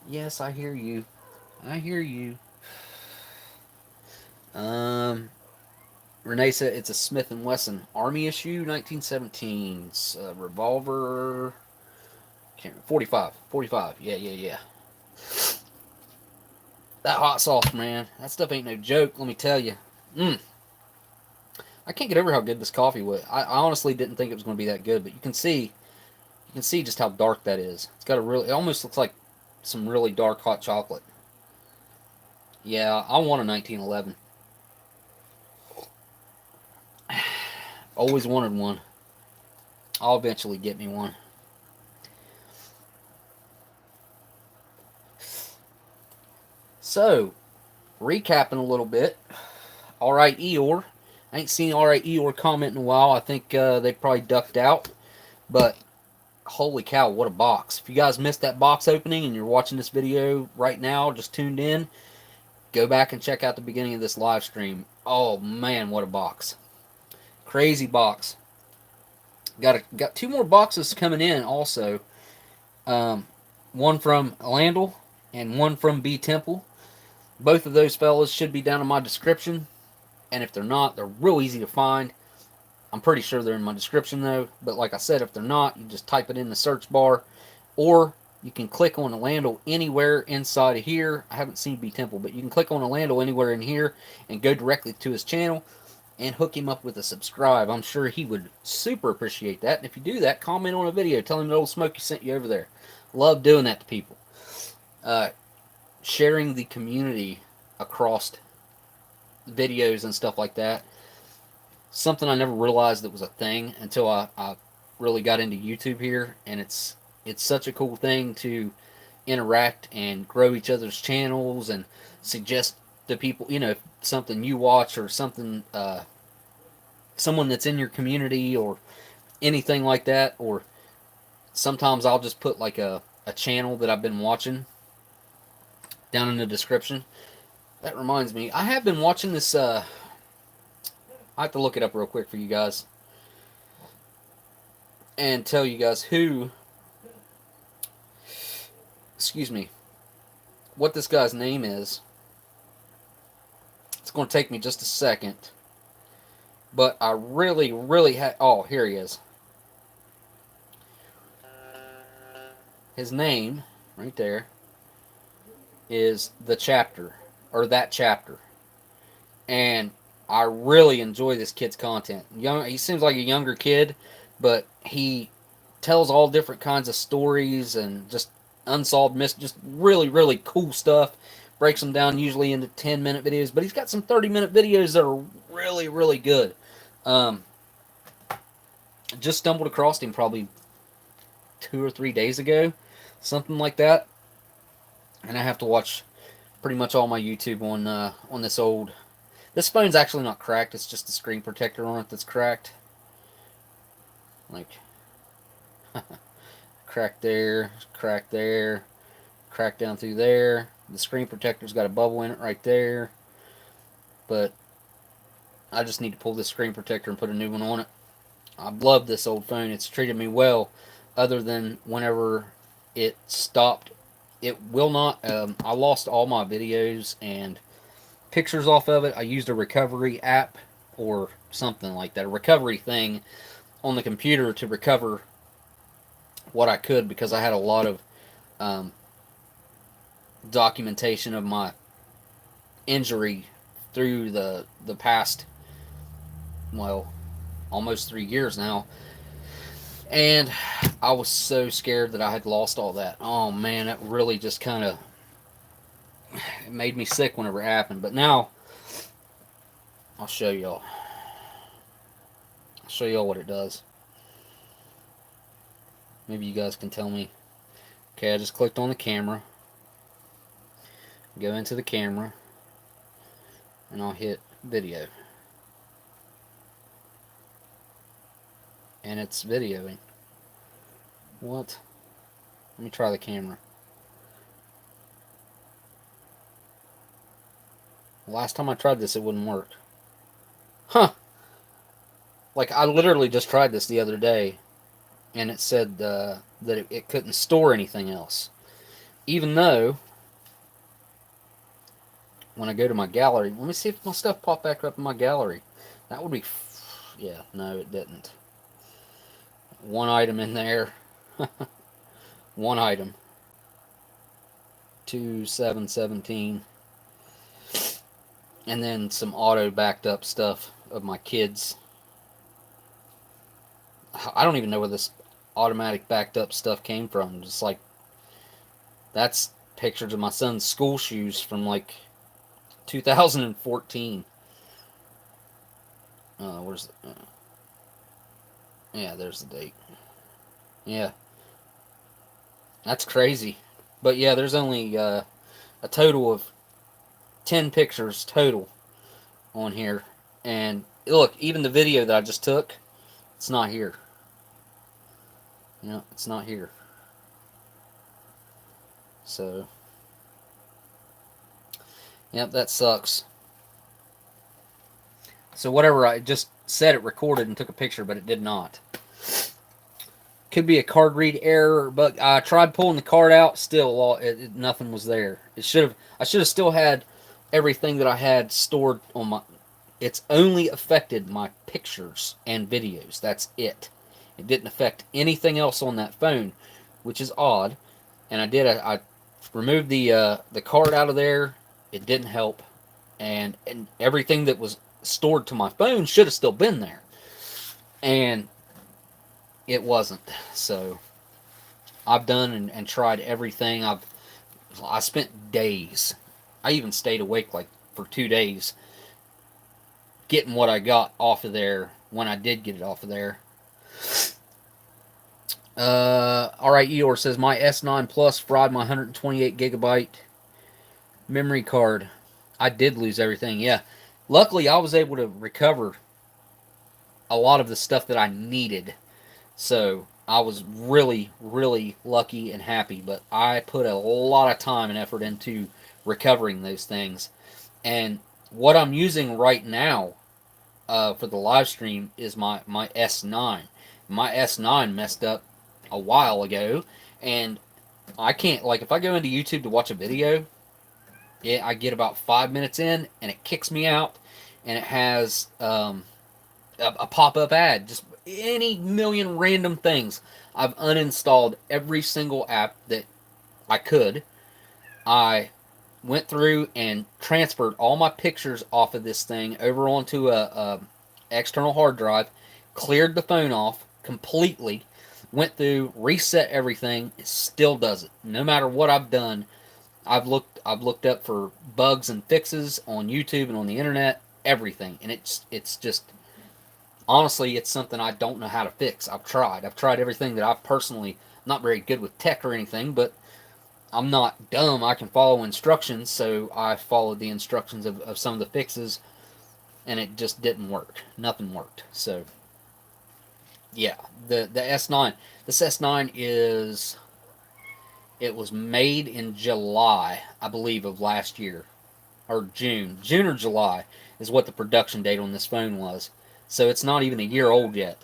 Yes, I hear you. I hear you. Renee said it's a Smith & Wesson Army issue, 1917. Revolver. 45. 45. Yeah. That hot sauce, man. That stuff ain't no joke, let me tell you. I can't get over how good this coffee was. I honestly didn't think it was going to be that good, but you can see just how dark that is. It's got it almost looks like some really dark hot chocolate. Yeah, I want a 1911. Always wanted one. I'll eventually get me one. So, recapping a little bit. Alright, Eeyore. I ain't seen Alright Eeyore comment in a while. I think they probably ducked out. But, holy cow, what a box. If you guys missed that box opening and you're watching this video right now, just tuned in, go back and check out the beginning of this live stream. Oh, man, what a box. Crazy box. Got 2 more boxes coming in also. One from Elandil and one from BTemple. Both of those fellas should be down in my description. And if they're not, they're real easy to find. I'm pretty sure they're in my description though. But like I said, if they're not, you just type it in the search bar. Or you can click on Elandil anywhere inside of here. I haven't seen BTemple, but you can click on Elandil anywhere in here and go directly to his channel and hook him up with a subscribe. I'm sure he would super appreciate that. And if you do that, comment on a video. Tell him that Oldsmokey sent you over there. Love doing that to people. Sharing the community across videos and stuff like that. Something I never realized that was a thing until I really got into YouTube here. And it's such a cool thing to interact and grow each other's channels and suggest to people, you know, something you watch or something, someone that's in your community or anything like that. Or sometimes I'll just put like a channel that I've been watching down in the description. That reminds me, I have been watching this, I have to look it up real quick for you guys and tell you guys who, excuse me, what this guy's name is. It's going to take me just a second, but I really, really oh, here he is. His name, right there, is The Chapter, or That Chapter. And I really enjoy this kid's content. He seems like a younger kid, but he tells all different kinds of stories and just unsolved mysteries, just really, really cool stuff. Breaks them down usually into 10-minute videos, but he's got some 30-minute videos that are really, really good. Just stumbled across him probably 2 or 3 days ago, something like that. And I have to watch pretty much all my YouTube on this old. This phone's actually not cracked. It's just the screen protector on it that's cracked. Like, crack there, crack there, crack down through there. The screen protector's got a bubble in it right there. But I just need to pull this screen protector and put a new one on it. I love this old phone. It's treated me well, other than whenever it stopped. It will not. I lost all my videos and pictures off of it. I used a recovery app or something like that, a recovery thing on the computer to recover what I could, because I had a lot of documentation of my injury through the past, well, almost 3 years now. And I was so scared that I had lost all that. Oh man, that really just kind of, it made me sick whenever it happened. But now I'll show y'all. I'll show y'all what it does. Maybe you guys can tell me. Okay, I just clicked on the camera. Go into the camera. And I'll hit video. And it's videoing. What? Let me try the camera. Last time I tried this, it wouldn't work. Huh. Like, I literally just tried this the other day, and it said that it couldn't store anything else. Even though, when I go to my gallery, let me see if my stuff popped back up in my gallery. That would be, yeah, no, it didn't. One item in there. One item. 2717. And then some auto backed up stuff of my kids. I don't even know where this automatic backed up stuff came from. Just like, that's pictures of my son's school shoes from like 2014. Where's the, yeah, there's the date. Yeah, that's crazy. But yeah, there's only a total of 10 pictures total on here. And look, even the video that I just took, it's not here. Yeah, it's not here. So, yep, that sucks. So whatever, I just said it recorded and took a picture, but it did not. Could be a card read error, but I tried pulling the card out. Still, nothing was there. I should have still had everything that I had stored on my. It's only affected my pictures and videos. That's it. It didn't affect anything else on that phone, which is odd. And I removed the card out of there. It didn't help, and everything that was stored to my phone should have still been there, and it wasn't. So I've done and tried everything. I spent days. I even stayed awake like for 2 days getting what I got off of there when I did get it off of there. Alright, Eeyore says, my S9 Plus fried my 128 gigabyte memory card. I did lose everything, yeah. Luckily, I was able to recover a lot of the stuff that I needed. So, I was really, really lucky and happy. But I put a lot of time and effort into recovering those things. And what I'm using right now for the live stream is my S9. My S9 messed up a while ago, and I can't, like, if I go into YouTube to watch a video, I get about 5 minutes in, and it kicks me out, and it has a pop-up ad, just any million random things. I've uninstalled every single app that I could. I went through and transferred all my pictures off of this thing over onto a external hard drive, cleared the phone off completely, went through, reset everything. It still does it. No matter what I've done, I've looked up for bugs and fixes on YouTube and on the internet, everything, and it's just, honestly, it's something I don't know how to fix. I've tried everything that I've personally, not very good with tech or anything, but I'm not dumb. I can follow instructions, so I followed the instructions of some of the fixes, and it just didn't work. Nothing worked. So, yeah, the S9. This S9 is, it was made in July, I believe, of last year, or June or July is what the production date on this phone was. So it's not even a year old yet,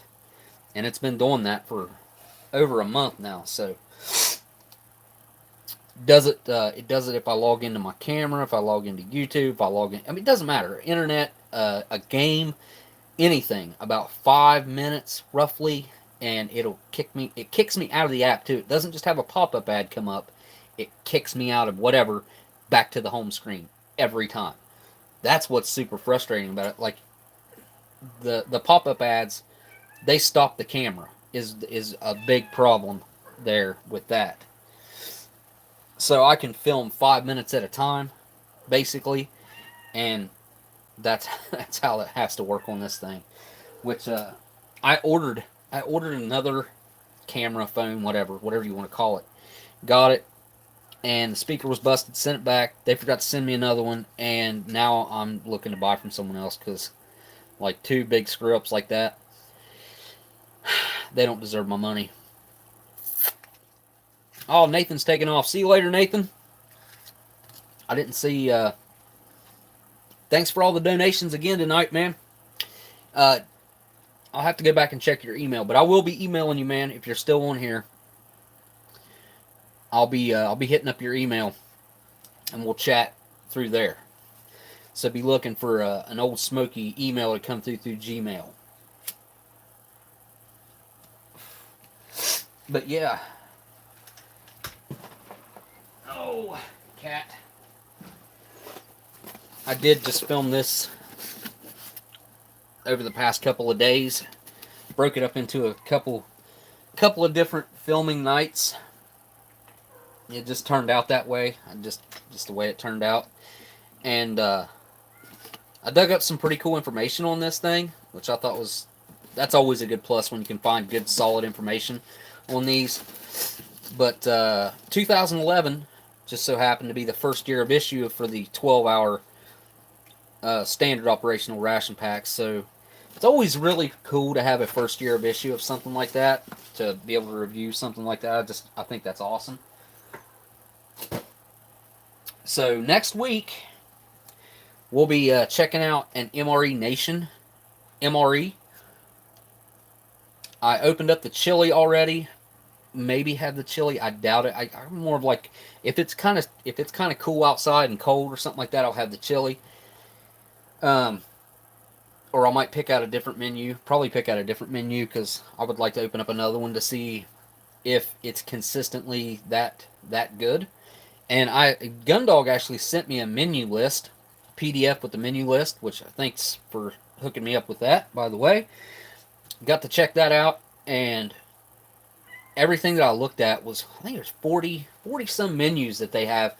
and it's been doing that for over a month now. So does it? It does it if I log into my camera, if I log into YouTube, if I log in. I mean, it doesn't matter. Internet, a game, anything. About 5 minutes roughly, and it'll kick me. It kicks me out of the app too. It doesn't just have a pop-up ad come up. It kicks me out of whatever back to the home screen every time. That's what's super frustrating about it. Like the pop-up ads, they stop the camera. Is a big problem there with that. So I can film 5 minutes at a time, basically, and that's how it has to work on this thing. Which I ordered another camera, phone, whatever you want to call it. Got it, and the speaker was busted. Sent it back. They forgot to send me another one, and now I'm looking to buy from someone else because, like, two big screw ups like that, they don't deserve my money. Oh, Nathan's taking off. See you later, Nathan. I didn't see. Thanks for all the donations again tonight, man. I'll have to go back and check your email, but I will be emailing you, man. If you're still on here, I'll be hitting up your email, and we'll chat through there. So be looking for an Oldsmokey email to come through Gmail. But yeah. Oh, cat. I did just film this over the past couple of days. Broke it up into a couple of different filming nights. It just turned out that way. Just the way it turned out. And I dug up some pretty cool information on this thing, which I thought was, that's always a good plus when you can find good solid information on these. But 2011 just so happened to be the first year of issue for the 12-hour standard operational ration packs. So it's always really cool to have a first year of issue of something like that, to be able to review something like that. I think that's awesome. So next week we'll be checking out an MRE Nation MRE. I opened up the chili already. Maybe have the chili. I doubt it. I'm more of like, if it's kind of cool outside and cold or something like that, I'll have the chili. Or I might pick out a different menu. Probably pick out a different menu because I would like to open up another one to see if it's consistently that good. And Gundog actually sent me a menu list, PDF with the menu list, which thanks for hooking me up with that, by the way. Got to check that out, and everything that I looked at was, I think there's 40 some menus that they have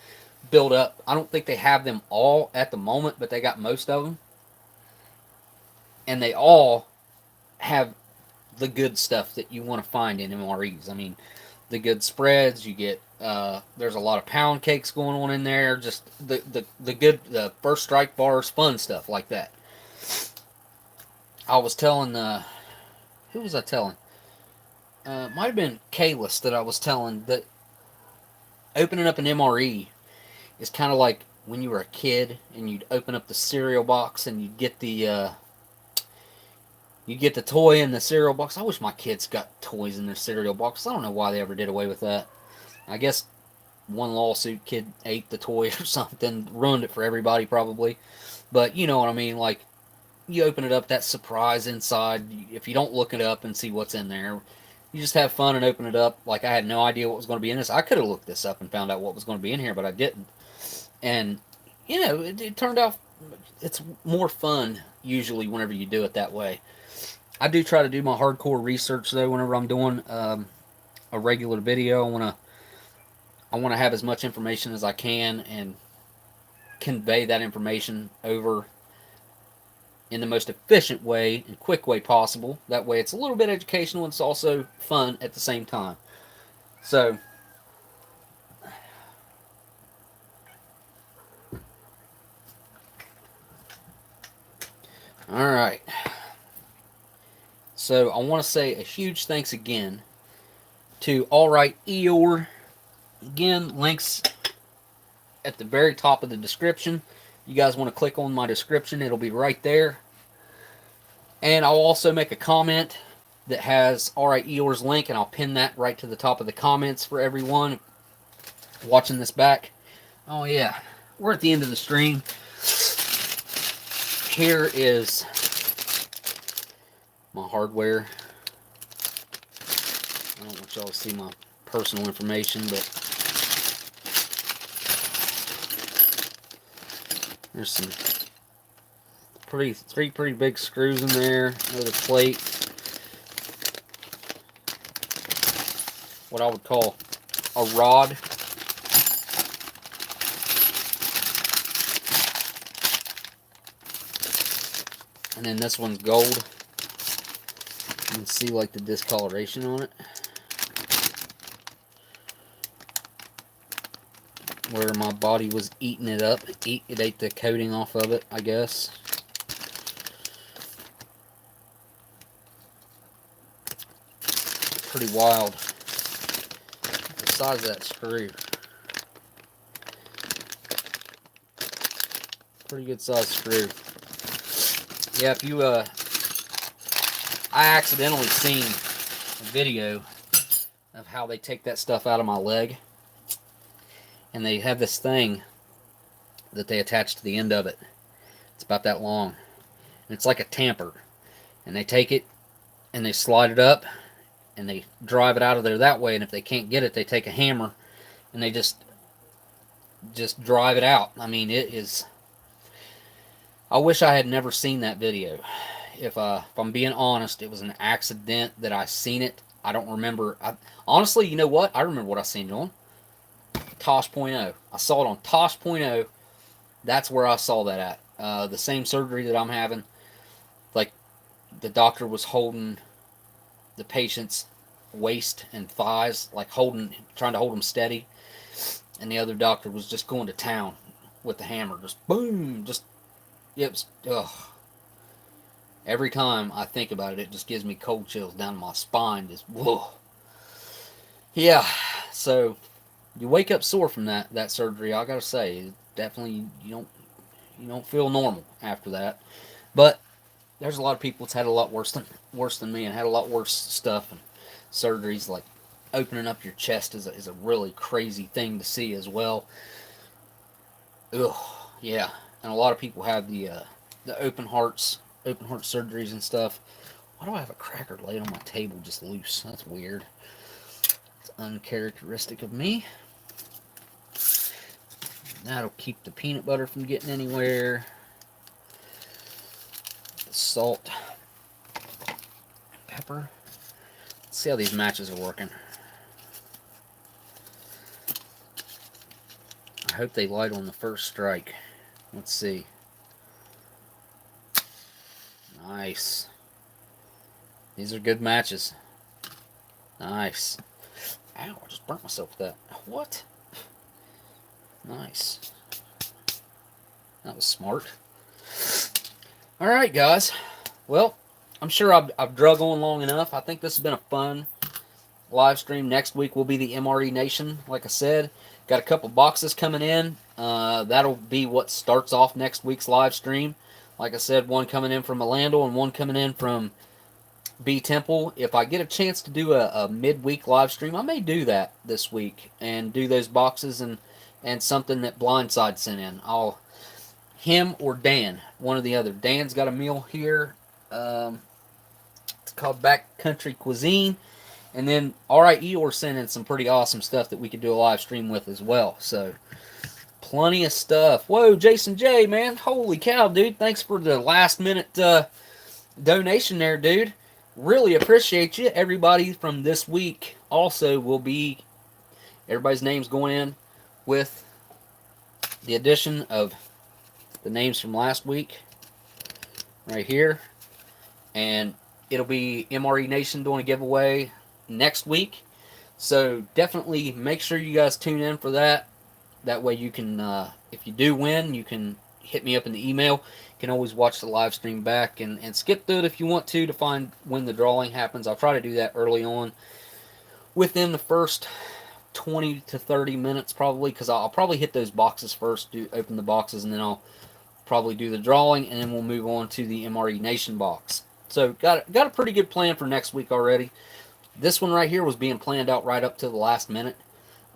built up. I don't think they have them all at the moment, but they got most of them. And they all have the good stuff that you want to find in MREs. I mean, the good spreads, you get, there's a lot of pound cakes going on in there, just the good, the first strike bars, fun stuff like that. I was telling, who was I telling? Might have been Kalis that I was telling that opening up an MRE is kind of like when you were a kid and you'd open up the cereal box and you get the toy in the cereal box. I wish my kids got toys in their cereal box. I don't know why they ever did away with that. I guess one lawsuit kid ate the toy or something, ruined it for everybody probably. But you know what I mean, like you open it up, that surprise inside. If you don't look it up and see what's in there, you just have fun and open it up. Like I had no idea what was going to be in this. I could have looked this up and found out what was going to be in here, but I didn't. And you know, it turned out it's more fun usually whenever you do it that way. I do try to do my hardcore research though whenever I'm doing a regular video. I want to have as much information as I can and convey that information over in the most efficient way and quick way possible. That way it's a little bit educational and it's also fun at the same time. So, alright. So, I want to say a huge thanks again to Alright Eeyore. Again, links at the very top of the description. You guys want to click on my description, it'll be right there. And I'll also make a comment that has Alright Eeyore's link, and I'll pin that right to the top of the comments for everyone watching this back. Oh yeah, we're at the end of the stream. Here is my hardware. I don't want y'all to see my personal information, but there's some three pretty big screws in there. Another plate. What I would call a rod. And then this one's gold. You can see like the discoloration on it. Where my body was eating it up. It ate the coating off of it, I guess. Pretty wild. The size of that screw. Pretty good size screw. Yeah, if you, I accidentally seen a video of how they take that stuff out of my leg. And they have this thing that they attach to the end of it. It's about that long. And it's like a tamper. And they take it and they slide it up and they drive it out of there that way. And if they can't get it, they take a hammer and they just drive it out. I mean, it is... I wish I had never seen that video. If I'm being honest, it was an accident that I seen it. I don't remember. Honestly, you know what? I remember what I seen it on. Tosh.0. I saw it on Tosh.0. That's where I saw that at. The same surgery that I'm having. Like, the doctor was holding the patient's waist and thighs, like trying to hold them steady. And the other doctor was just going to town with the hammer. Just boom. It was, ugh. Every time I think about it, it just gives me cold chills down my spine. Just, whoa. Yeah, so... You wake up sore from that surgery. I gotta say, definitely you don't feel normal after that. But there's a lot of people that's had a lot worse than me and had a lot worse stuff and surgeries. Like opening up your chest is a really crazy thing to see as well. Ugh, yeah. And a lot of people have the open heart surgeries and stuff. Why do I have a cracker laid on my table just loose? That's weird. It's uncharacteristic of me. That'll keep the peanut butter from getting anywhere. The salt. Pepper. Let's see how these matches are working. I hope they light on the first strike. Let's see. Nice. These are good matches. Nice. Ow, I just burnt myself with that. What? Nice. That was smart. Alright, guys. Well, I'm sure I've drug on long enough. I think this has been a fun live stream. Next week will be the MRE Nation, like I said. Got a couple boxes coming in. That'll be what starts off next week's live stream. Like I said, one coming in from Elandil and one coming in from BTemple. If I get a chance to do a midweek live stream, I may do that this week and do those boxes and something that Blindside sent in. Him or Dan, one or the other. Dan's got a meal here. It's called Backcountry Cuisine. And then, alright, Eeyore sent in some pretty awesome stuff that we could do a live stream with as well. So, plenty of stuff. Whoa, Jason J, man. Holy cow, dude. Thanks for the last minute donation there, dude. Really appreciate you. Everybody from this week also will be, everybody's names going in with the addition of the names from last week right here. And it'll be MRE Nation doing a giveaway next week. So definitely make sure you guys tune in for that. That way you can, if you do win, you can hit me up in the email. You can always watch the live stream back and skip through it if you want to find when the drawing happens. I'll try to do that early on within the first 20 to 30 minutes probably, because I'll probably hit those boxes first, open the boxes, and then I'll probably do the drawing, and then we'll move on to the MRE Nation box. So got a pretty good plan for next week already. This one right here was being planned out right up to the last minute.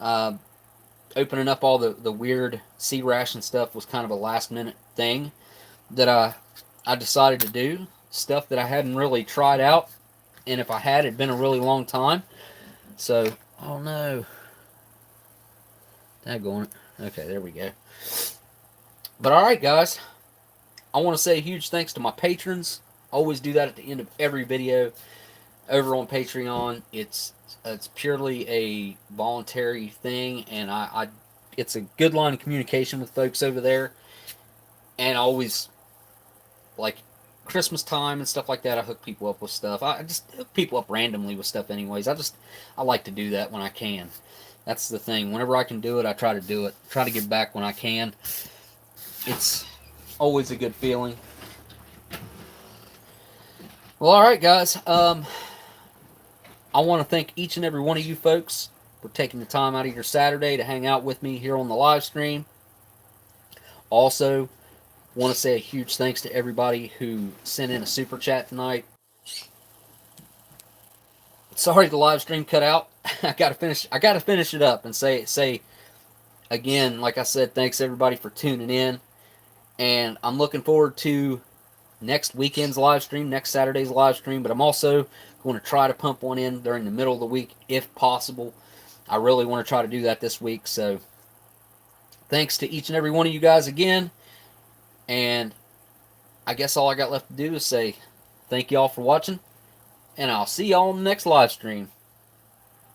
Opening up all the weird sea ration stuff was kind of a last minute thing that I decided to do. Stuff that I hadn't really tried out, and if I had, it'd been a really long time. So, oh no. Daggone it. Okay, there we go. But alright, guys. I want to say a huge thanks to my patrons. Always do that at the end of every video over on Patreon. It's purely a voluntary thing, and it's a good line of communication with folks over there. And I always, like Christmas time and stuff like that, I hook people up with stuff. I just hook people up randomly with stuff anyways. I like to do that when I can. That's the thing. Whenever I can do it, I try to do it. Try to give back when I can. It's always a good feeling. Well, alright guys. I want to thank each and every one of you folks for taking the time out of your Saturday to hang out with me here on the live stream. Also, want to say a huge thanks to everybody who sent in a super chat tonight. Sorry the live stream cut out. I gotta finish it up and say again, like I said, thanks everybody for tuning in. And I'm looking forward to next weekend's live stream, next Saturday's live stream, but I'm also going to try to pump one in during the middle of the week if possible. I really want to try to do that this week. So thanks to each and every one of you guys again. And I guess all I got left to do is say thank y'all for watching, and I'll see y'all on the next live stream.